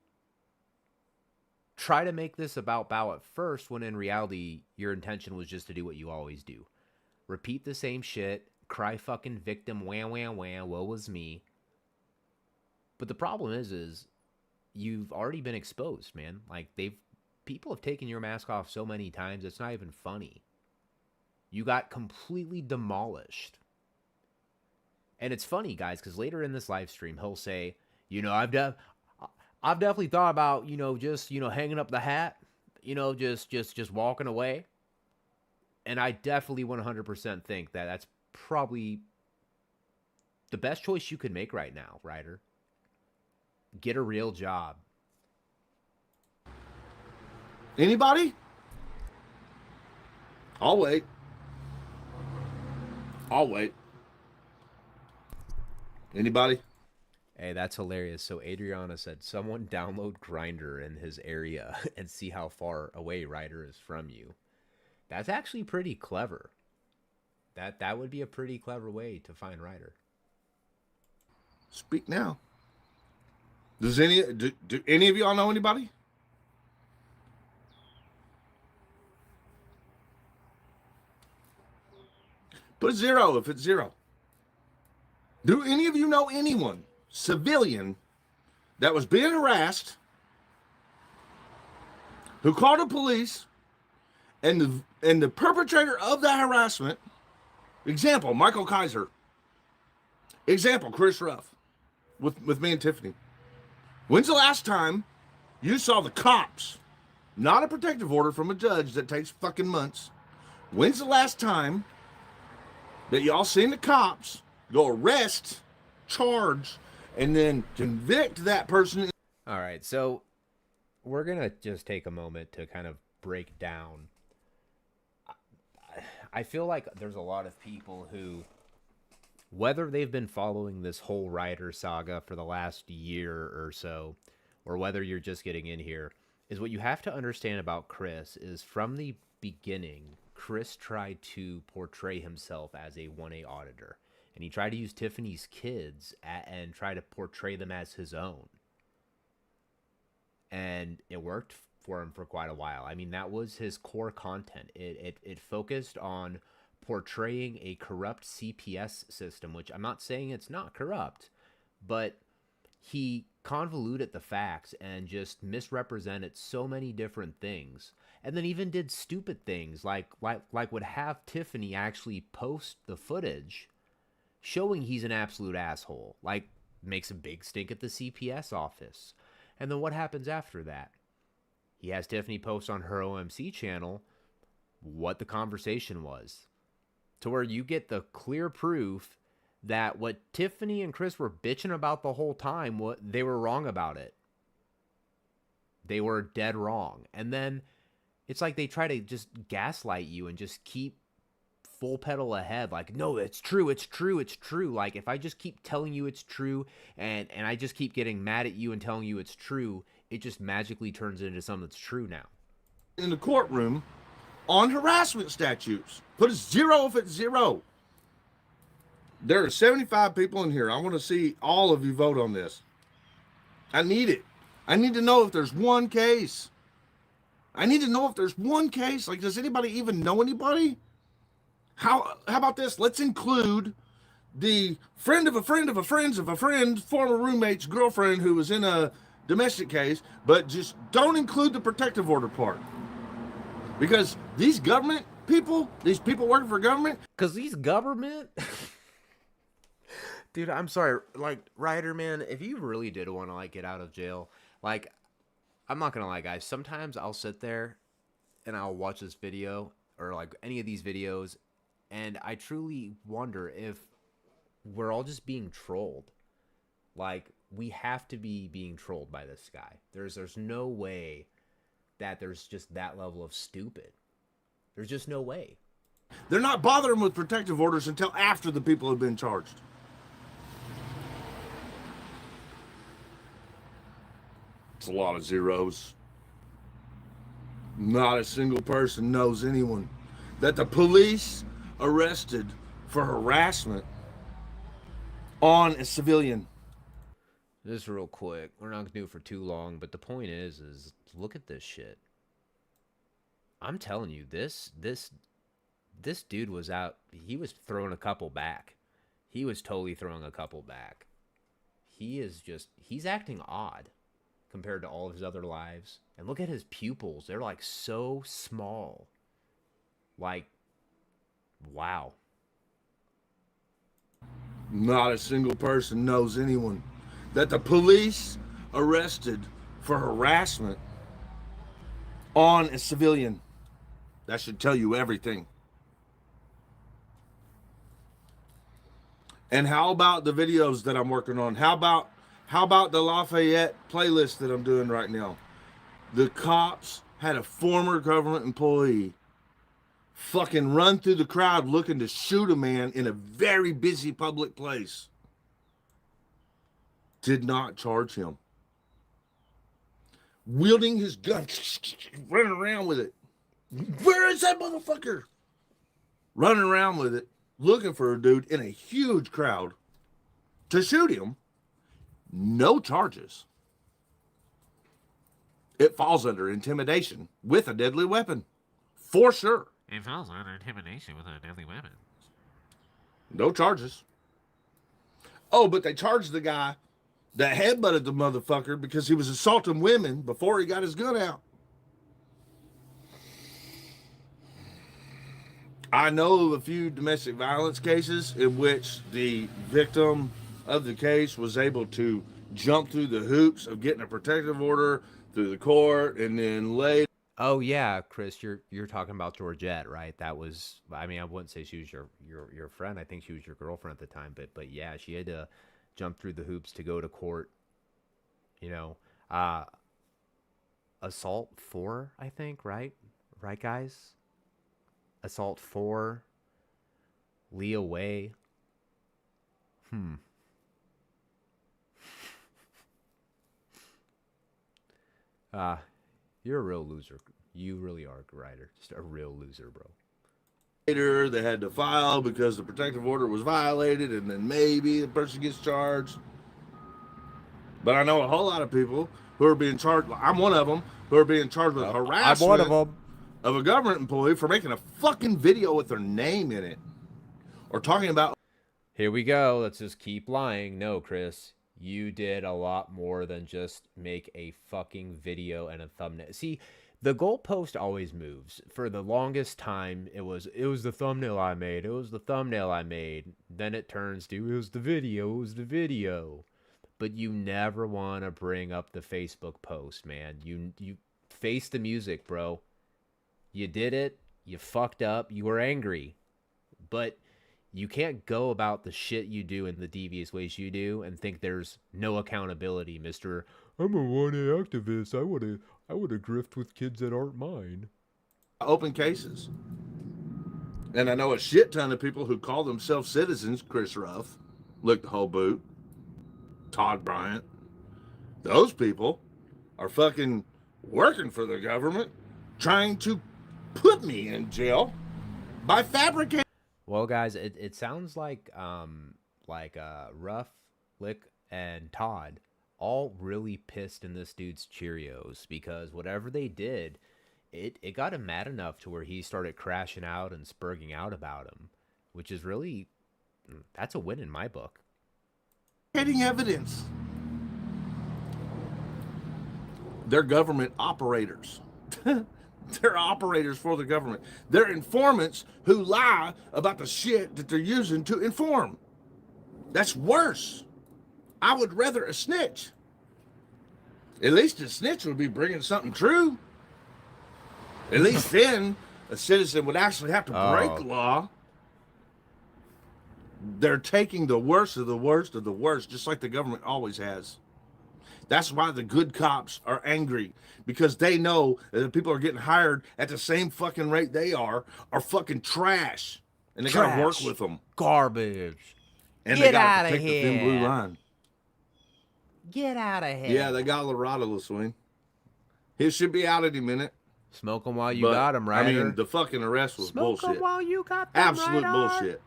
Speaker 1: try to make this about Bao at first, when in reality, your intention was just to do what you always do. Repeat the same shit, cry fucking victim, wah, wah, wah, woe was me. But the problem is you've already been exposed, man. Like, people have taken your mask off so many times, it's not even funny. You got completely demolished. And it's funny, guys, because later in this live stream, he'll say, you know, I've definitely thought about, you know, just, you know, hanging up the hat, you know, just walking away. And I definitely 100% think that that's probably the best choice you could make right now, Ryder. Get a real job.
Speaker 10: Anybody? I'll wait. I'll wait. Anybody?
Speaker 1: Hey, that's hilarious. So Adriana said, someone download Grindr in his area and see how far away Ryder is from you. That's actually pretty clever. That would be a pretty clever way to find Ryder.
Speaker 10: Speak now. Does do any of y'all know anybody? Put 0 if it's 0. Do any of you know anyone, civilian, that was being harassed, who called the police, and the perpetrator of that harassment, example, Michael Kaiser, example, Chris Ruff, with me and Tiffany. When's the last time you saw the cops, not a protective order from a judge that takes fucking months, when's the last time that y'all seen the cops go arrest, charge, and then convict that person?
Speaker 1: All right, so we're going to just take a moment to kind of break down. I feel like there's a lot of people who, whether they've been following this whole Ryder saga for the last year or so, or whether you're just getting in here, is what you have to understand about Chris is from the beginning, Chris tried to portray himself as a 1A auditor. And he tried to use Tiffany's kids and try to portray them as his own. And it worked for him for quite a while. I mean, that was his core content. It focused on portraying a corrupt CPS system, which I'm not saying it's not corrupt, but he convoluted the facts and just misrepresented so many different things. And then even did stupid things like would have Tiffany actually post the footage showing he's an absolute asshole, like makes a big stink at the CPS office. And then what happens after that? He has Tiffany post on her OMC channel what the conversation was, to where you get the clear proof that what Tiffany and Chris were bitching about the whole time, they were wrong about it. They were dead wrong. And then it's like they try to just gaslight you and just keep full pedal ahead, like, no, it's true, it's true, it's true. Like, if I just keep telling you it's true and I just keep getting mad at you and telling you it's true, it just magically turns into something that's true now.
Speaker 10: In the courtroom on harassment statutes. Put a 0 if it's 0. There are 75 people in here. I want to see all of you vote on this. I need it. I need to know if there's one case. I need to know if there's one case. Like, does anybody even know anybody? How about this? Let's include the friend of a friend of a friend of a friend, former roommate's girlfriend who was in a domestic case, but just don't include the protective order part. Because these government people, these people working for government.
Speaker 1: Because these government... Dude, I'm sorry. Like, Ryder, man, if you really did want to, like, get out of jail, like, I'm not going to lie, guys. Sometimes I'll sit there and I'll watch this video or, like, any of these videos, and I truly wonder if we're all just being trolled. Like, we have to be being trolled by this guy. There's no way that there's just that level of stupid. There's just no way.
Speaker 10: They're not bothering with protective orders until after the people have been charged. It's a lot of zeros. Not a single person knows anyone that the police arrested for harassment on a civilian.
Speaker 1: Just real quick. We're not gonna do it for too long, but the point is look at this shit. I'm telling you, this dude was out. He was throwing a couple back. He was totally throwing a couple back. He's acting odd compared to all of his other lives. And look at his pupils. They're like so small. Like, wow.
Speaker 10: Not a single person knows anyone that the police arrested for harassment on a civilian. That should tell you everything. And how about the videos that I'm working on? How about the Lafayette playlist that I'm doing right now? The cops had a former government employee fucking run through the crowd looking to shoot a man in a very busy public place. Did not charge him. Wielding his gun, running around with it. Where is that motherfucker? Running around with it, looking for a dude in a huge crowd to shoot him. No charges. It falls under intimidation with a deadly weapon. For sure.
Speaker 1: It falls under intimidation with a deadly weapon.
Speaker 10: No charges. Oh, but they charged the guy that headbutted the motherfucker because he was assaulting women before he got his gun out. I know of a few domestic violence cases in which the victim of the case was able to jump through the hoops of getting a protective order through the court, and then later.
Speaker 1: Oh yeah, Chris, you're talking about Georgette, right? That was, I mean, I wouldn't say she was your friend. I think she was your girlfriend at the time, but yeah, she had to jump through the hoops to go to court. You know, assault 4, I think, right? Right, guys? Assault 4, Leah Way. You're a real loser. You really are, Ryder. Just a real loser, bro.
Speaker 10: Later, they had to file because the protective order was violated, and then maybe the person gets charged. But I know a whole lot of people who are being charged. I'm one of them who are being charged with harassment.
Speaker 1: I'm one of them.
Speaker 10: Of a government employee for making a fucking video with their name in it, or talking about.
Speaker 1: Here we go. Let's just keep lying. No, Chris, you did a lot more than just make a fucking video and a thumbnail. See, the goalpost always moves. For the longest time, it was the thumbnail I made. It was the thumbnail I made. Then it turns to it was the video. It was the video. But you never want to bring up the Facebook post, man. You face the music, bro. You did it. You fucked up. You were angry. But you can't go about the shit you do in the devious ways you do and think there's no accountability, Mr. I'm a 1A activist. I want to grift with kids that aren't mine.
Speaker 10: Open cases. And I know a shit ton of people who call themselves citizens. Chris Ruff, Lick the Whole Boot, Todd Bryant. Those people are fucking working for the government, trying to put me in jail by fabricating.
Speaker 1: Well, guys, it sounds like Ruff, Lick, and Todd all really pissed in this dude's Cheerios, because whatever they did, it got him mad enough to where he started crashing out and spurging out about him, which is really, that's a win in my book.
Speaker 10: Getting evidence. They're government operators. They're operators for the government. They're informants who lie about the shit that they're using to inform. That's worse. I would rather a snitch. At least a snitch would be bringing something true. At least then a citizen would actually have to break the law. They're taking the worst of the worst of the worst, just like the government always has. That's why the good cops are angry, because they know that the people are getting hired at the same fucking rate they are fucking trash. And they gotta work with them.
Speaker 1: Garbage.
Speaker 10: And
Speaker 1: Get
Speaker 10: they gotta
Speaker 1: out of
Speaker 10: protect the thin blue
Speaker 1: here.
Speaker 10: line.
Speaker 1: Get out of here.
Speaker 10: Yeah, they got Lorado this swing. He should be out any minute.
Speaker 1: Smoke them while you got them, Ryder.
Speaker 10: I mean, the fucking arrest was
Speaker 1: Smoke
Speaker 10: bullshit.
Speaker 1: them while you got them,
Speaker 10: Absolute
Speaker 1: Ryder.
Speaker 10: bullshit.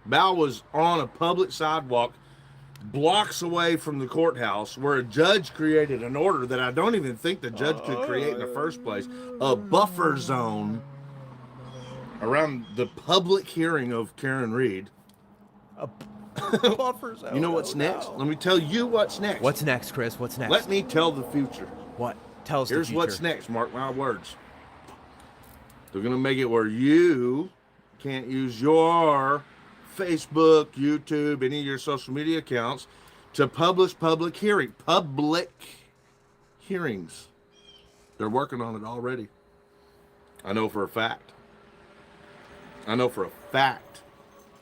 Speaker 10: Bao was on a public sidewalk blocks away from the courthouse, where a judge created an order that I don't even think the judge could create in the first place, a buffer zone around the public hearing of Karen Reed.
Speaker 1: Buffer zone.
Speaker 10: You know what's next? Let me tell you what's next.
Speaker 1: What's next, Chris? What's next?
Speaker 10: Let me tell the future.
Speaker 1: What? Tell us
Speaker 10: Here's
Speaker 1: the future.
Speaker 10: what's next. Mark my words. They're going to make it where you can't use your Facebook, YouTube, any of your social media accounts to publish public hearings. They're working on it already. I know for a fact.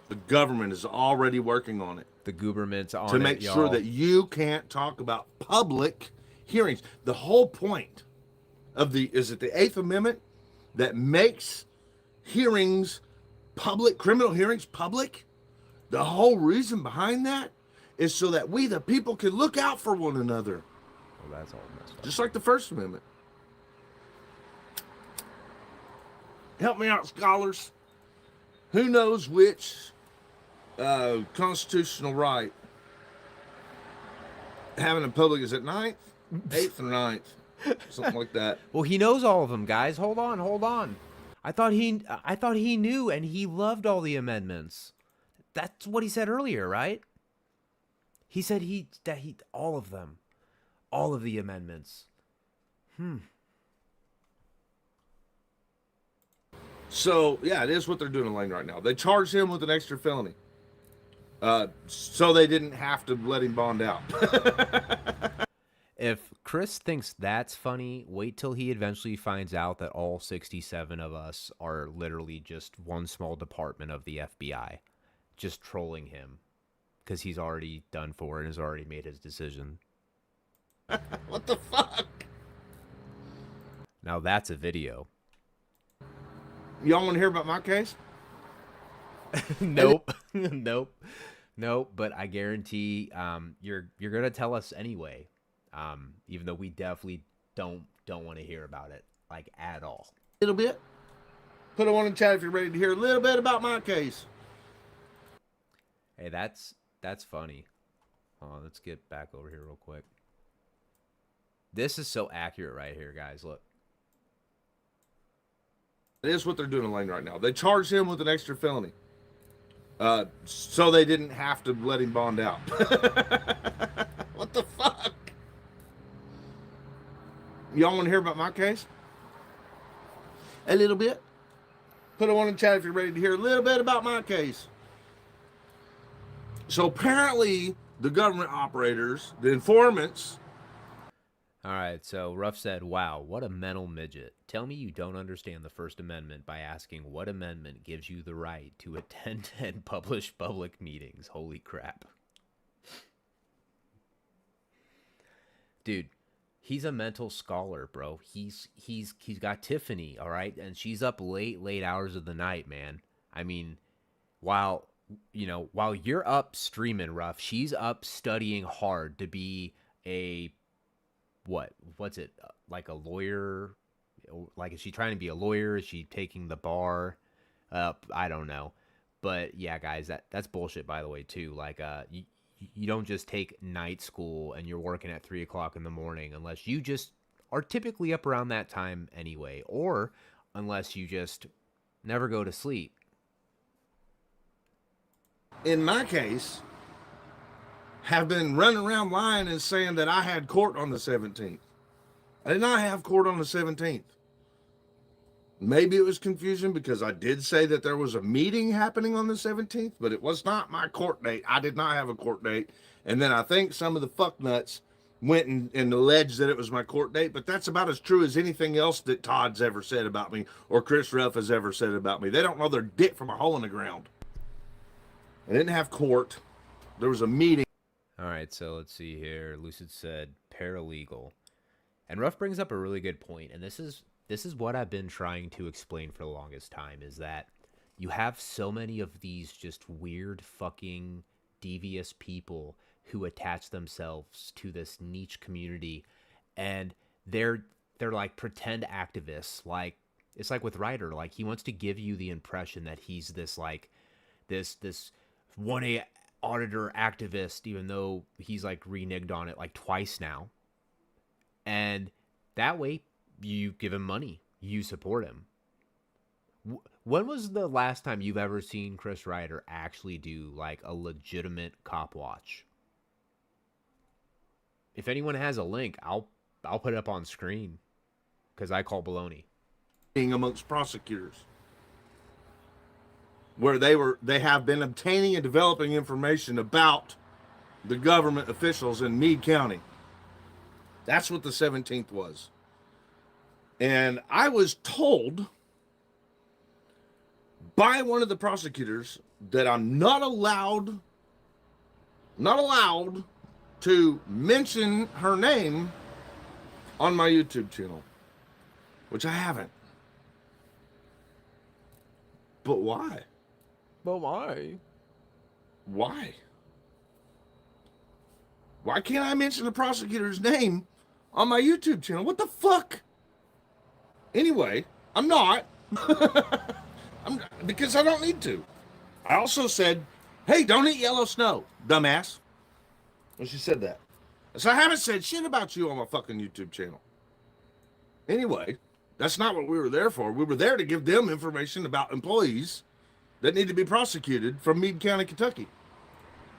Speaker 10: The government is already working on it.
Speaker 1: The government's on
Speaker 10: to make sure that you can't talk about public hearings. The whole point of the 8th Amendment that makes hearings public, criminal hearings public? The whole reason behind that is so that we, the people, can look out for one another.
Speaker 1: Well, that's all messed up.
Speaker 10: Just like the First Amendment. Help me out, scholars. Who knows which constitutional right having in public is it 9th, 8th, or 9th? Something like that.
Speaker 1: Well, he knows all of them, guys. Hold on. I thought he knew, and he loved all the amendments. That's what he said earlier, right? He said all of them, all of the amendments.
Speaker 10: So yeah, it is what they're doing in Lane right now. They charged him with an extra felony, so they didn't have to let him bond out.
Speaker 1: If Chris thinks that's funny, wait till he eventually finds out that all 67 of us are literally just one small department of the FBI, just trolling him because he's already done for and has already made his decision.
Speaker 10: What the fuck?
Speaker 1: Now that's a video.
Speaker 10: Y'all want to hear about my case?
Speaker 1: Nope. Nope. But I guarantee you're gonna tell us anyway. Even though we definitely don't want to hear about it, like, at all.
Speaker 10: A little bit. Put a one in the chat if you're ready to hear a little bit about my case.
Speaker 1: Hey, that's funny. Let's get back over here real quick. This is so accurate right here, guys. Look.
Speaker 10: It is what they're doing in Lane right now. They charged him with an extra felony, so they didn't have to let him bond out. What the fuck? Y'all want to hear about my case? A little bit. Put a one in the chat if you're ready to hear a little bit about my case. So apparently the government operators, the informants.
Speaker 1: All right, so Ruff said, wow, what a mental midget. Tell me you don't understand the First Amendment by asking what amendment gives you the right to attend and publish public meetings. Holy crap. Dude, he's a mental scholar, bro. He's got Tiffany, all right? And she's up late hours of the night, man. I mean, while you're up streaming, Ruff, she's up studying hard to be a what's it, like a lawyer? Like, is she trying to be a lawyer? Is she taking the bar? I don't know. But yeah, guys, that's bullshit, by the way, too. Like, you don't just take night school and you're working at 3 o'clock in the morning unless you just are typically up around that time anyway, or unless you just never go to sleep.
Speaker 10: In my case, have been running around lying and saying that I had court on the 17th. I did not have court on the 17th. Maybe it was confusion because I did say that there was a meeting happening on the 17th, but it was not my court date. I did not have a court date. And then I think some of the fucknuts went and alleged that it was my court date, but that's about as true as anything else that Todd's ever said about me or Chris Ruff has ever said about me. They don't know their dick from a hole in the ground. I didn't have court. There was a meeting.
Speaker 1: All right, so let's see here. Lucid said paralegal. And Ruff brings up a really good point, and this is what I've been trying to explain for the longest time, is that you have so many of these just weird fucking devious people who attach themselves to this niche community, and they're like pretend activists. Like, it's like with Ryder, like he wants to give you the impression that he's this like this 1A auditor activist, even though he's like reneged on it like twice now. And that way you give him money, you support him. When was the last time you've ever seen Chris Ryder actually do like a legitimate cop watch? If anyone has a link, I'll put it up on screen because I call baloney.
Speaker 10: Amongst prosecutors, where they have been obtaining and developing information about the government officials in Meade County. That's what the 17th was. And I was told by one of the prosecutors that I'm not allowed to mention her name on my YouTube channel, which I haven't. But why?
Speaker 1: But why?
Speaker 10: Why? Why can't I mention the prosecutor's name on my YouTube channel? What the fuck? Anyway, I'm not. Because I don't need to. I also said, hey, don't eat yellow snow, dumbass. Well, she said that. So I haven't said shit about you on my fucking YouTube channel. Anyway, that's not what we were there for. We were there to give them information about employees that need to be prosecuted from Meade County, Kentucky.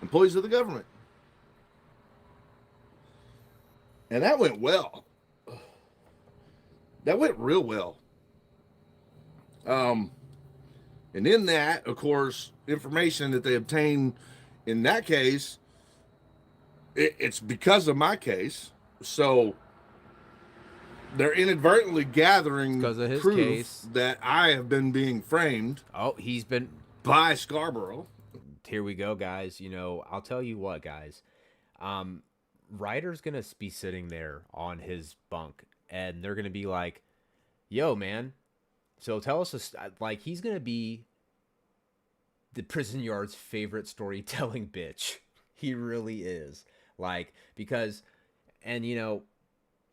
Speaker 10: Employees of the government. And that went well. That went real well. And in that, of course, information that they obtained in that case, it's because of my case. So they're inadvertently gathering
Speaker 1: because of his
Speaker 10: proof
Speaker 1: case
Speaker 10: that I have been being framed.
Speaker 1: Oh, he's been
Speaker 10: by Scarborough.
Speaker 1: Here we go, guys. You know, I'll tell you what, guys. Ryder's gonna be sitting there on his bunk, and they're gonna be like, "Yo, man, so tell us like he's gonna be the prison yard's favorite storytelling bitch. He really is. Like, because, and you know,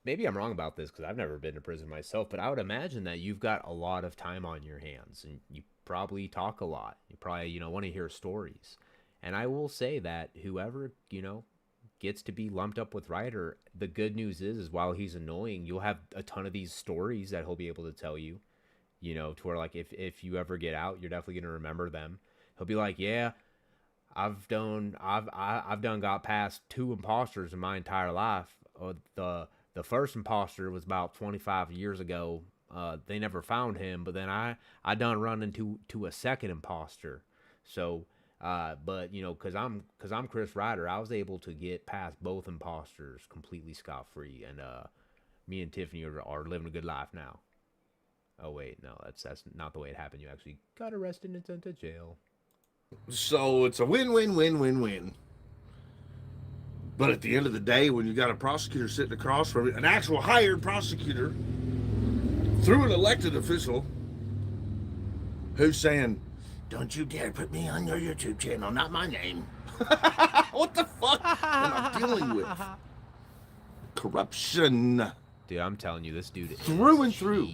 Speaker 1: maybe I'm wrong about this because I've never been to prison myself, but I would imagine that you've got a lot of time on your hands and you probably talk a lot. You probably, you know, want to hear stories. And I will say that whoever, you know, gets to be lumped up with Ryder, the good news is while he's annoying, you'll have a ton of these stories that he'll be able to tell you, you know, to where like if you ever get out, you're definitely going to remember them. He'll be like, yeah, I've done got past 2 imposters in my entire life. The first imposter was about 25 years ago. They never found him, but then I done run into a second imposter. So, but you know, cause I'm Chris Ryder, I was able to get past both imposters completely scot-free, and me and Tiffany are living a good life now. Oh wait, no, that's not the way it happened. You actually got arrested and sent to jail.
Speaker 10: So it's a win-win-win-win-win. But at the end of the day, when you got a prosecutor sitting across from an actual hired prosecutor through an elected official who's saying, don't you dare put me on your YouTube channel, not my name. What the fuck am I dealing with? Corruption.
Speaker 1: Dude, I'm telling you, this dude is
Speaker 10: through and through.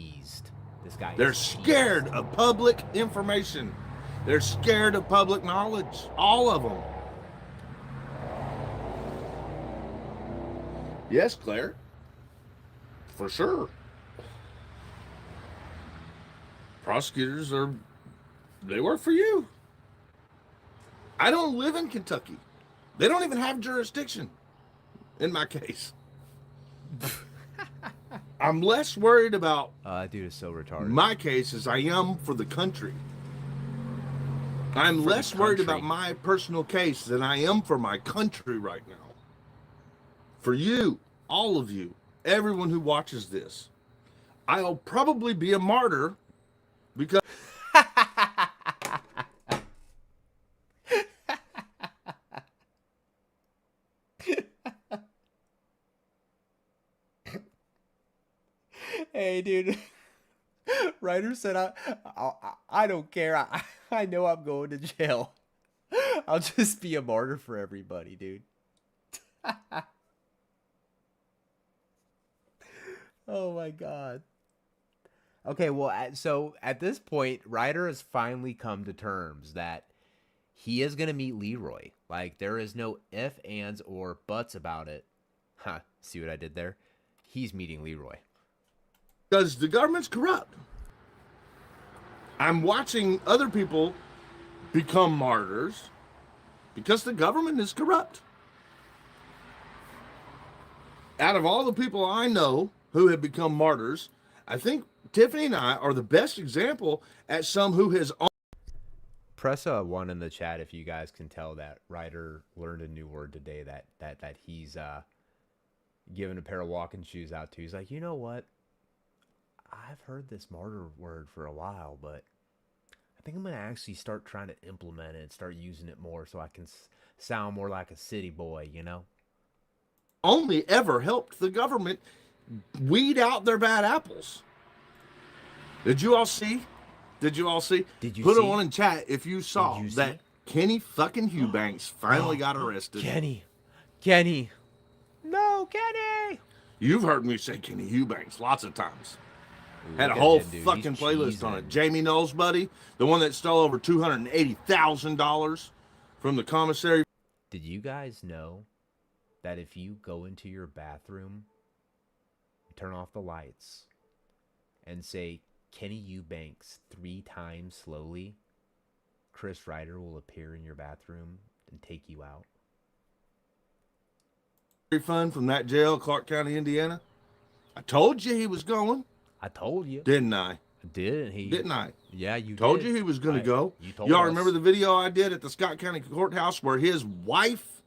Speaker 1: This guy
Speaker 10: They're scared of public information. They're scared of public knowledge. All of them. Yes, Claire. For sure. Prosecutors they work for you. I don't live in Kentucky. They don't even have jurisdiction in my case. I'm less worried about
Speaker 1: that dude is so retarded.
Speaker 10: My case as I am for the country. I'm less worried about my personal case than I am for my country right now. For you, all of you, everyone who watches this, I'll probably be a martyr because...
Speaker 1: Hey, dude. Ryder said, I don't care. I know I'm going to jail. I'll just be a martyr for everybody, dude. Oh, my God. Okay, well, so at this point, Ryder has finally come to terms that he is going to meet Leroy. Like, there is no ifs, ands, or buts about it. Ha, see what I did there? He's meeting Leroy.
Speaker 10: Because the government's corrupt. I'm watching other people become martyrs because the government is corrupt. Out of all the people I know who have become martyrs, I think Tiffany and I are the best example at some who has...
Speaker 1: Press a 1 in the chat if you guys can tell that Ryder learned a new word today that he's giving a pair of walking shoes out to. He's like, you know what? I've heard this martyr word for a while, but I think I'm going to actually start trying to implement it and start using it more so I can sound more like a city boy, you know?
Speaker 10: Only ever helped the government weed out their bad apples. Did you all see? Did you all see?
Speaker 1: Did you
Speaker 10: Put
Speaker 1: see?
Speaker 10: it on in chat if you saw that Kenny fucking Eubanks finally got arrested.
Speaker 1: Kenny. No, Kenny.
Speaker 10: You've heard me say Kenny Eubanks lots of times.
Speaker 1: Ooh,
Speaker 10: had a whole fucking playlist on it. Jamie Knowles, buddy, the one that stole over $280,000 from the commissary.
Speaker 1: Did you guys know that if you go into your bathroom, turn off the lights, and say Kenny Eubanks 3 times slowly, Chris Ryder will appear in your bathroom and take you out?
Speaker 10: Fund from that jail, Clark County, Indiana. I told you he was going.
Speaker 1: I told you.
Speaker 10: Didn't I?
Speaker 1: Didn't he?
Speaker 10: Didn't I?
Speaker 1: Yeah, you
Speaker 10: told
Speaker 1: did.
Speaker 10: you he was going to go.
Speaker 1: You told
Speaker 10: Y'all
Speaker 1: us.
Speaker 10: remember the video I did at the Scott County Courthouse where his wife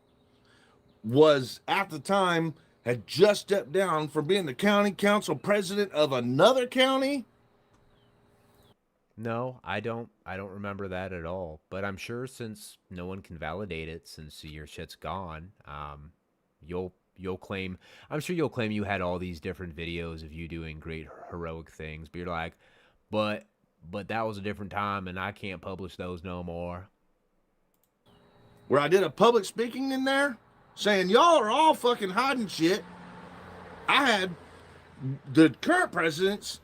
Speaker 10: was, at the time, had just stepped down from being the county council president of another county?
Speaker 1: No, I don't remember that at all. But I'm sure since no one can validate it, since your shit's gone, you'll claim, I'm sure you'll claim you had all these different videos of you doing great heroic things, but you're like, but that was a different time and I can't publish those no more.
Speaker 10: Where I did a public speaking in there saying y'all are all fucking hiding shit. I had the current president's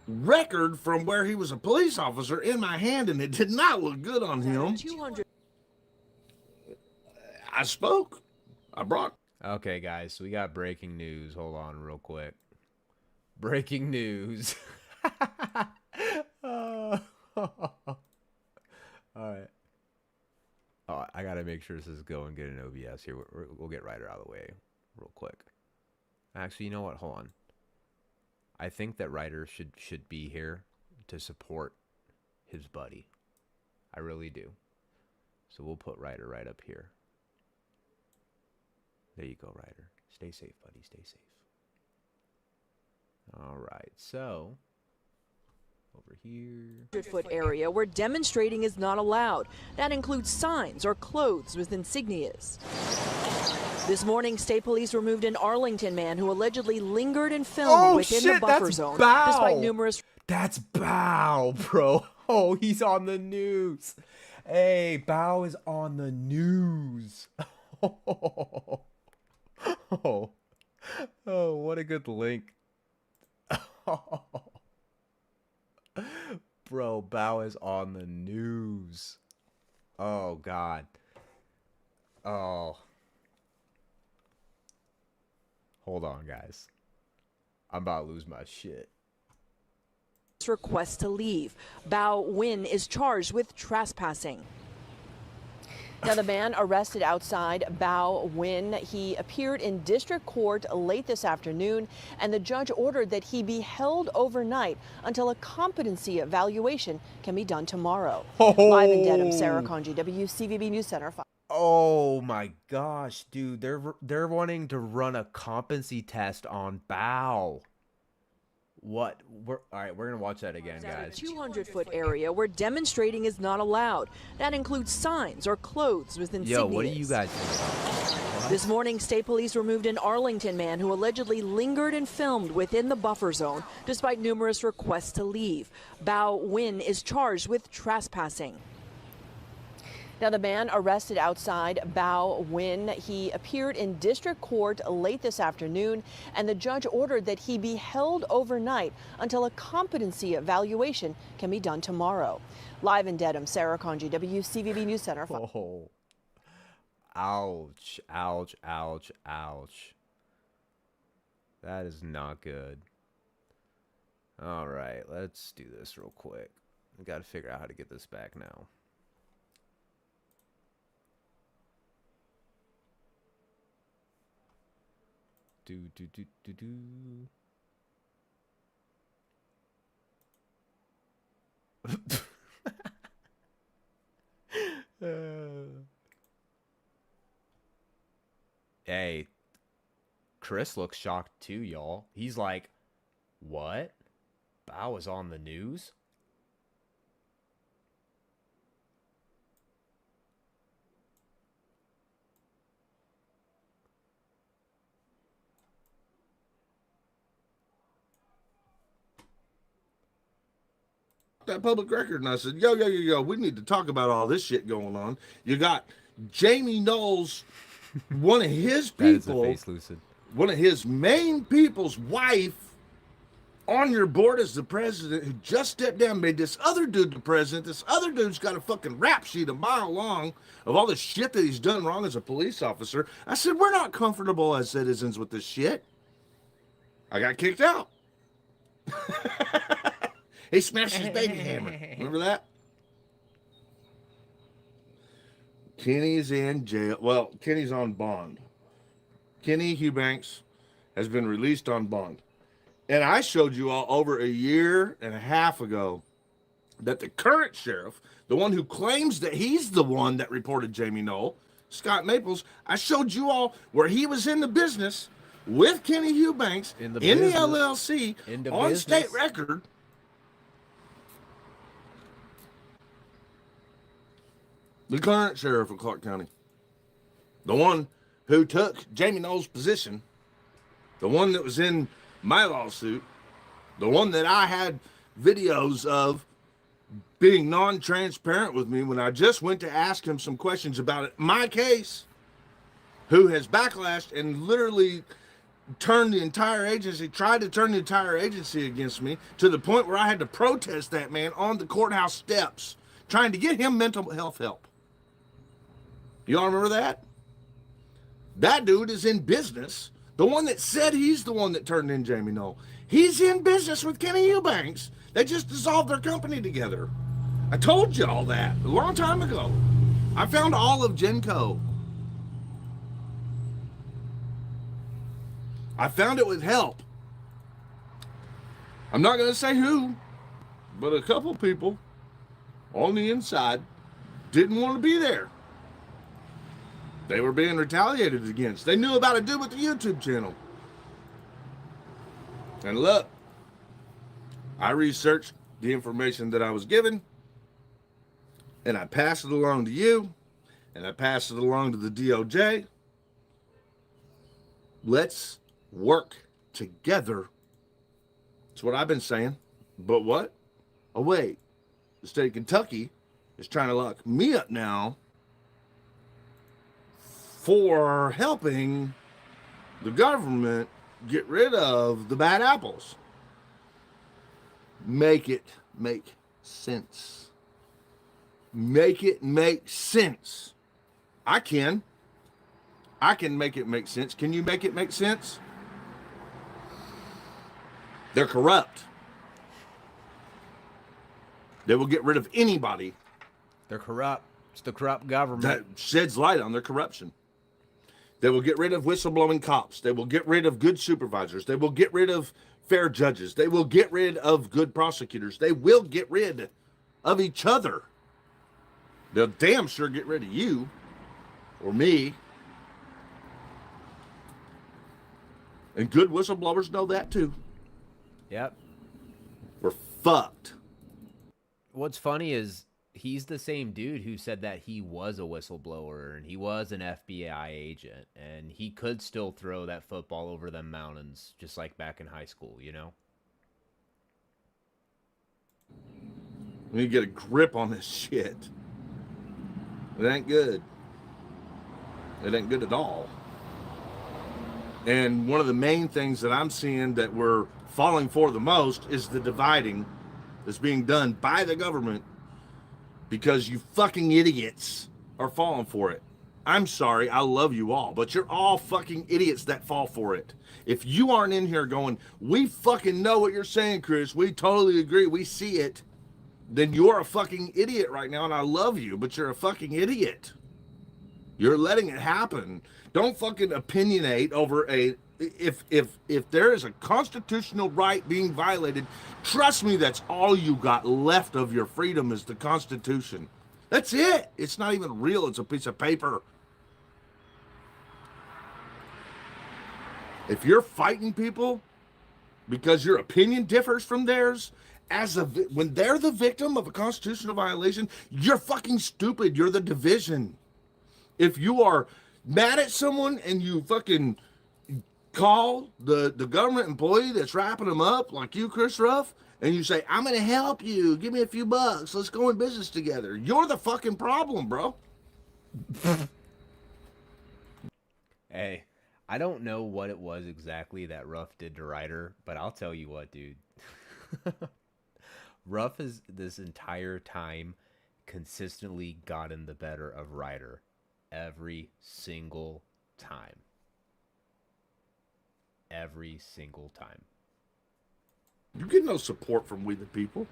Speaker 10: record from where he was a police officer in my hand, and it did not look good on him.
Speaker 11: 200.
Speaker 10: I spoke. I brought.
Speaker 1: Okay, guys, so we got breaking news. Hold on real quick. Breaking news. All right. Oh, I got to make sure this is going good in OBS here. We'll get Ryder out of the way real quick. Actually, you know what? Hold on. I think that Ryder should be here to support his buddy. I really do. So we'll put Ryder right up here. There you go, Ryder. Stay safe, buddy. Stay safe. All right. So over here.
Speaker 11: 100-foot area where demonstrating is not allowed. That includes signs or clothes with insignias. This morning, state police removed an Arlington man who allegedly lingered and filmed within the buffer zone, despite numerous.
Speaker 1: That's Bow, bro. Oh, he's on the news. Hey, Bow is on the news. Oh, what a good link. Bro, Bow is on the news. Oh, God. Oh. Hold on, guys. I'm about to lose my shit.
Speaker 11: Request to leave. Bao Win is charged with trespassing. Now, the man arrested outside Bao Win, he appeared in district court late this afternoon, and the judge ordered that he be held overnight until a competency evaluation can be done tomorrow. Live in Dedham, Sarah Conji, WCVB News Center.
Speaker 1: Oh my gosh, dude, they're wanting to run a competency test on Bao. What? All right, we're gonna watch that again, guys.
Speaker 11: 200-foot area where demonstrating is not allowed. That includes signs or clothes with insignias.
Speaker 1: Yo, what do you guys think about that?
Speaker 11: This morning, state police removed an Arlington man who allegedly lingered and filmed within the buffer zone, despite numerous requests to leave. Bao Win is charged with trespassing. Now, the man arrested outside Bao Win, he appeared in district court late this afternoon, and the judge ordered that he be held overnight until a competency evaluation can be done tomorrow. Live in Dedham, Sarah Conji, WCVB News Center.
Speaker 1: Oh. Ouch, ouch, ouch, ouch. That is not good. All right, let's do this real quick. We got to figure out how to get this back now. Hey, Chris looks shocked too, y'all. He's like, what? Bao was on the news?
Speaker 10: That public record, and I said, yo, we need to talk about all this shit going on. You got Jamie Knowles, one of his people,
Speaker 1: Face lucid.
Speaker 10: one of his main people's wife on your board as the president, who just stepped down, made this other dude the president. This other dude's got a fucking rap sheet a mile long of all the shit that he's done wrong as a police officer. I said, we're not comfortable as citizens with this shit. I got kicked out. He smashed his baby hammer. Remember that? Kenny's in jail. Well, Kenny's on bond. Kenny Eubanks has been released on bond. And I showed you all over a year and a half ago that the current sheriff, the one who claims that he's the one that reported Jamie Knoll, Scott Maples, I showed you all where he was in the business with Kenny Eubanks in the LLC on state record. The current sheriff of Clark County, the one who took Jamie Knowles' position, the one that was in my lawsuit, the one that I had videos of being non-transparent with me when I just went to ask him some questions about it, my case, who has backlashed and literally turned the entire agency, tried to turn the entire agency against me to the point where I had to protest that man on the courthouse steps, trying to get him mental health help. You all remember that? That dude is in business. The one that said he's the one that turned in Jamie Knoll. He's in business with Kenny Eubanks. They just dissolved their company together. I told you all that a long time ago. I found all of Genco. I found it with help. I'm not going to say who, but a couple people on the inside didn't want to be there. They were being retaliated against. They knew about a dude with the YouTube channel. And look, I researched the information that I was given, and I passed it along to you, and I passed it along to the DOJ. Let's work together. That's what I've been saying. But what? Oh, wait. The state of Kentucky is trying to lock me up now for helping the government get rid of the bad apples. Make it make sense. Make it make sense. I can make it make sense. Can you make it make sense? They're corrupt. They will get rid of anybody.
Speaker 1: They're corrupt. It's the corrupt government
Speaker 10: that sheds light on their corruption. They will get rid of whistleblowing cops. They will get rid of good supervisors. They will get rid of fair judges. They will get rid of good prosecutors. They will get rid of each other. They'll damn sure get rid of you or me. And good whistleblowers know that too.
Speaker 1: Yep.
Speaker 10: We're fucked.
Speaker 1: What's funny is he's the same dude who said that he was a whistleblower and he was an FBI agent and he could still throw that football over them mountains just like back in high school, you know?
Speaker 10: We need to get a grip on this shit. It ain't good. It ain't good at all. And one of the main things that I'm seeing that we're falling for the most is the dividing that's being done by the government because you fucking idiots are falling for it. I'm sorry, I love you all, but you're all fucking idiots that fall for it. If you aren't in here going, we fucking know what you're saying, Chris, we totally agree, we see it, then you're a fucking idiot right now, and I love you, but you're a fucking idiot. You're letting it happen. Don't fucking opinionate over a... If there is a constitutional right being violated, trust me, that's all you got left of your freedom is the Constitution. That's it. It's not even real. It's a piece of paper. If you're fighting people because your opinion differs from theirs, when they're the victim of a constitutional violation, you're fucking stupid. You're the division. If you are mad at someone and you fucking call the government employee that's wrapping them up, like you, Chris Ruff, and you say, I'm going to help you. Give me a few bucks. Let's go in business together. You're the fucking problem, bro.
Speaker 1: Hey, I don't know what it was exactly that Ruff did to Ryder, but I'll tell you what, dude. Ruff has this entire time consistently gotten the better of Ryder every single time. Every single time.
Speaker 10: You get no support from We the People.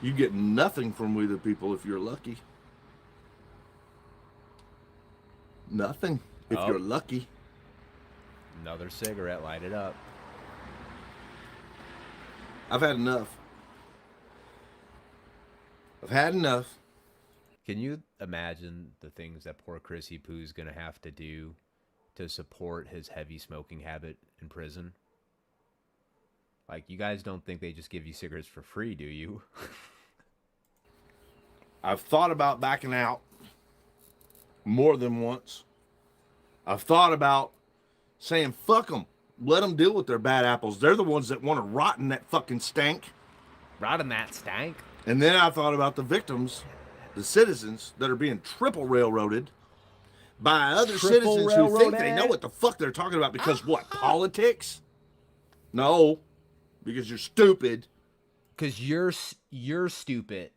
Speaker 10: You get nothing from We the People if you're lucky. Nothing if you're lucky.
Speaker 1: Another cigarette, light it up.
Speaker 10: I've had enough. I've had enough.
Speaker 1: Can you imagine the things that poor Chrissy Poo's gonna have to do to support his heavy smoking habit in prison? Like, you guys don't think they just give you cigarettes for free, do you?
Speaker 10: I've thought about backing out more than once. I've thought about saying, fuck them. Let them deal with their bad apples. They're the ones that want to rot in that fucking stank.
Speaker 1: Rot in that stank?
Speaker 10: And then I thought about the victims, the citizens that are being triple railroaded by other citizens who think they know what the fuck they're talking about because what? Politics? No, because you're stupid.
Speaker 1: Because you're stupid.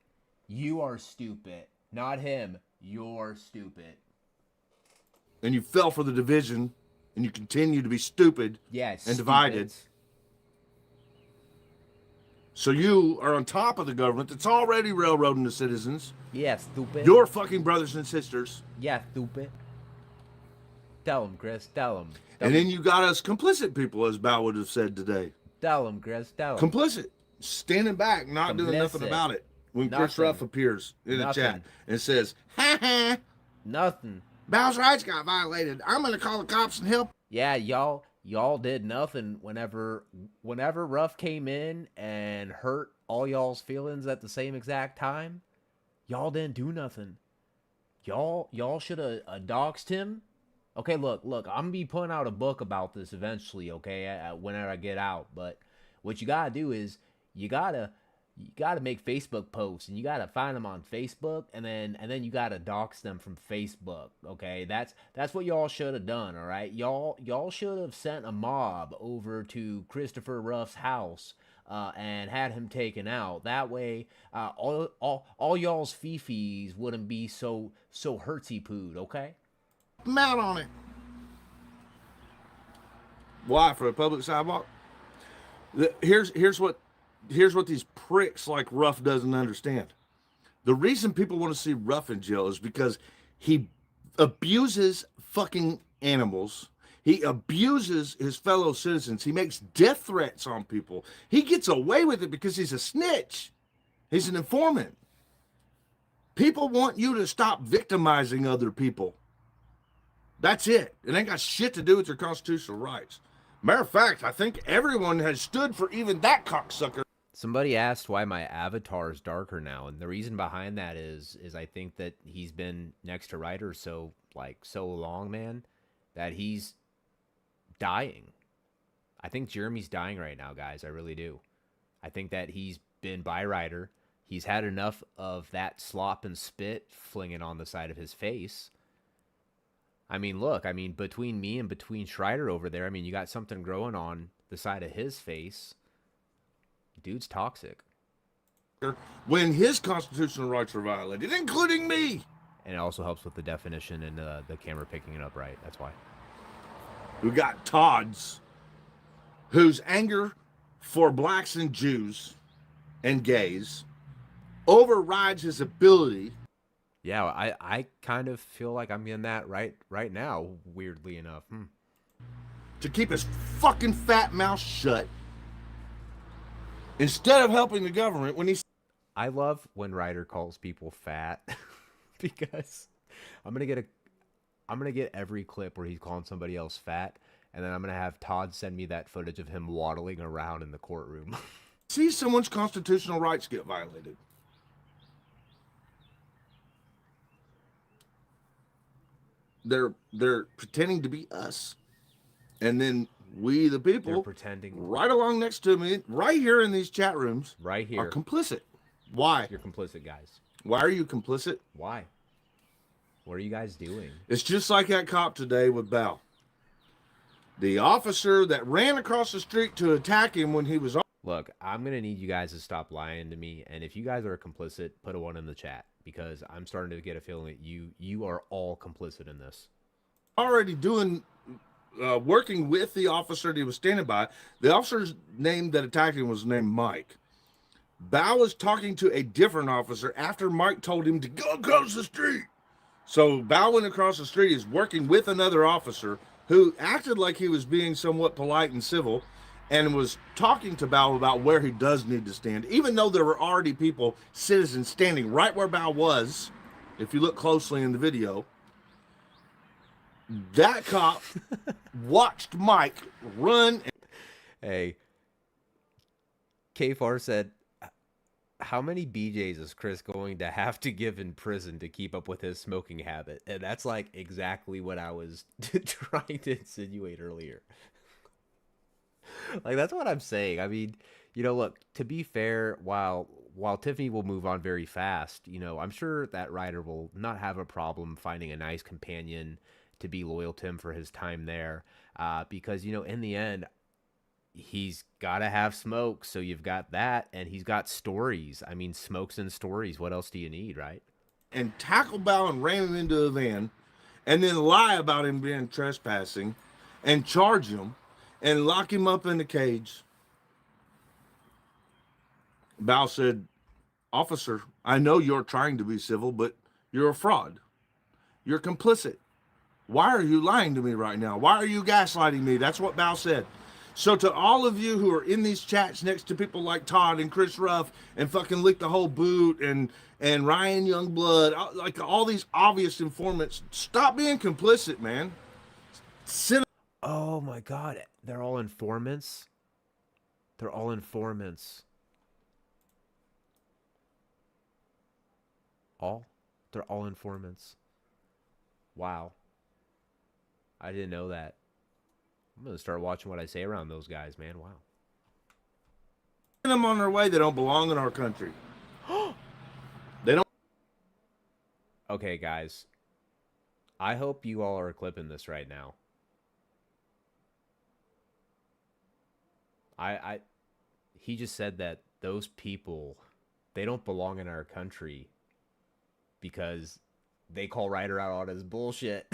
Speaker 1: You are stupid. Not him. You're stupid.
Speaker 10: And you fell for the division, and you continue to be stupid and divided. So you are on top of the government that's already railroading the citizens.
Speaker 1: Yeah, stupid.
Speaker 10: Your fucking brothers and sisters.
Speaker 1: Yeah, stupid. Tell him, Chris. Tell him.
Speaker 10: And then you got us complicit people, as Bow would have said today.
Speaker 1: Tell him, Chris. Tell him.
Speaker 10: Complicit. Standing back, not doing nothing about it. When Chris Ruff appears in the chat and says, ha ha.
Speaker 1: Nothing.
Speaker 10: Bow's rights got violated. I'm going to call the cops and help.
Speaker 1: Yeah, y'all did nothing whenever Ruff came in and hurt all y'all's feelings at the same exact time. Y'all didn't do nothing. Y'all should have doxed him. Okay, look, I'm gonna be putting out a book about this eventually, okay, whenever I get out. But what you gotta do is you gotta make Facebook posts, and you gotta find them on Facebook, and then you gotta dox them from Facebook. Okay, that's what y'all should have done. All right, y'all should have sent a mob over to Christopher Ruff's house and had him taken out. That way, all y'all's fifis wouldn't be so hurtsy pooed. Okay.
Speaker 10: I'm out on it. Why? For a public sidewalk? Here's what these pricks like Ruff doesn't understand. The reason people want to see Ruff in jail is because he abuses fucking animals. He abuses his fellow citizens. He makes death threats on people. He gets away with it because he's a snitch. He's an informant. People want you to stop victimizing other people. That's it. It ain't got shit to do with your constitutional rights. Matter of fact, I think everyone has stood for even that cocksucker.
Speaker 1: Somebody asked why my avatar is darker now, and the reason behind that is I think that he's been next to Ryder so long, man, that he's dying. I think Jeremy's dying right now, guys. I really do. I think that he's been by Ryder. He's had enough of that slop and spit flinging on the side of his face. I mean, look, I mean, between me and between Ryder over there, I mean, you got something growing on the side of his face. Dude's toxic.
Speaker 10: When his constitutional rights are violated, including me.
Speaker 1: And it also helps with the definition and the camera picking it up right. That's why.
Speaker 10: We got Todd's, whose anger for blacks and Jews and gays overrides his ability.
Speaker 1: Yeah, I kind of feel like I'm in that right now, weirdly enough.
Speaker 10: To keep his fucking fat mouth shut instead of helping the government when he's...
Speaker 1: I love when Ryder calls people fat because I'm gonna get every clip where he's calling somebody else fat, and then I'm gonna have Todd send me that footage of him waddling around in the courtroom.
Speaker 10: See someone's constitutional rights get violated. They're pretending to be us, and then we, the people,
Speaker 1: They're pretending
Speaker 10: right along next to me, right here in these chat rooms,
Speaker 1: right here,
Speaker 10: are complicit. Why?
Speaker 1: You're complicit, guys.
Speaker 10: Why are you complicit?
Speaker 1: Why? What are you guys doing?
Speaker 10: It's just like that cop today with Bell. The officer that ran across the street to attack him when he was on.
Speaker 1: Look, I'm going to need you guys to stop lying to me. And if you guys are complicit, put a 1 in the chat. Because I'm starting to get a feeling that you are all complicit in this.
Speaker 10: Already doing, working with the officer that he was standing by. The officer's name that attacked him was named Mike. Bao was talking to a different officer after Mike told him to go across the street. So Bao went across the street, is working with another officer who acted like he was being somewhat polite and civil, and was talking to Bao about where he does need to stand, even though there were already people, citizens, standing right where Bao was. If you look closely in the video, that cop watched Mike run.
Speaker 1: Hey, K4 said, how many BJs is Chris going to have to give in prison to keep up with his smoking habit? And that's like exactly what I was trying to insinuate earlier. Like, that's what I'm saying. I mean, you know, look, to be fair, while Tiffany will move on very fast, you know, I'm sure that Ryder will not have a problem finding a nice companion to be loyal to him for his time there. Because, you know, in the end, he's got to have smoke. So you've got that, and he's got stories. I mean, smokes and stories. What else do you need, right?
Speaker 10: And tackle Bao and ram him into a van, and then lie about him being trespassing, and charge him, and lock him up in the cage. Bao said, officer, I know you're trying to be civil, but you're a fraud. You're complicit. Why are you lying to me right now? Why are you gaslighting me? That's what Bao said. So to all of you who are in these chats next to people like Todd and Chris Ruff and fucking Lick the Whole Boot and Ryan Youngblood, like all these obvious informants, stop being complicit, man.
Speaker 1: Oh my God. They're all informants. They're all informants. They're all informants. Wow. I didn't know that. I'm going to start watching what I say around those guys, man. Wow.
Speaker 10: Them on their way, they don't belong in our country. They don't.
Speaker 1: Okay, guys. I hope you all are clipping this right now. He just said that those people, they don't belong in our country because they call Ryder out on his bullshit.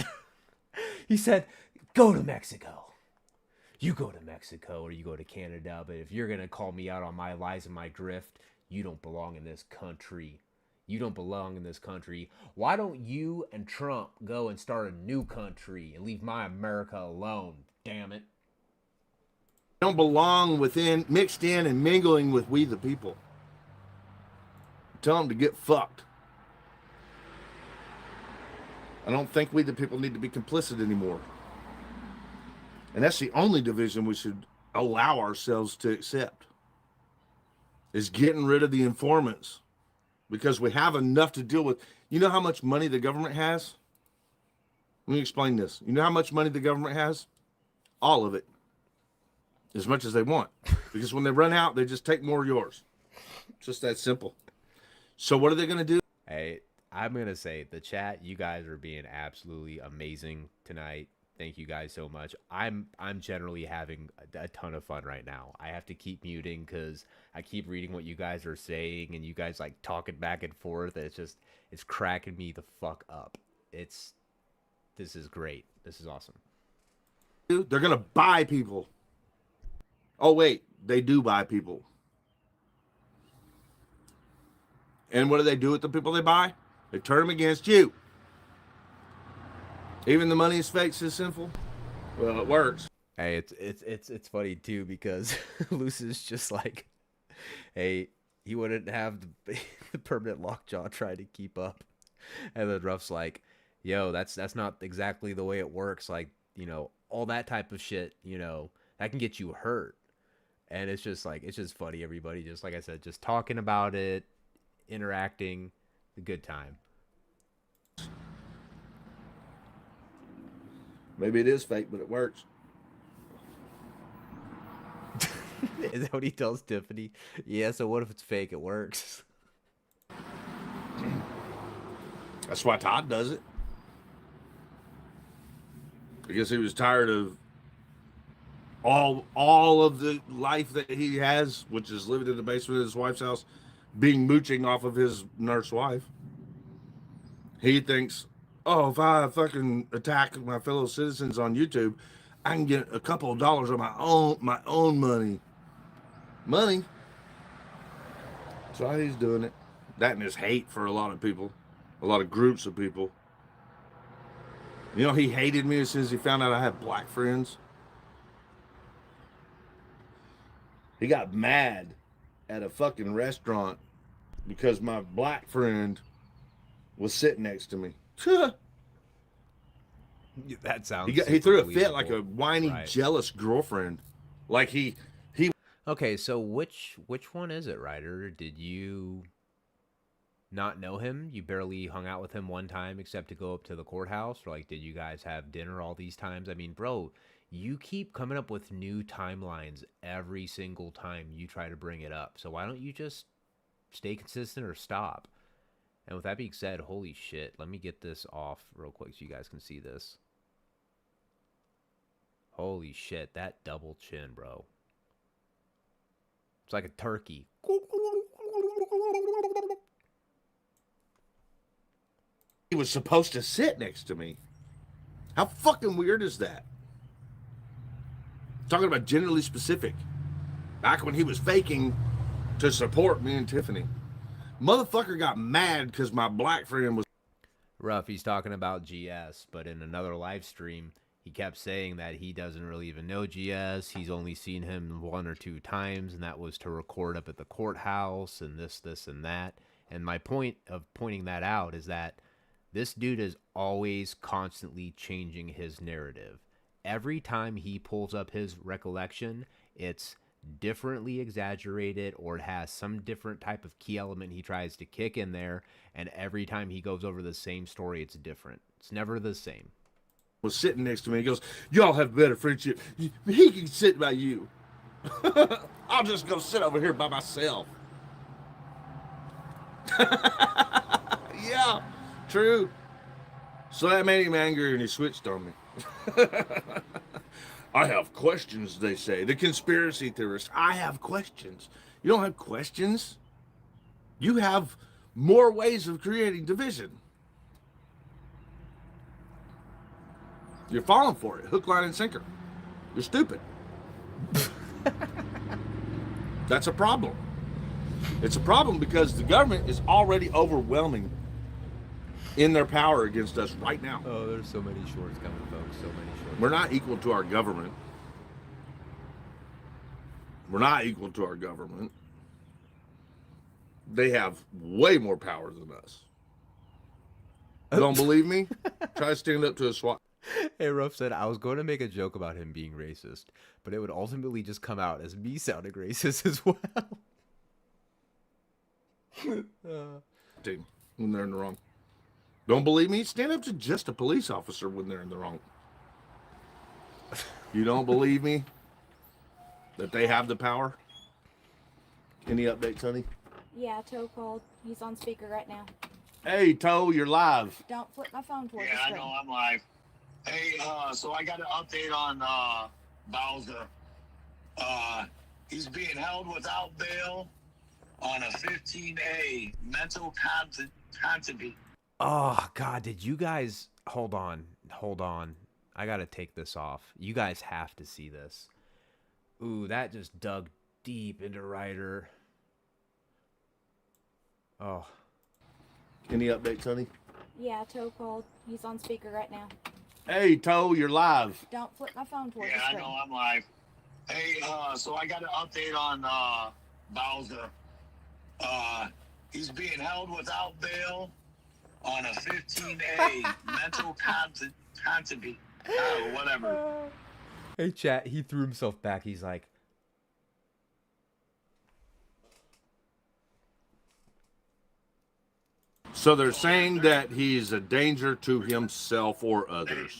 Speaker 1: He said, go to Mexico. You go to Mexico or you go to Canada, but if you're going to call me out on my lies and my grift, you don't belong in this country. You don't belong in this country. Why don't you and Trump go and start a new country and leave my America alone? Damn it.
Speaker 10: Don't belong within, mixed in and mingling with we the people. Tell them to get fucked. I don't think we the people need to be complicit anymore. And that's the only division we should allow ourselves to accept, is getting rid of the informants, because we have enough to deal with. You know how much money the government has? Let me explain this. You know how much money the government has? All of it. As much as they want. Because when they run out, they just take more of yours. It's just that simple. So what are they going to do?
Speaker 1: Hey, I'm going to say the chat, you guys are being absolutely amazing tonight. Thank you guys so much. I'm generally having a ton of fun right now. I have to keep muting because I keep reading what you guys are saying and you guys like talking back and forth. It's cracking me the fuck up. This is great. This is awesome.
Speaker 10: They're going to buy people. Oh, wait. They do buy people. And what do they do with the people they buy? They turn them against you. Even the money is fake, is sinful. Well, it works.
Speaker 1: Hey, it's funny too because Luce is just like, hey, he wouldn't have the permanent lockjaw trying to keep up, and then Ruff's like, yo, that's not exactly the way it works. Like, you know, all that type of shit, you know, that can get you hurt, and it's just funny. Everybody, just like I said, just talking about it, interacting, a good time.
Speaker 10: Maybe it is fake, but it works.
Speaker 1: Is that what he tells Tiffany? Yeah, so what if it's fake? It works.
Speaker 10: That's why Todd does it. I guess he was tired of all of the life that he has, which is living in the basement of his wife's house, being mooching off of his nurse wife. He thinks, oh, if I fucking attack my fellow citizens on YouTube, I can get a couple of dollars of my own money. Money. That's why he's doing it. That and his hate for a lot of people, a lot of groups of people. You know, he hated me as soon as he found out I had black friends. He got mad at a fucking restaurant because my black friend was sitting next to me.
Speaker 1: That sounds.
Speaker 10: He threw a fit like a whiny, jealous girlfriend. Like he.
Speaker 1: Okay, so which one is it, Ryder? Did you not know him? You barely hung out with him one time except to go up to the courthouse? Or like, did you guys have dinner all these times? I mean, bro, you keep coming up with new timelines every single time you try to bring it up. So why don't you just stay consistent or stop? And with that being said, holy shit, let me get this off real quick so you guys can see this. Holy shit, that double chin, bro. It's like a turkey.
Speaker 10: He was supposed to sit next to me. How fucking weird is that? Talking about generally specific. Back when he was faking to support me and Tiffany. Motherfucker got mad because my black friend was...
Speaker 1: Rough, he's talking about GS, but in another live stream, he kept saying that he doesn't really even know GS. He's only seen him 1 or 2 times, and that was to record up at the courthouse and this, and that. And my point of pointing that out is that this dude is always constantly changing his narrative. Every time he pulls up his recollection, it's differently exaggerated or it has some different type of key element he tries to kick in there, and every time he goes over the same story, it's different. It's never the same.
Speaker 10: Was sitting next to me. He goes, y'all have better friendship. He can sit by you. I'll just go sit over here by myself. Yeah, true. So that made him angry and he switched on me. I have questions, they say. The conspiracy theorists. I have questions. You don't have questions. You have more ways of creating division. You're falling for it. Hook, line, and sinker. You're stupid. That's a problem. It's a problem because the government is already overwhelming in their power against us right now.
Speaker 1: Oh, there's so many shorts coming, folks. So many shorts.
Speaker 10: We're not equal to our government. We're not equal to our government. They have way more power than us. Don't believe me? Try to stand up to a SWAT.
Speaker 1: Hey, Ruff said, I was going to make a joke about him being racist, but it would ultimately just come out as me sounding racist as well.
Speaker 10: When they're in the wrong. Don't believe me? Stand up to just a police officer when they're in the wrong. You don't believe me? That they have the power? Any updates, honey?
Speaker 12: Yeah, Toe called. He's on speaker right now.
Speaker 10: Hey, Toe, you're live.
Speaker 12: Don't flip my phone towards the
Speaker 13: Yeah, I
Speaker 12: screen.
Speaker 13: know I'm live. Hey, so I got an update on Bowser. He's being held without bail on a 15A mental contact.
Speaker 1: Oh God, did you guys hold on? I gotta take this off. You guys have to see this. Ooh, that just dug deep into Ryder. Oh.
Speaker 10: Any updates, honey?
Speaker 12: Yeah, Toe called. He's on speaker right now.
Speaker 10: Hey, Toe, you're live.
Speaker 12: Don't flip my phone towards
Speaker 13: Yeah,
Speaker 12: the
Speaker 13: I
Speaker 12: screen.
Speaker 13: know I'm live. Hey, so I got an update on Bowser. He's being held without bail on a 15A mental contact. Whatever.
Speaker 1: Hey, chat. He threw himself back. He's like,
Speaker 10: So they're saying that he's a danger to himself or others.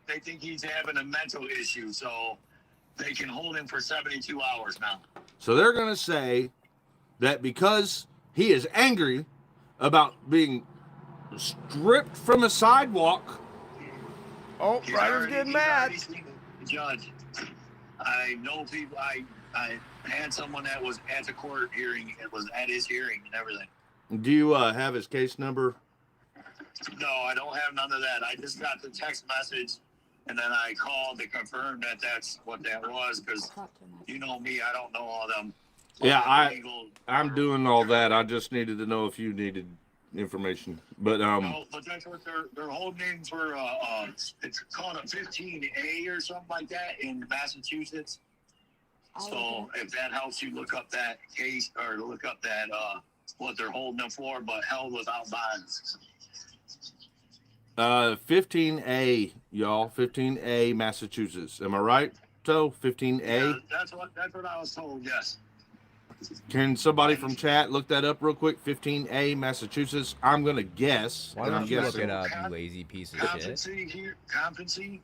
Speaker 13: They think he's having a mental issue, so they can hold him for 72 hours now.
Speaker 10: So they're going to say that because he is angry about being stripped from a sidewalk.
Speaker 1: Oh, Ryder's getting mad.
Speaker 13: Judge, I know people. I had someone that was at the court hearing. It was at his hearing and everything.
Speaker 10: Do you have his case number?
Speaker 13: No, I don't have none of that. I just got the text message, and then I called to confirm that that's what that was, because you know me, I don't know all them.
Speaker 10: Yeah, I'm doing all that. I just needed to know if you needed information. But
Speaker 13: No, but that's what they're holding for. It's called a 15A or something like that in Massachusetts. So if that helps you look up that case or look up that what they're holding them for, but held without bonds.
Speaker 10: 15A, y'all. 15A, Massachusetts. Am I right? So 15A.
Speaker 13: Yeah, that's what I was told. Yes.
Speaker 10: Can somebody from chat look that up real quick? 15A, Massachusetts. I'm gonna guess.
Speaker 1: Why don't you look it up, you lazy piece of shit?
Speaker 10: Competency.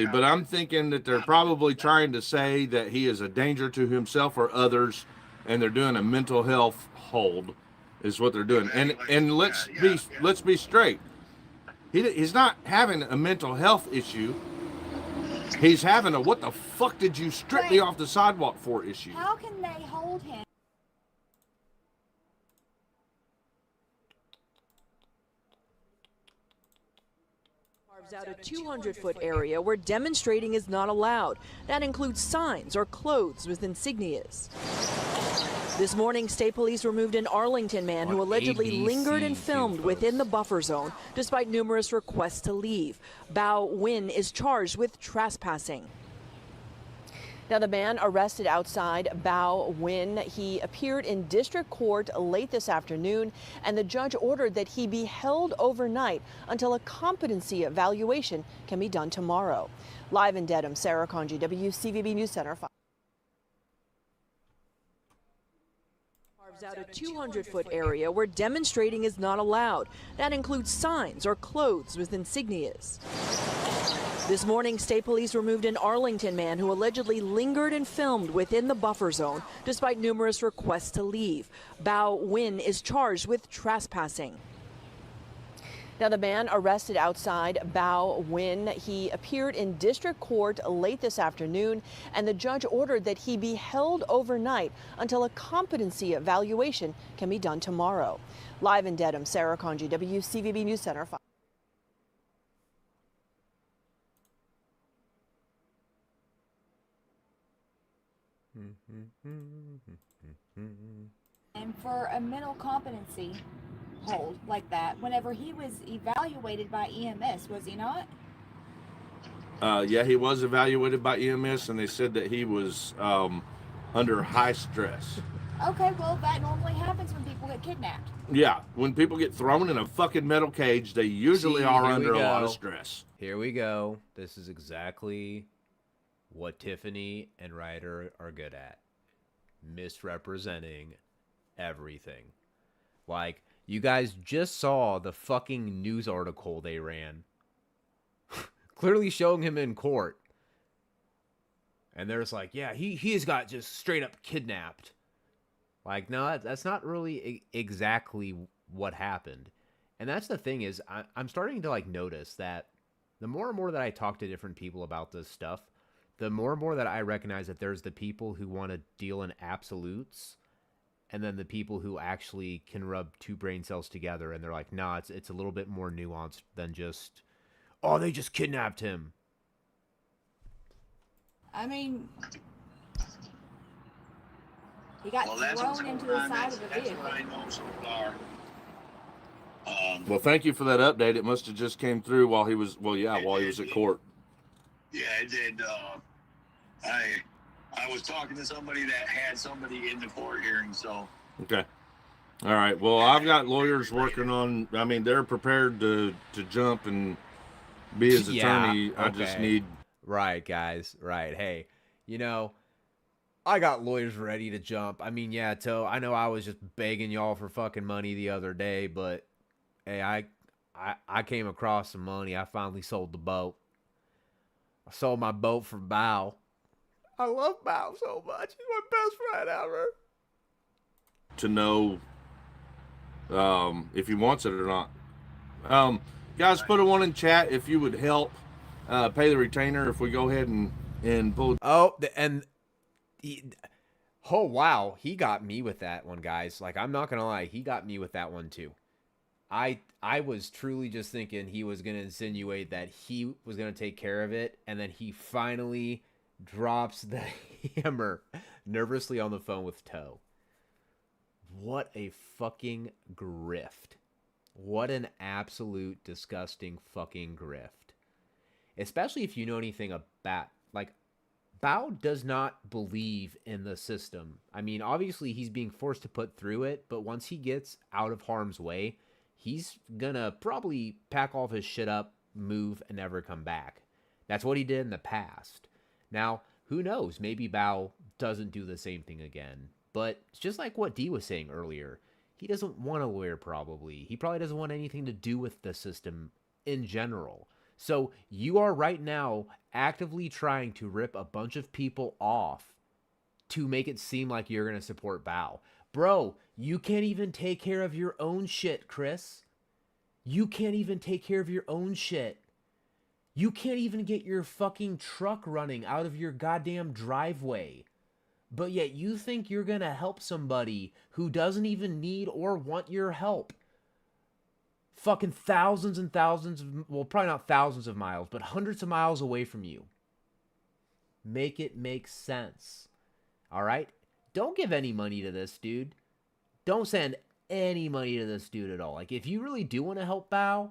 Speaker 10: But I'm thinking that they're probably trying to say that he is a danger to himself or others, and they're doing a mental health hold, is what they're doing. And let's be straight. He's not having a mental health issue. He's having a what the fuck did you strip me off the sidewalk for issue.
Speaker 12: How can they hold him?
Speaker 11: Carves out a 200-foot area where demonstrating is not allowed. That includes signs or clothes with insignias. This morning, state police removed an Arlington man who allegedly lingered and filmed within the buffer zone despite numerous requests to leave. Bao Win is charged with trespassing. Now, the man arrested outside Bao Win, he appeared in district court late this afternoon, and the judge ordered that he be held overnight until a competency evaluation can be done tomorrow. Live in Dedham, Sarah Conji, WCVB News Center 5. Carves out a 200-foot area where demonstrating is not allowed. That includes signs or clothes with insignias. This morning, state police removed an Arlington man who allegedly lingered and filmed within the buffer zone despite numerous requests to leave. Bao Win is charged with trespassing. Now, the man arrested outside Bao Win, he appeared in district court late this afternoon, and the judge ordered that he be held overnight until a competency evaluation can be done tomorrow. Live in Dedham, Sarah Conji, WCVB News Center 5.
Speaker 12: And for a mental competency hold like that, whenever he was evaluated by EMS, was he not?
Speaker 10: Yeah, he was evaluated by EMS, and they said that he was under high stress.
Speaker 12: Okay, well, that normally happens when people get kidnapped.
Speaker 10: Yeah, when people get thrown in a fucking metal cage, they usually are under a lot of stress.
Speaker 1: Here we go. This is exactly what Tiffany and Ryder are good at. Misrepresenting everything. Like, you guys just saw the fucking news article they ran. Clearly showing him in court. And they're just like, yeah, he has got just straight up kidnapped. Like, no, that's not really exactly what happened. And that's the thing is, I'm starting to like notice that the more and more that I talk to different people about this stuff, the more and more that I recognize that there's the people who want to deal in absolutes, and then the people who actually can rub two brain cells together, and they're like, nah, it's a little bit more nuanced than just, oh, they just kidnapped him.
Speaker 12: I mean, he got thrown into the side of the vehicle.
Speaker 13: That's what I know so far.
Speaker 10: Well, thank you for that update. It must have just came through while he was, while he was at court.
Speaker 13: Yeah, it did. I was talking to somebody that had somebody in the court hearing, so.
Speaker 10: Okay. All right. Well, I've got lawyers working on, I mean, they're prepared to jump and be his attorney.
Speaker 1: Yeah, okay.
Speaker 10: I just need.
Speaker 1: Right, guys. Right. Hey, you know, I got lawyers ready to jump. I mean, yeah, I know I was just begging y'all for fucking money the other day, but hey, I came across some money. I finally sold the boat. I sold my boat for Bao. I love Bao so much. He's my best friend ever.
Speaker 10: To know if he wants it or not. Guys, put a one in chat if you would help pay the retainer if we go ahead and pull.
Speaker 1: Oh, oh, wow. He got me with that one, guys. Like, I'm not going to lie. He got me with that one, too. I was truly just thinking he was going to insinuate that he was going to take care of it, and then he finally drops the hammer nervously on the phone with Toe. What a fucking grift. What an absolute disgusting fucking grift. Especially if you know anything about, like, Bao does not believe in the system. I mean, obviously he's being forced to put through it, but once he gets out of harm's way, he's gonna probably pack all of his shit up, move, and never come back. That's what he did in the past. Now, who knows? Maybe Bao doesn't do the same thing again. But it's just like what Dee was saying earlier. He doesn't want a lawyer, probably. He probably doesn't want anything to do with the system in general. So you are right now actively trying to rip a bunch of people off to make it seem like you're going to support Bao. Bro, you can't even take care of your own shit, Chris. You can't even take care of your own shit. You can't even get your fucking truck running out of your goddamn driveway. But yet you think you're going to help somebody who doesn't even need or want your help. Fucking thousands and thousands of, well, probably not thousands of miles, but hundreds of miles away from you. Make it make sense. All right? Don't give any money to this dude. Don't send any money to this dude at all. Like, if you really do want to help Bao,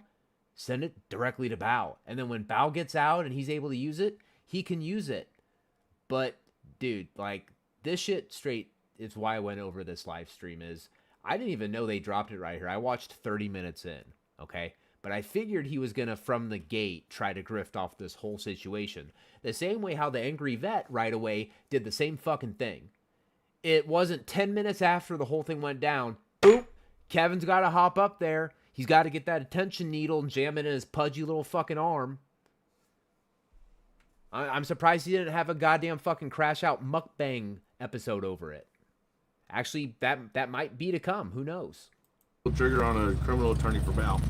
Speaker 1: send it directly to Bao. And then when Bao gets out and he's able to use it, he can use it. But, dude, like, this shit straight is why I went over this live stream is I didn't even know they dropped it right here. I watched 30 minutes in, okay? But I figured he was going to, from the gate, try to grift off this whole situation. The same way how the Angry Vet right away did the same fucking thing. It wasn't 10 minutes after the whole thing went down. Boom! Kevin's got to hop up there. He's got to get that attention needle and jam it in his pudgy little fucking arm. I'm surprised he didn't have a goddamn fucking crash out mukbang episode over it. Actually, that might be to come. Who knows?
Speaker 10: Trigger on a criminal attorney for Bao.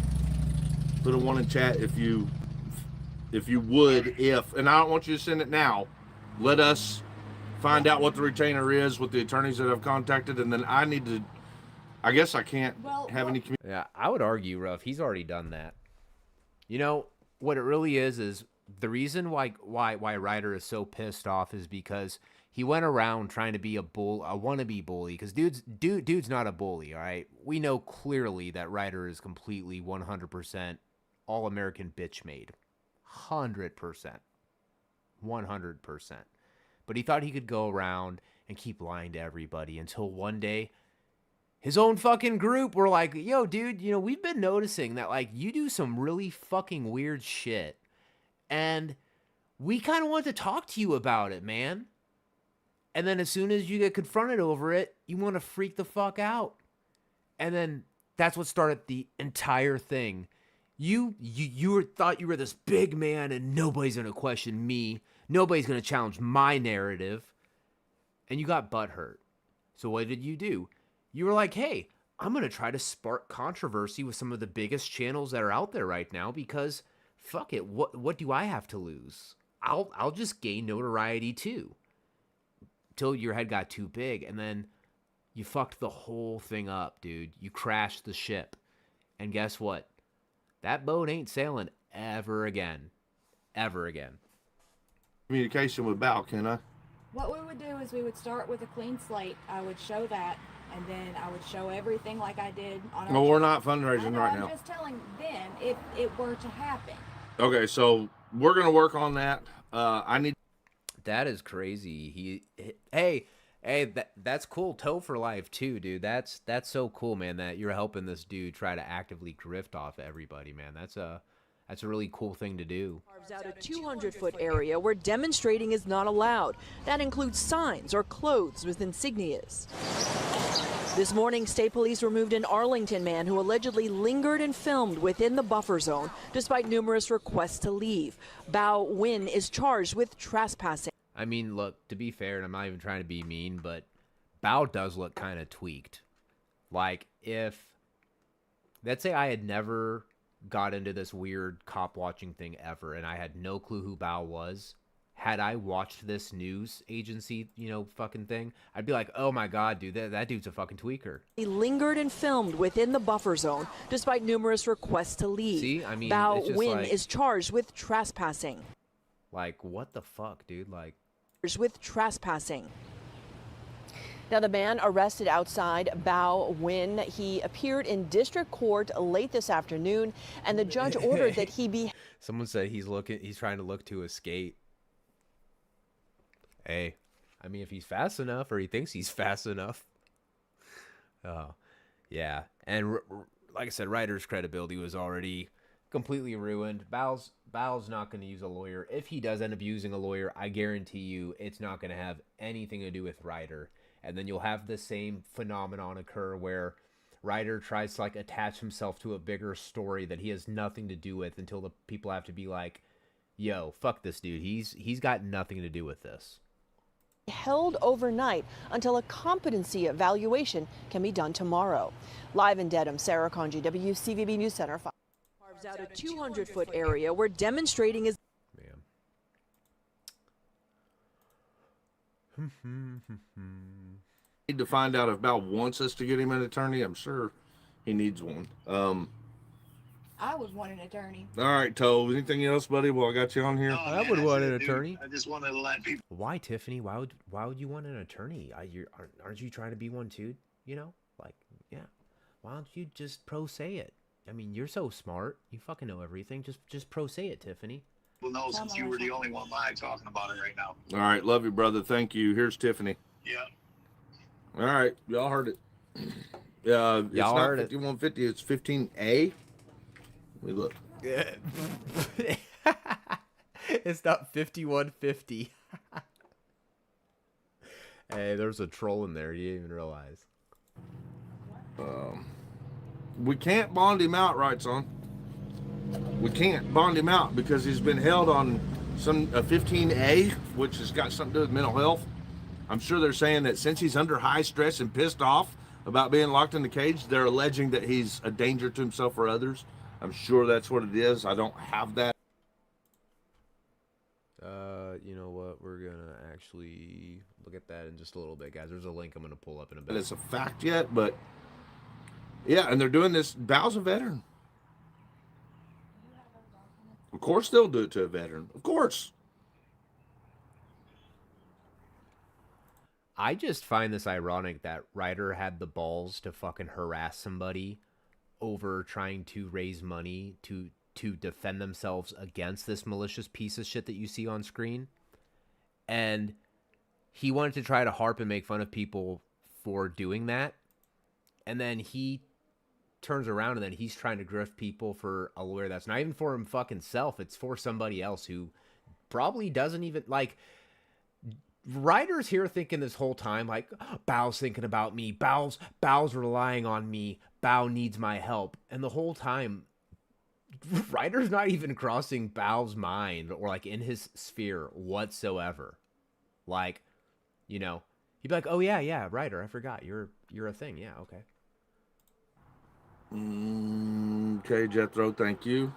Speaker 10: Put a one in chat if you would, and I don't want you to send it now. Let us find out what the retainer is with the attorneys that I've contacted, and then I need to, I guess I can't have any communication.
Speaker 1: Yeah, I would argue, Ruff, he's already done that. You know, what it really is the reason why Ryder is so pissed off is because he went around trying to be a wannabe bully, because dude's not a bully, all right? We know clearly that Ryder is completely 100% all-American bitch made. 100%. 100%. But he thought he could go around and keep lying to everybody until one day his own fucking group were like, yo, dude, you know, we've been noticing that, like, you do some really fucking weird shit. And we kind of want to talk to you about it, man. And then as soon as you get confronted over it, you want to freak the fuck out. And then that's what started the entire thing. You thought you were this big man and nobody's going to question me. Nobody's going to challenge my narrative. And you got butthurt. So what did you do? You were like, hey, I'm going to try to spark controversy with some of the biggest channels that are out there right now because fuck it. What do I have to lose? I'll just gain notoriety too. Till your head got too big, and then you fucked the whole thing up, dude. You crashed the ship. And guess what? That boat ain't sailing ever again. Ever again.
Speaker 10: Communication with Bao, can I?
Speaker 12: What we would do is we would start with a clean slate. I would show that, and then I would show everything like I did on our
Speaker 10: No, we're
Speaker 12: show.
Speaker 10: not fundraising right now.
Speaker 12: I'm just telling them if it were to happen.
Speaker 10: Okay, so we're gonna work on that. I need.
Speaker 1: That is crazy. Hey, that's cool. Toe for life too, dude. That's so cool, man. That you're helping this dude try to actively grift off everybody, man. That's a really cool thing to do.
Speaker 11: Carves out a 200-foot area where demonstrating is not allowed. That includes signs or clothes with insignias. This morning, state police removed an Arlington man who allegedly lingered and filmed within the buffer zone despite numerous requests to leave. Bao Win is charged with trespassing.
Speaker 1: I mean, look, to be fair, and I'm not even trying to be mean, but Bao does look kind of tweaked. Like, if, let's say I had never got into this weird cop watching thing ever, and I had no clue who Bao was, had I watched this news agency, fucking thing, I'd be like, oh my God, dude, that dude's a fucking tweaker.
Speaker 11: He lingered and filmed within the buffer zone despite numerous requests to leave.
Speaker 1: See, I mean,
Speaker 11: Bao Win is charged with trespassing.
Speaker 1: Like, what the fuck, dude? Like,
Speaker 11: with trespassing. Now, the man arrested outside Bao Win, he appeared in district court late this afternoon, and the judge ordered that he be.
Speaker 1: Someone said he's trying to look to escape. Hey, I mean, if he's fast enough, or he thinks he's fast enough. Oh, yeah. And like I said, Ryder's credibility was already completely ruined. Bao's not going to use a lawyer. If he does end up using a lawyer, I guarantee you it's not going to have anything to do with Ryder. And then you'll have the same phenomenon occur where Ryder tries to attach himself to a bigger story that he has nothing to do with until the people have to be like, yo, fuck this dude. He's got nothing to do with this.
Speaker 11: Held overnight until a competency evaluation can be done tomorrow. Live in Dedham, Sarah Conji, WCVB News Center. Carves out a 200-foot area where demonstrating is.
Speaker 10: Need to find out if Bao wants us to get him an attorney. I'm sure he needs one.
Speaker 12: I would want an attorney.
Speaker 10: All right, Toe. Anything else, buddy? Well, I got you on here.
Speaker 1: I would want an attorney.
Speaker 13: I just wanted to let people.
Speaker 1: Why, Tiffany? Why would you want an attorney? Aren't you trying to be one too? Yeah. Why don't you just pro say it? I mean, you're so smart. You fucking know everything. Just pro say it, Tiffany.
Speaker 13: Well, no, since you were the only one live talking about it right now.
Speaker 10: All right, love you, brother. Thank you. Here's Tiffany.
Speaker 13: Yeah.
Speaker 10: All right, y'all heard it. Y'all
Speaker 1: heard it.
Speaker 10: 5150. It's 15A. Let me look.
Speaker 1: It's not 5150. Hey, there's a troll in there. You didn't even realize.
Speaker 10: We can't bond him out, right, son? We can't bond him out because he's been held on a 15A, which has got something to do with mental health. I'm sure they're saying that since he's under high stress and pissed off about being locked in the cage, they're alleging that he's a danger to himself or others. I'm sure that's what it is. I don't have that.
Speaker 1: You know what? We're gonna actually look at that in just a little bit, guys. There's a link I'm gonna pull up in a bit.
Speaker 10: It's a fact yet, but yeah, and they're doing this. Bao's a veteran. Of course they'll do it to a veteran. Of course.
Speaker 1: I just find this ironic that Ryder had the balls to fucking harass somebody over trying to raise money to defend themselves against this malicious piece of shit that you see on screen. And he wanted to try to harp and make fun of people for doing that. And then he turns around and then he's trying to grift people for a lawyer that's not even for him fucking self. It's for somebody else who probably doesn't even like. Ryder's here thinking this whole time like, Bao's thinking about me. Bao's relying on me. Bao needs my help. And the whole time, Ryder's not even crossing Bao's mind or like in his sphere whatsoever. Like, you know, he'd be like, "Oh yeah, Ryder, I forgot you're a thing. Yeah, okay."
Speaker 10: Okay, Jethro, thank you.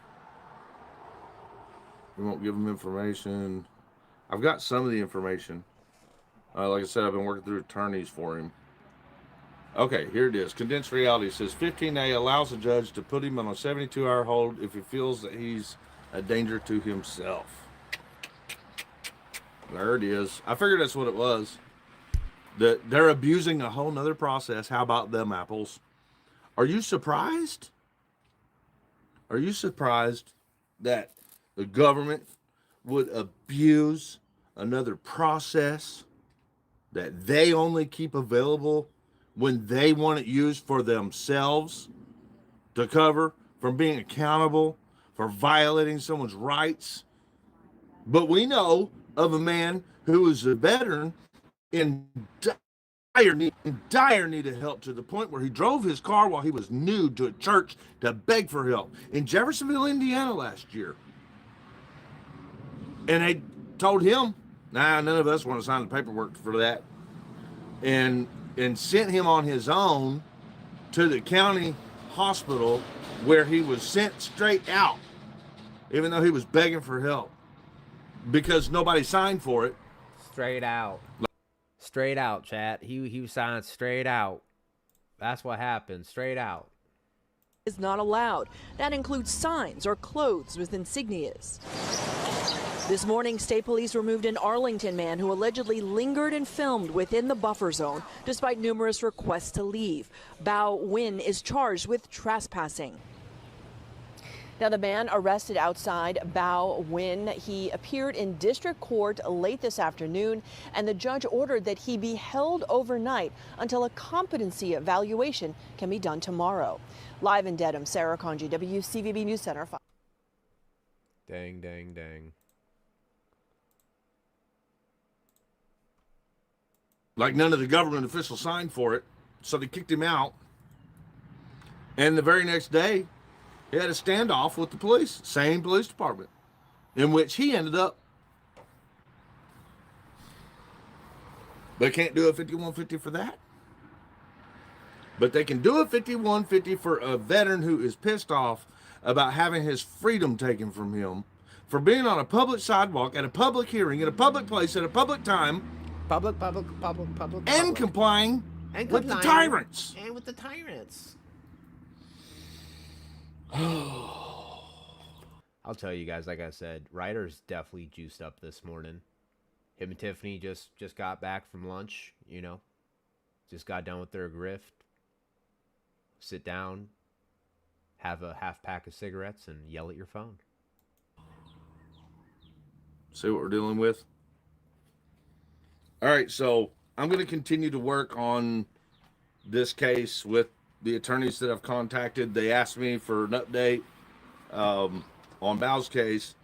Speaker 10: We won't give him information. I've got some of the information. Like I said, I've been working through attorneys for him. Okay, here it is. Condensed reality says 15A allows a judge to put him on a 72-hour hold if he feels that he's a danger to himself. There it is. I figured that's what it was. That they're abusing a whole nother process. How about them apples? Are you surprised? Are you surprised that the government would abuse another process that they only keep available when they want it used for themselves to cover from being accountable for violating someone's rights? But we know of a man who is a veteran in dire need of help, to the point where he drove his car while he was nude to a church to beg for help in Jeffersonville, Indiana last year. And they told him, nah, none of us want to sign the paperwork for that. And sent him on his own to the county hospital, where he was sent straight out, even though he was begging for help because nobody signed for it.
Speaker 1: Straight out. Straight out, chat. He was signed straight out. That's what happened. Straight out.
Speaker 11: Is not allowed. That includes signs or clothes with insignias. This morning, state police removed an Arlington man who allegedly lingered and filmed within the buffer zone despite numerous requests to leave. Bao Win is charged with trespassing. Now, the man arrested outside Bao Win, he appeared in district court late this afternoon, and the judge ordered that he be held overnight until a competency evaluation can be done tomorrow. Live in Dedham, Sarah Conji, WCVB News Center.
Speaker 1: Dang, dang, dang.
Speaker 10: Like none of the government officials signed for it, so they kicked him out. And the very next day, he had a standoff with the police, same police department, in which he ended up. They can't do a 5150 for that. But they can do a 5150 for a veteran who is pissed off about having his freedom taken from him for being on a public sidewalk, at a public hearing, at a public place, at a public time.
Speaker 1: Public.
Speaker 10: And complying with the tyrants.
Speaker 1: And with the tyrants. I'll tell you guys, like I said, Ryder's definitely juiced up this morning. Him and Tiffany just got back from lunch, you know. Just got done with their grift. Sit down, have a half pack of cigarettes, and yell at your phone.
Speaker 10: See what we're dealing with? All right, so I'm going to continue to work on this case with the attorneys that I've contacted. They asked me for an update on Bao's case.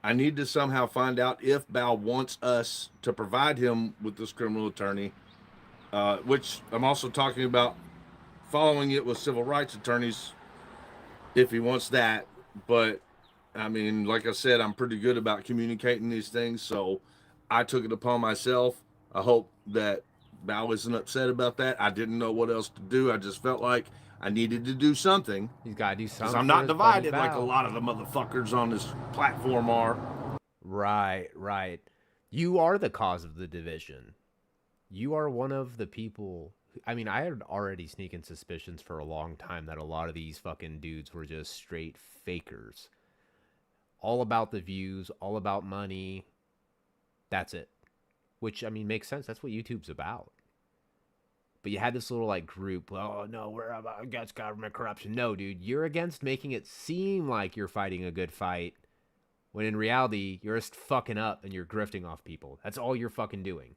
Speaker 10: I need to somehow find out if Bao wants us to provide him with this criminal attorney, which I'm also talking about following it with civil rights attorneys if he wants that. But, I mean, like I said, I'm pretty good about communicating these things, so I took it upon myself. I hope that Bao isn't upset about that. I didn't know what else to do. I just felt like I needed to do something.
Speaker 1: He's got to do something.
Speaker 10: Because I'm not divided like a lot of the motherfuckers on this platform are.
Speaker 1: Right. You are the cause of the division. You are one of the people. I mean, I had already sneaking suspicions for a long time that a lot of these fucking dudes were just straight fakers. All about the views, all about money. That's it. Which, I mean, makes sense. That's what YouTube's about. But you had this little, like, group. Oh, no, we're against government corruption. No, dude, you're against making it seem like you're fighting a good fight, when in reality, you're just fucking up and you're grifting off people. That's all you're fucking doing.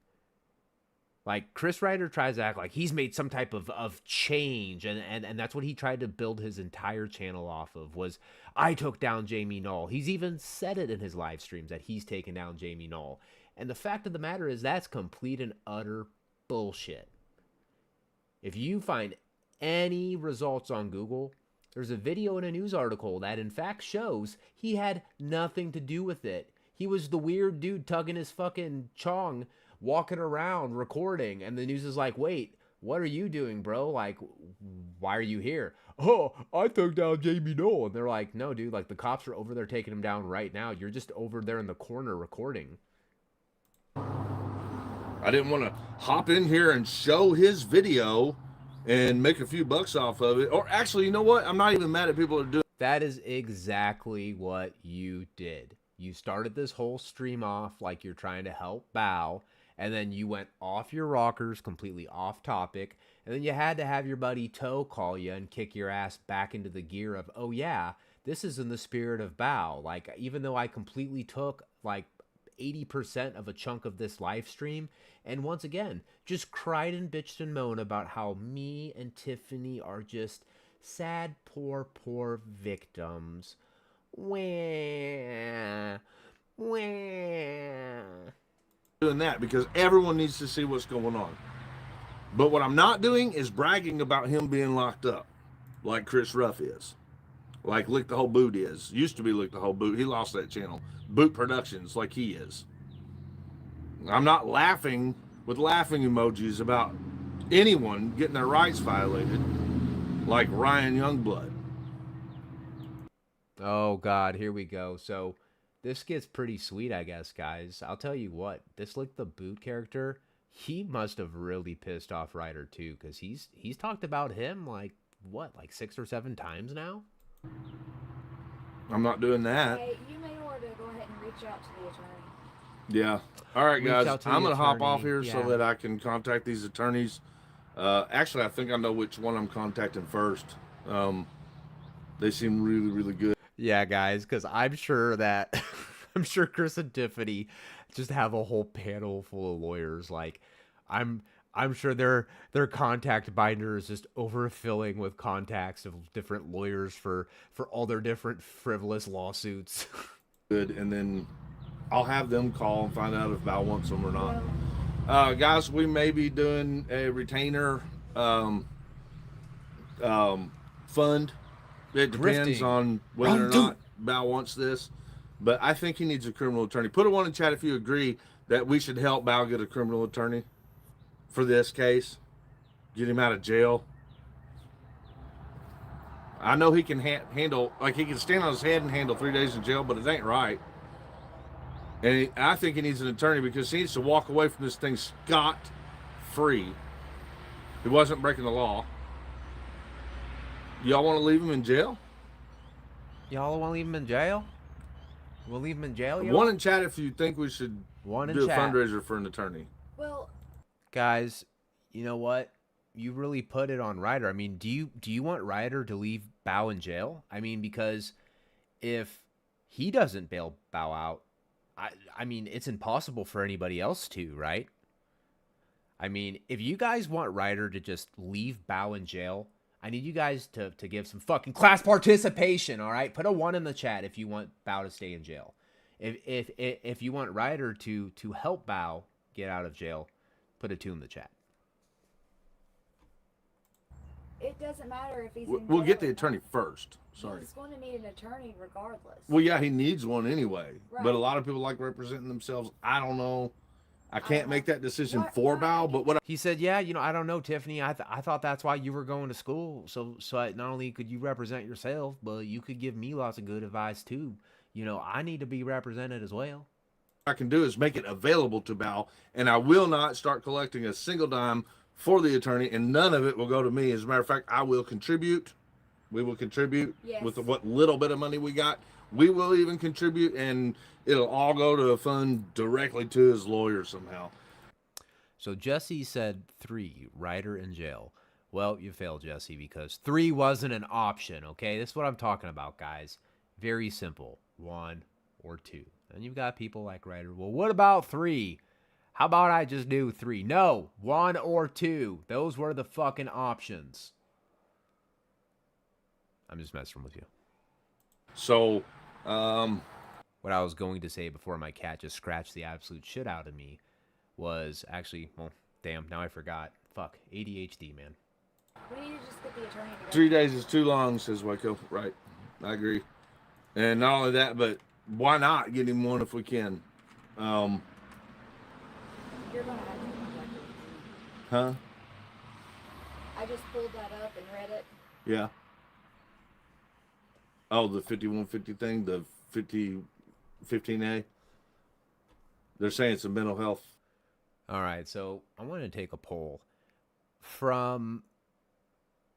Speaker 1: Like, Chris Ryder tries to act like he's made some type of change, and that's what he tried to build his entire channel off of, was, I took down Jamie Knoll. He's even said it in his live streams that he's taken down Jamie Knoll. And the fact of the matter is, that's complete and utter bullshit. If you find any results on Google There's a video in a news article that in fact shows he had nothing to do with it. He was the weird dude tugging his fucking chong, walking around recording, and the news is like, wait, what are you doing, bro? Like, why are you here? Oh, I took down Jamie Noel. And they're like, no, dude, like the cops are over there taking him down right now. You're just over there in the corner recording.
Speaker 10: I didn't want to hop in here and show his video and make a few bucks off of it. Or actually, you know what? I'm not even mad at people that are doing.
Speaker 1: That is exactly what you did. You started this whole stream off like you're trying to help Bao, and then you went off your rockers, completely off topic, and then you had to have your buddy Toe call you and kick your ass back into the gear of, oh yeah, this is in the spirit of Bao. Like, even though I completely took, like, 80% of a chunk of this live stream, and once again, just cried and bitched and moaned about how me and Tiffany are just sad, poor victims. Wah, wah.
Speaker 10: Doing that because everyone needs to see what's going on. But what I'm not doing is bragging about him being locked up like Chris Ruff is, like Lick the Whole Boot is. Used to be Lick the Whole Boot. He lost that channel. Boot Productions, like he is. I'm not laughing with laughing emojis about anyone getting their rights violated like Ryan Youngblood.
Speaker 1: Oh God, here we go. So this gets pretty sweet, I guess, guys. I'll tell you what, this Lick the Boot character, he must have really pissed off Ryder too, because he's talked about him like what, like 6 or 7 times now.
Speaker 10: I'm not doing that.
Speaker 12: Hey, you may want to go ahead and reach out to the attorney.
Speaker 10: Yeah. All right, guys. I'm going to hop off here
Speaker 1: yeah,
Speaker 10: so that I can contact these attorneys. Actually, I think I know which one I'm contacting first. They seem really, really good.
Speaker 1: Yeah, guys, because I'm sure that I'm sure Chris and Tiffany just have a whole panel full of lawyers. Like, I'm sure their contact binder is just overfilling with contacts of different lawyers for all their different frivolous lawsuits.
Speaker 10: Good, and then I'll have them call and find out if Val wants them or not. Guys, we may be doing a retainer fund. It depends on whether or not Val wants this, but I think he needs a criminal attorney. Put a 1 in chat if you agree that we should help Val get a criminal attorney for this case, get him out of jail. I know he can handle, like he can stand on his head and handle 3 days in jail, but it ain't right. And I think he needs an attorney because he needs to walk away from this thing scot-free. He wasn't breaking the law. Y'all want to leave him in jail?
Speaker 1: Y'all want to leave him in jail? We'll leave him in jail, y'all?
Speaker 10: 1 in chat if you think we should do a fundraiser for an attorney.
Speaker 12: Well,
Speaker 1: guys, you know what? You really put it on Ryder. I mean, do you want Ryder to leave Bao in jail? I mean, because if he doesn't bail Bao out, I mean, it's impossible for anybody else to, right? I mean, if you guys want Ryder to just leave Bao in jail, I need you guys to give some fucking class participation, all right? Put a 1 in the chat if you want Bao to stay in jail. If you want Ryder to help Bao get out of jail, put a 2 in the chat.
Speaker 12: it doesn't matter if he's.
Speaker 10: We'll get the attorney first. Sorry.
Speaker 12: He's going to need an attorney regardless.
Speaker 10: Well, yeah, he needs one anyway.
Speaker 12: Right.
Speaker 10: But a lot of people like representing themselves. I don't know. I can't make that decision for Bao, but what
Speaker 1: he said, yeah, you know, I don't know, Tiffany. I thought that's why you were going to school. So not only could you represent yourself, but you could give me lots of good advice too. You know, I need to be represented as well.
Speaker 10: I can do is make it available to Bao, and I will not start collecting a single dime for the attorney, and none of it will go to me. As a matter of fact, I will contribute. We will contribute with what little bit of money we got. We will even contribute, and it'll all go to a fund directly to his lawyer somehow.
Speaker 1: So Jesse said 3, Ryder in jail. Well, you failed, Jesse, because 3 wasn't an option, okay? This is what I'm talking about, guys. Very simple. 1 or 2. And you've got people like Ryder. Well, what about 3? How about I just do 3? No, 1 or 2. Those were the fucking options. I'm just messing with you.
Speaker 10: So,
Speaker 1: what I was going to say before my cat just scratched the absolute shit out of me was actually, well, damn, now I forgot. Fuck, ADHD, man.
Speaker 12: We need to just get the attorney together.
Speaker 10: 3 days is too long, says Waco. Right. I agree. And not only that, but why not get him one if we can?
Speaker 12: You're gonna have to contact him.
Speaker 10: Huh?
Speaker 12: I just pulled that up and read it.
Speaker 10: Yeah. Oh, the 5150 thing, the 15A. They're saying it's a mental health.
Speaker 1: All right, so I want to take a poll from,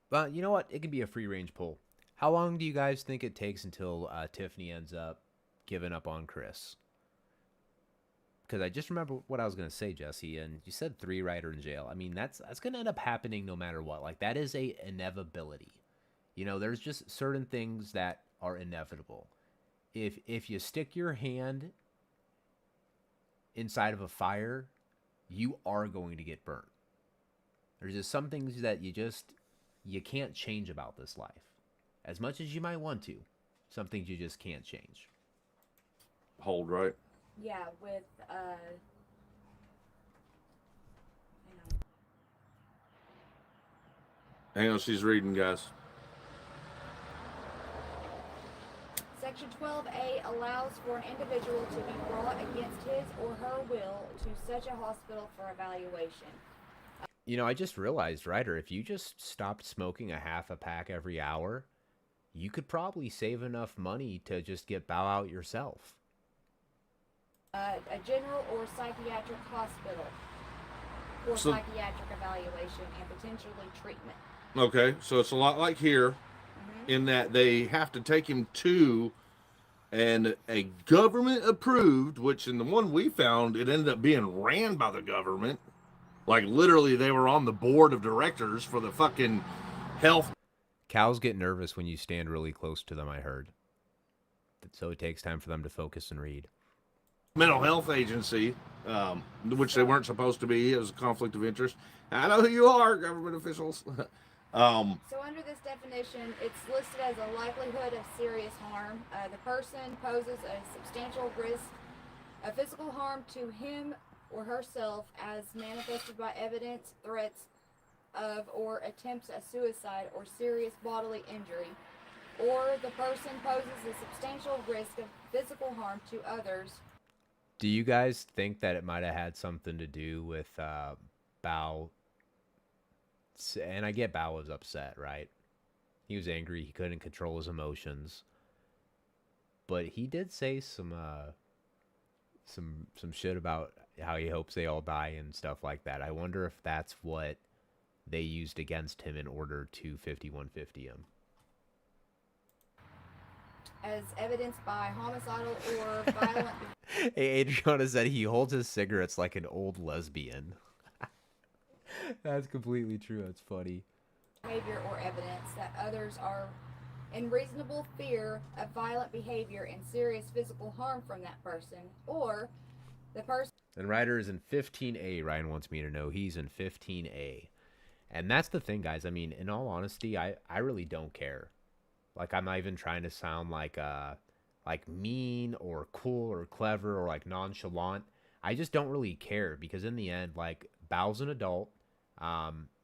Speaker 1: well, you know what? It can be a free-range poll. How long do you guys think it takes until Tiffany ends up giving up on Chris? Because I just remember what I was going to say, Jesse, and you said 3 Ryder in jail. I mean, that's going to end up happening no matter what. Like, that is a inevitability. You know, there's just certain things that are inevitable. If you stick your hand inside of a fire, you are going to get burnt. There's just some things that you can't change about this life. As much as you might want to, some things you just can't change.
Speaker 10: Hold, right?
Speaker 12: Yeah, with
Speaker 10: Hang on, she's reading, guys.
Speaker 12: Section 12A allows for an individual to be brought against his or her will to such a hospital for evaluation.
Speaker 1: You know, I just realized, Ryder, if you just stopped smoking a half a pack every hour, you could probably save enough money to just get bow out yourself.
Speaker 12: A general or psychiatric hospital for psychiatric evaluation and potentially treatment.
Speaker 10: Okay, so it's a lot like here, in that they have to take him to a government approved, which in the one we found, it ended up being ran by the government. Like literally they were on the board of directors for the fucking health.
Speaker 1: Cows get nervous when you stand really close to them, I heard. So it takes time for them to focus and read.
Speaker 10: Mental health agency, which they weren't supposed to be. It was a conflict of interest. I know who you are, government officials.
Speaker 12: So under this definition, it's listed as a likelihood of serious harm. The person poses a substantial risk of physical harm to him or herself as manifested by evidence, threats of, or attempts at suicide or serious bodily injury. Or the person poses a substantial risk of physical harm to others.
Speaker 1: Do you guys think that it might have had something to do with Bao? And I get Bao was upset, right? He was angry. He couldn't control his emotions. But he did say some shit about how he hopes they all die and stuff like that. I wonder if that's what they used against him in order to 5150 him.
Speaker 12: As evidenced by homicidal or violent.
Speaker 1: Hey, Adriana said he holds his cigarettes like an old lesbian. That's completely true. That's funny.
Speaker 12: Behavior or evidence that others are in reasonable fear of violent behavior and serious physical harm from that person, or the person.
Speaker 1: And Ryder is in 15A. Ryan wants me to know he's in 15A. And that's the thing, guys. I mean, in all honesty, I really don't care. Like, I'm not even trying to sound like mean or cool or clever or like nonchalant. I just don't really care because in the end, like, Bao's an adult.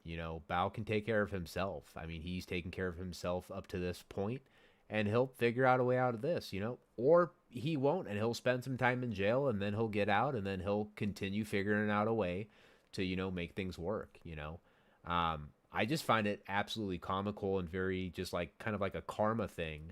Speaker 1: You know, Bao can take care of himself. I mean, he's taken care of himself up to this point, and he'll figure out a way out of this, you know, or he won't, and he'll spend some time in jail, and then he'll get out, and then he'll continue figuring out a way to, you know, make things work, you know. I just find it absolutely comical and very just like kind of like a karma thing,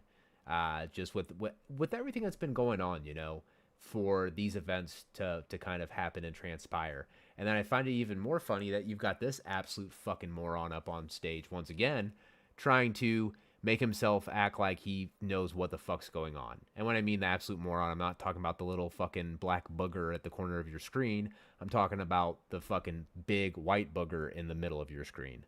Speaker 1: just with everything that's been going on, you know, for these events to kind of happen and transpire. And then I find it even more funny that you've got this absolute fucking moron up on stage once again, trying to make himself act like he knows what the fuck's going on. And when I mean the absolute moron, I'm not talking about the little fucking black booger at the corner of your screen. I'm talking about the fucking big white booger in the middle of your screen.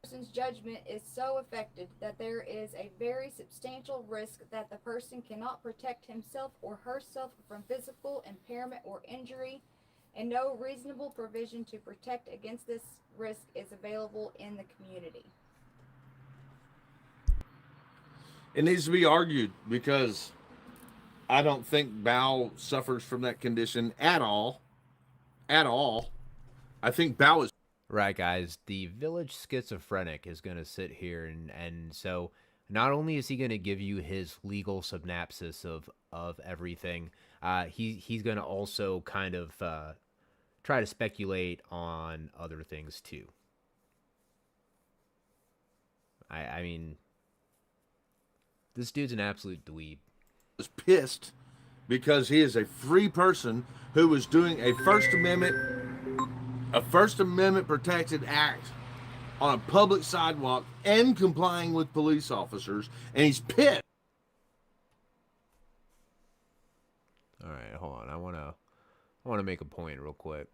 Speaker 12: Person's judgment is so affected that there is a very substantial risk that the person cannot protect himself or herself from physical impairment or injury, and no reasonable provision to protect against this risk is available in the community.
Speaker 10: It needs to be argued because I don't think Bao suffers from that condition at all. At all. I think Bao is...
Speaker 1: Right, guys. The village schizophrenic is going to sit here, and so not only is he going to give you his legal synopsis of everything, he's going to also kind of try to speculate on other things too. I mean, this dude's an absolute dweeb.
Speaker 10: Was pissed because he is a free person who was doing a First Amendment protected act on a public sidewalk and complying with police officers, and he's pissed.
Speaker 1: All right, hold on. I wanna make a point real quick.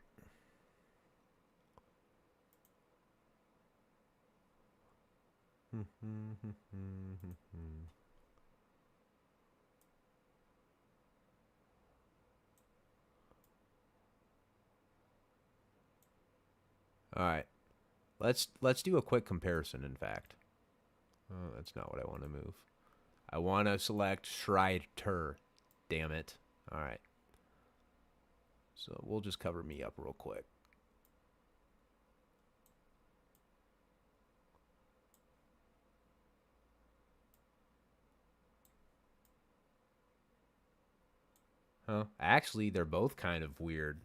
Speaker 1: All right, let's do a quick comparison. In fact, oh, that's not what I want to move. I want to select Ryder. Damn it! All right, so we'll just cover me up real quick. Huh? Actually, they're both kind of weird.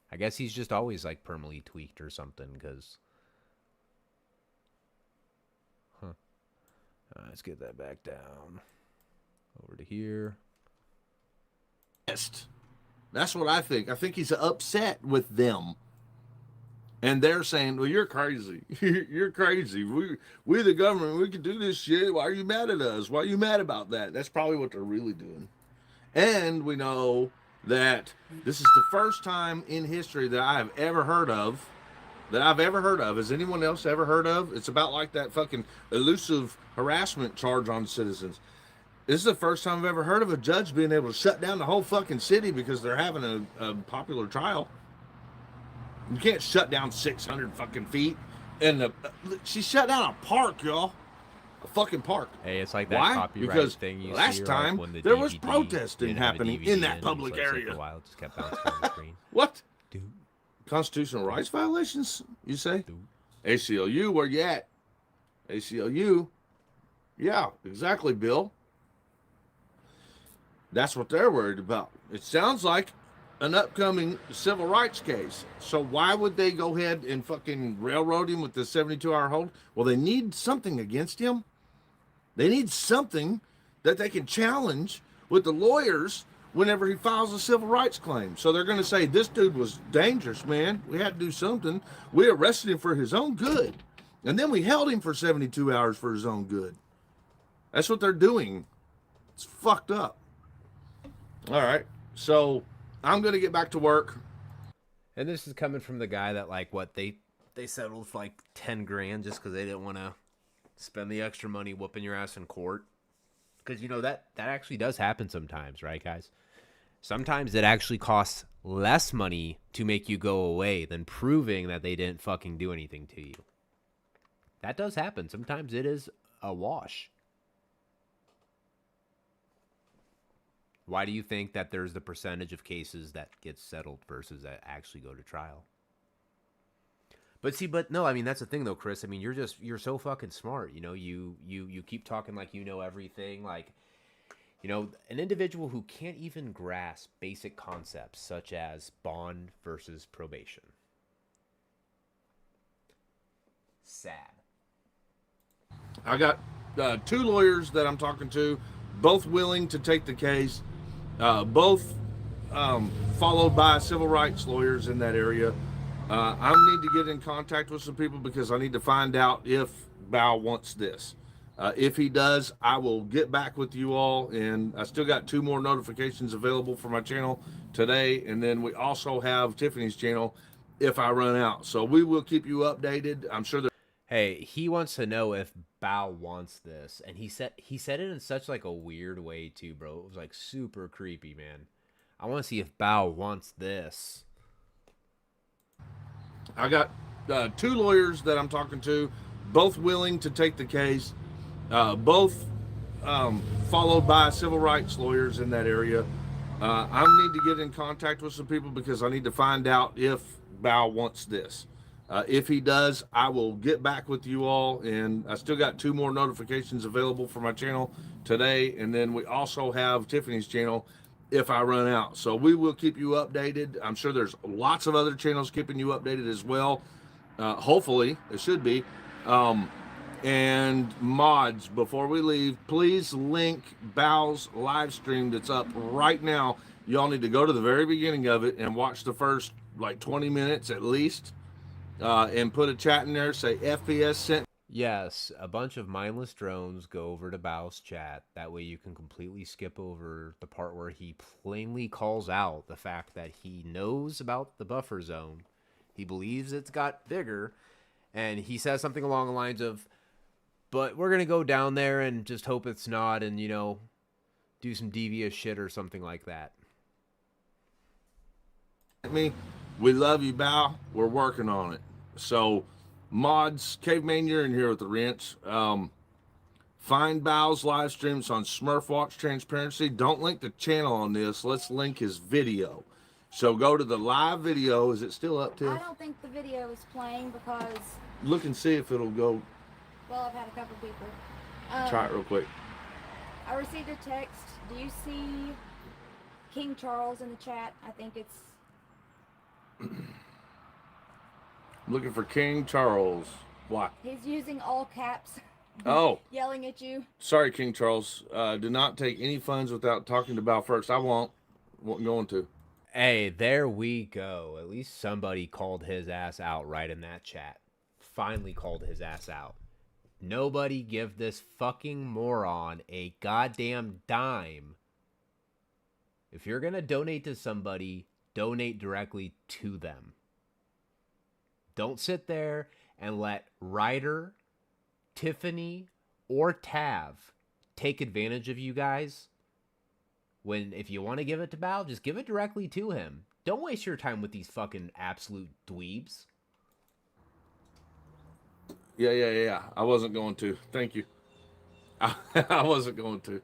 Speaker 1: I guess he's just always like permanently tweaked or something, because... Huh. Let's get that back down. Over to here.
Speaker 10: That's what I think. I think he's upset with them. And they're saying, well, you're crazy. You're crazy. We the government, we can do this shit. Why are you mad at us? Why are you mad about that? That's probably what they're really doing. And we know that this is the first time in history that I have ever heard of, Has anyone else ever heard of? It's about like that fucking elusive harassment charge on citizens. This is the first time I've ever heard of a judge being able to shut down the whole fucking city because they're having a popular trial. You can't shut down 600 fucking feet. And she shut down a park, y'all. A fucking park.
Speaker 1: Hey, it's like that
Speaker 10: Why?
Speaker 1: copyright
Speaker 10: because
Speaker 1: thing you
Speaker 10: last
Speaker 1: see
Speaker 10: time
Speaker 1: when
Speaker 10: there was protesting happening in that public area.
Speaker 1: For a while, it just kept bouncing on the screen.
Speaker 10: What?
Speaker 1: Dude.
Speaker 10: Constitutional rights violations, you say?
Speaker 1: Dude.
Speaker 10: ACLU, where you at? ACLU. Yeah, exactly, Bill. That's what they're worried about. It sounds like an upcoming civil rights case. So why would they go ahead and fucking railroad him with the 72-hour hold? Well, they need something against him. They need something that they can challenge with the lawyers whenever he files a civil rights claim. So they're going to say, this dude was dangerous, man. We had to do something. We arrested him for his own good. And then we held him for 72 hours for his own good. That's what they're doing. It's fucked up. All right. So I'm going to get back to work.
Speaker 1: And this is coming from the guy that, like, what, they settled for like 10 grand just because they didn't want to spend the extra money whooping your ass in court. Because, you know, that actually does happen sometimes, right, guys? Sometimes it actually costs less money to make you go away than proving that they didn't fucking do anything to you. That does happen. Sometimes it is a wash. Why do you think that there's the percentage of cases that get settled versus that actually go to trial? But no, I mean, that's the thing though, Chris. I mean, you're so fucking smart. You know, you keep talking like you know everything. Like, you know, an individual who can't even grasp basic concepts such as bond versus probation. Sad.
Speaker 10: I got 2 lawyers that I'm talking to, both willing to take the case, both followed by civil rights lawyers in that area. I need to get in contact with some people because I need to find out if Bao wants this. If he does, I will get back with you all. And I still got 2 more notifications available for my channel today. And then we also have Tiffany's channel if I run out. So we will keep you updated. I'm sure that.
Speaker 1: Hey, he wants to know if Bao wants this. And he said it in such like a weird way too, bro. It was like super creepy, man. I want to see if Bao wants this.
Speaker 10: I got 2 lawyers that I'm talking to, both willing to take the case, both followed by civil rights lawyers in that area. I need to get in contact with some people because I need to find out if Bao wants this. If he does, I will get back with you all, and I still got 2 more notifications available for my channel today, and then we also have Tiffany's channel if I run out. So we will keep you updated. I'm sure there's lots of other channels keeping you updated as well. Hopefully, it should be. And mods, before we leave, please link Bow's live stream that's up right now. Y'all need to go to the very beginning of it and watch the first like 20 minutes at least, and put a chat in there, say FPS sent.
Speaker 1: Yes, a bunch of mindless drones go over to Bow's chat. That way you can completely skip over the part where he plainly calls out the fact that he knows about the buffer zone. He believes it's got bigger, and he says something along the lines of, but we're going to go down there and just hope it's not, and, you know, do some devious shit or something like that.
Speaker 10: We love you, Bow. We're working on it. So, mods, Caveman, you're in here with the wrench. Find Bow's live streams on Smurfwatch Transparency. Don't link the channel on this. Let's link his video. So go to the live video. Is it still up, Tiff?
Speaker 12: I don't think the video is playing because...
Speaker 10: Look and see if it'll go.
Speaker 12: Well, I've had a couple people.
Speaker 10: Try it real quick.
Speaker 12: I received a text. Do you see King Charles in the chat? I think it's...
Speaker 10: I'm looking for King Charles. Why?
Speaker 12: He's using all caps.
Speaker 10: Oh.
Speaker 12: Yelling at you.
Speaker 10: Sorry, King Charles. Do not take any funds without talking to Bow first. I won't. Wasn't going to.
Speaker 1: Hey, there we go. At least somebody called his ass out right in that chat. Finally called his ass out. Nobody give this fucking moron a goddamn dime. If you're going to donate to somebody, donate directly to them. Don't sit there and let Ryder, Tiffany, or Tav take advantage of you guys. When, if you want to give it to Bow, just give it directly to him. Don't waste your time with these fucking absolute dweebs.
Speaker 10: Yeah. I wasn't going to. Thank you. I wasn't going to.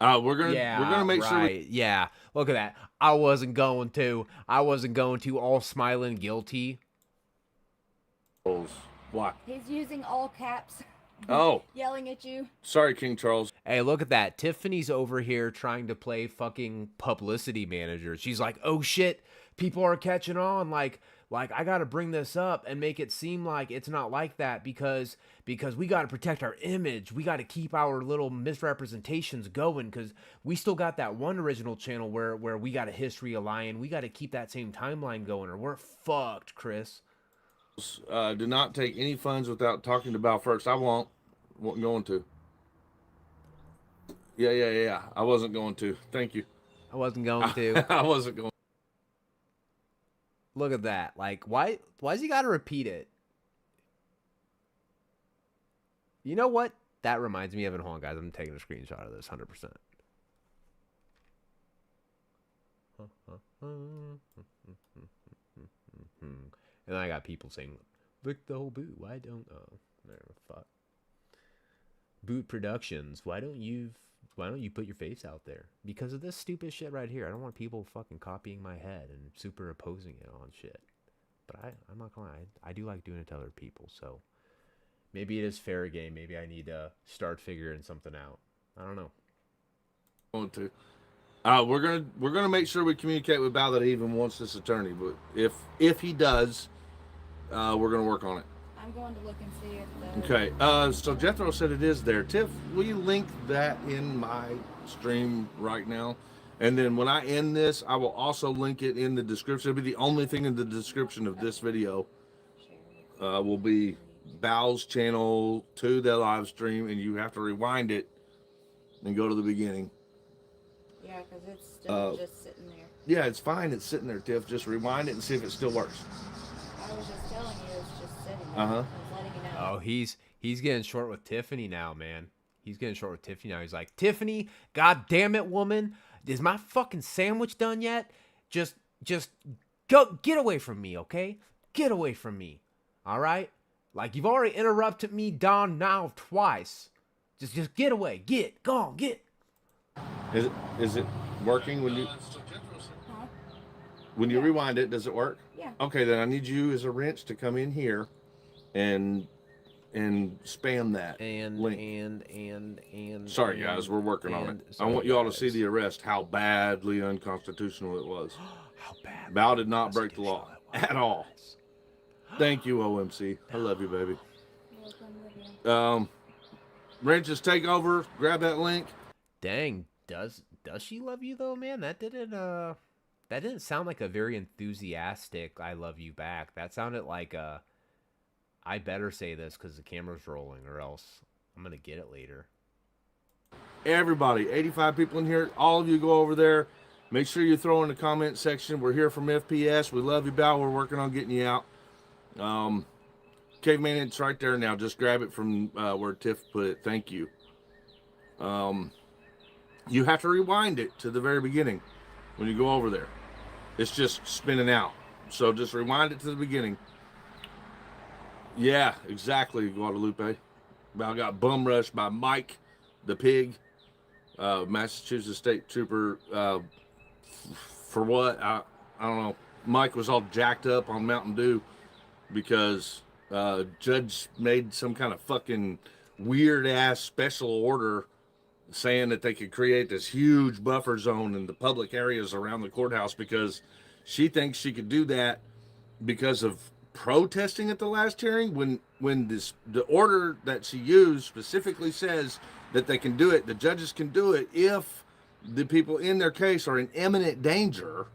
Speaker 10: We're gonna make sure.
Speaker 1: Yeah, look at that. I wasn't going to. All smiling, guilty.
Speaker 10: Why?
Speaker 12: He's using all caps.
Speaker 10: Oh.
Speaker 12: Yelling at you.
Speaker 10: Sorry, King Charles.
Speaker 1: Hey, look at that. Tiffany's over here trying to play fucking publicity manager. She's like, oh shit, people are catching on. Like I gotta bring this up and make it seem like it's not like that because we gotta protect our image. We gotta keep our little misrepresentations going because we still got that one original channel where we got a history of lying. We gotta keep that same timeline going or we're fucked, Chris.
Speaker 10: Do not take any funds without talking to Bow first. I won't. Wasn't going to. Yeah. I wasn't going to. Thank you.
Speaker 1: I wasn't going to.
Speaker 10: I wasn't going.
Speaker 1: Look at that. Like, why's he got to repeat it? You know what? That reminds me of it. Hold on, guys. I'm taking a screenshot of this 100%. And I got people saying, "Look the whole boot. Why don't fuck Boot Productions? Why don't you put your face out there? Because of this stupid shit right here. I don't want people fucking copying my head and superimposing it on shit. But I'm not gonna lie. I do like doing it to other people. So maybe it is fair game. Maybe I need to start figuring something out. I don't know.
Speaker 10: Going to. We're gonna make sure we communicate with Bow that he even wants this attorney. But if he does. We're going to work on it.
Speaker 12: I'm going to look and see if
Speaker 10: Okay. So Jethro said it is there. Tiff, will you link that in my stream right now? And then when I end this, I will also link it in the description. It'll be the only thing in the description of this video. Will be Bow's channel to the live stream, and you have to rewind it and go to the beginning.
Speaker 12: Yeah, because it's still just sitting there.
Speaker 10: Yeah, it's fine. It's sitting there, Tiff. Just rewind it and see if it still works.
Speaker 12: I was just telling you, it's just sitting there. I was letting you know.
Speaker 1: Oh, he's getting short with Tiffany now, man. He's getting short with Tiffany now. He's like, Tiffany, god damn it, woman, is my fucking sandwich done yet? Just go, get away from me, okay? Get away from me, all right? Like, you've already interrupted me down now twice. Just get away, go on, get.
Speaker 10: Is it working when you rewind it? Does it work?
Speaker 12: Yeah.
Speaker 10: Okay, then I need you as a wrench to come in here and spam that link. Sorry, guys, we're working on it. I want you all to see the arrest, how badly unconstitutional it was.
Speaker 1: How bad?
Speaker 10: Bao did not break the law at all. Thank you, OMC. I love you, baby. Wrenches, take over. Grab that link.
Speaker 1: Dang, does she love you though, man? That didn't sound like a very enthusiastic "I love you" back. That sounded like a "I better say this because the camera's rolling, or else I'm gonna get it later."
Speaker 10: Everybody, 85 people in here. All of you go over there. Make sure you throw in the comment section. We're here from FPS. We love you, Bao. We're working on getting you out. Caveman, it's right there now. Just grab it from where Tiff put it. Thank you. You have to rewind it to the very beginning when you go over there. It's just spinning out. So just rewind it to the beginning. Yeah, exactly, Guadalupe. Bao got bum rushed by Mike, the pig, Massachusetts State Trooper. For what? I don't know. Mike was all jacked up on Mountain Dew because judge made some kind of fucking weird ass special order saying that they could create this huge buffer zone in the public areas around the courthouse because she thinks she could do that because of protesting at the last hearing when the order that she used specifically says that they can do it, the judges can do it if the people in their case are in imminent danger.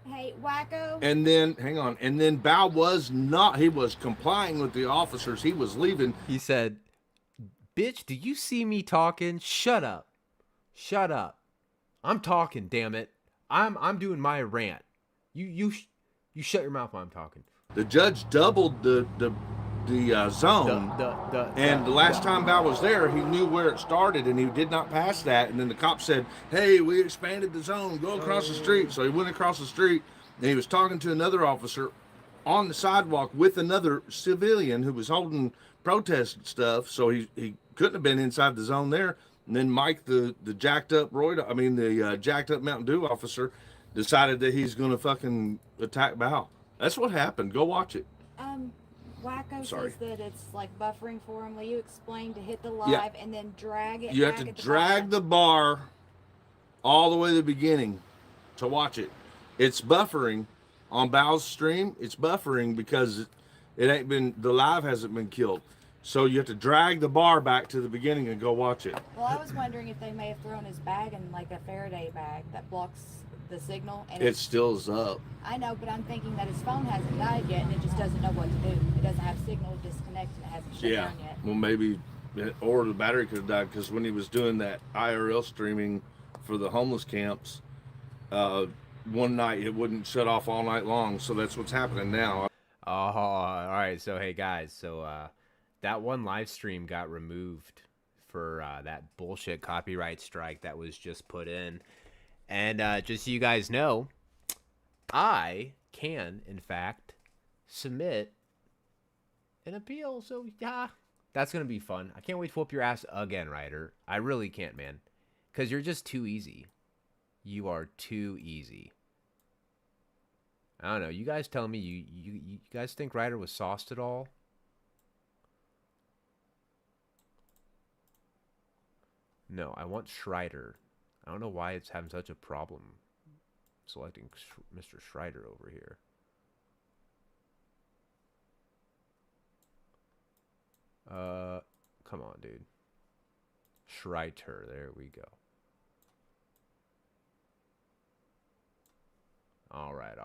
Speaker 12: Hey, wacko.
Speaker 10: And then, hang on, and then Bao was not, he was complying with the officers. He was leaving.
Speaker 1: He said, "Bitch, do you see me talking? Shut up. Shut up. I'm talking, damn it. I'm doing my rant. You shut your mouth while I'm talking."
Speaker 10: The judge doubled the zone, and the last time Bao was there, he knew where it started, and he did not pass that. And then the cop said, "Hey, we expanded the zone. Go across the street." So he went across the street, and he was talking to another officer on the sidewalk with another civilian who was holding protest stuff. So he couldn't have been inside the zone there. And then Mike, the jacked up jacked up Mountain Dew officer, decided that he's going to fucking attack Bao. That's what happened. Go watch it.
Speaker 12: Wacko
Speaker 10: Sorry.
Speaker 12: says that it's like buffering for him. Will you explain to hit the live and then drag it?
Speaker 10: You have to drag the bar all the way to the beginning to watch it. It's buffering on Bao's stream. It's buffering because the live hasn't been killed. So you have to drag the bar back to the beginning and go watch it.
Speaker 12: Well, I was wondering if they may have thrown his bag in like a Faraday bag that blocks the signal. And
Speaker 10: it still is up.
Speaker 12: I know, but I'm thinking that his phone hasn't died yet and it just doesn't know what to do. It doesn't have signal, disconnect, and it hasn't shut down yet.
Speaker 10: Well, maybe, or the battery could have died because when he was doing that IRL streaming for the homeless camps, one night it wouldn't shut off all night long. So that's what's happening now.
Speaker 1: Oh, all right. So, hey, guys. So, that one live stream got removed for that bullshit copyright strike that was just put in. And just so you guys know, I can, in fact, submit an appeal. So, yeah, that's going to be fun. I can't wait to whoop your ass again, Ryder. I really can't, man. Because you're just too easy. You are too easy. I don't know. You guys tell me, you guys think Ryder was sauced at all? No, I want Schreider. I don't know why it's having such a problem selecting Mr. Schreider over here. Come on, dude. Schreiter, there we go. All right.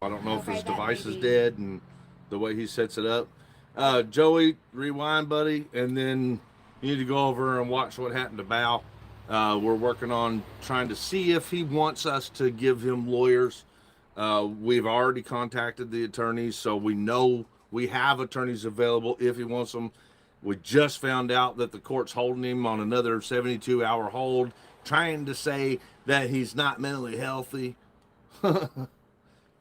Speaker 10: I don't know if his device is dead and the way he sets it up. Joey, rewind, buddy, and then you need to go over and watch what happened to Bao. We're working on trying to see if he wants us to give him lawyers. We've already contacted the attorneys, so we know we have attorneys available if he wants them. We just found out that the court's holding him on another 72-hour hold, trying to say that he's not mentally healthy.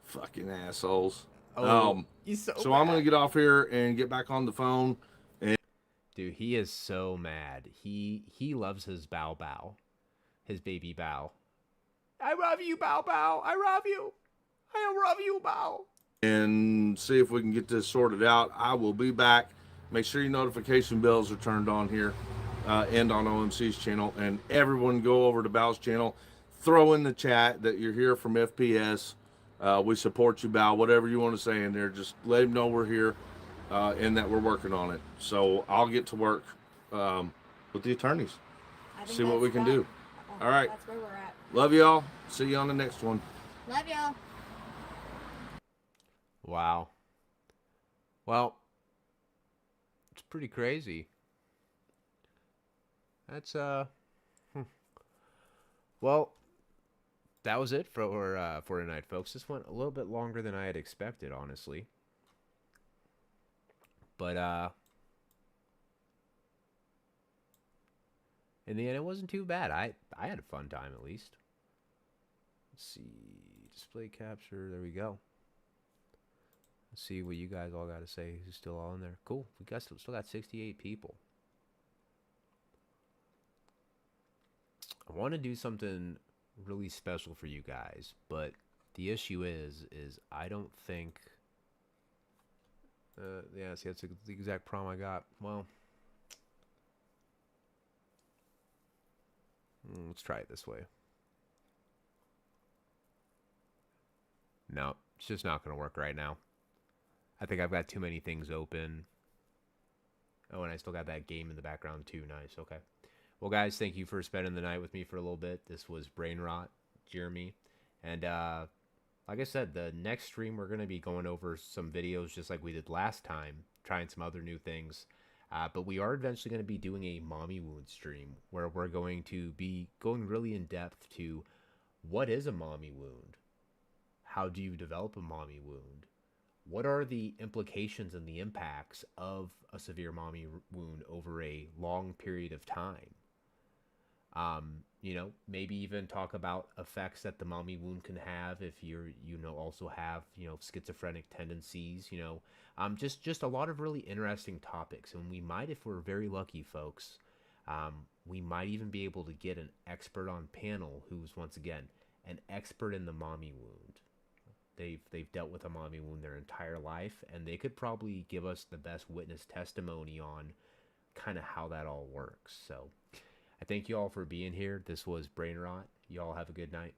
Speaker 10: Fucking assholes. So I'm going to get off here and get back on the phone. And
Speaker 1: dude, he is so mad. He loves his Bao, his baby Bao. I love you, Bow Bow. I love you. I love you, Bow.
Speaker 10: And see if we can get this sorted out. I will be back. Make sure your notification bells are turned on here and on OMC's channel. And everyone go over to Bow's channel. Throw in the chat that you're here from FPS. We support you, Bow. Whatever you want to say in there, just let him know we're here and that we're working on it. So I'll get to work with the attorneys. See what we can do. All right.
Speaker 12: That's where we're at.
Speaker 10: Love y'all. See you on the next one.
Speaker 12: Love y'all.
Speaker 1: Wow. Well, it's pretty crazy. That's well, that was it for tonight, folks. This went a little bit longer than I had expected, honestly. But in the end, it wasn't too bad. I had a fun time, at least. Let's see, display capture. There we go. Let's see what you guys all got to say. Who's still all in there? Cool. We got still got 68 people. I want to do something really special for you guys, but the issue is I don't think. Yeah, see, that's the exact problem I got. Well, let's try it this way. No, it's just not going to work right now. I think I've got too many things open. Oh, and I still got that game in the background too. Nice. Okay. Well, guys, thank you for spending the night with me for a little bit. This was Brain Rot, Jeremy. And like I said, the next stream we're going to be going over some videos just like we did last time, trying some other new things. But we are eventually going to be doing a mommy wound stream where we're going to be going really in depth to what is a mommy wound? How do you develop a mommy wound? What are the implications and the impacts of a severe mommy wound over a long period of time? You know, maybe even talk about effects that the mommy wound can have if you're, you know, also have, you know, schizophrenic tendencies, you know, just a lot of really interesting topics. And we might, if we're very lucky, folks, we might even be able to get an expert on panel who's, once again, an expert in the mommy wound. They've dealt with a mommy wound their entire life, and they could probably give us the best witness testimony on kind of how that all works. So I thank you all for being here. This was Brain Rot. You all have a good night.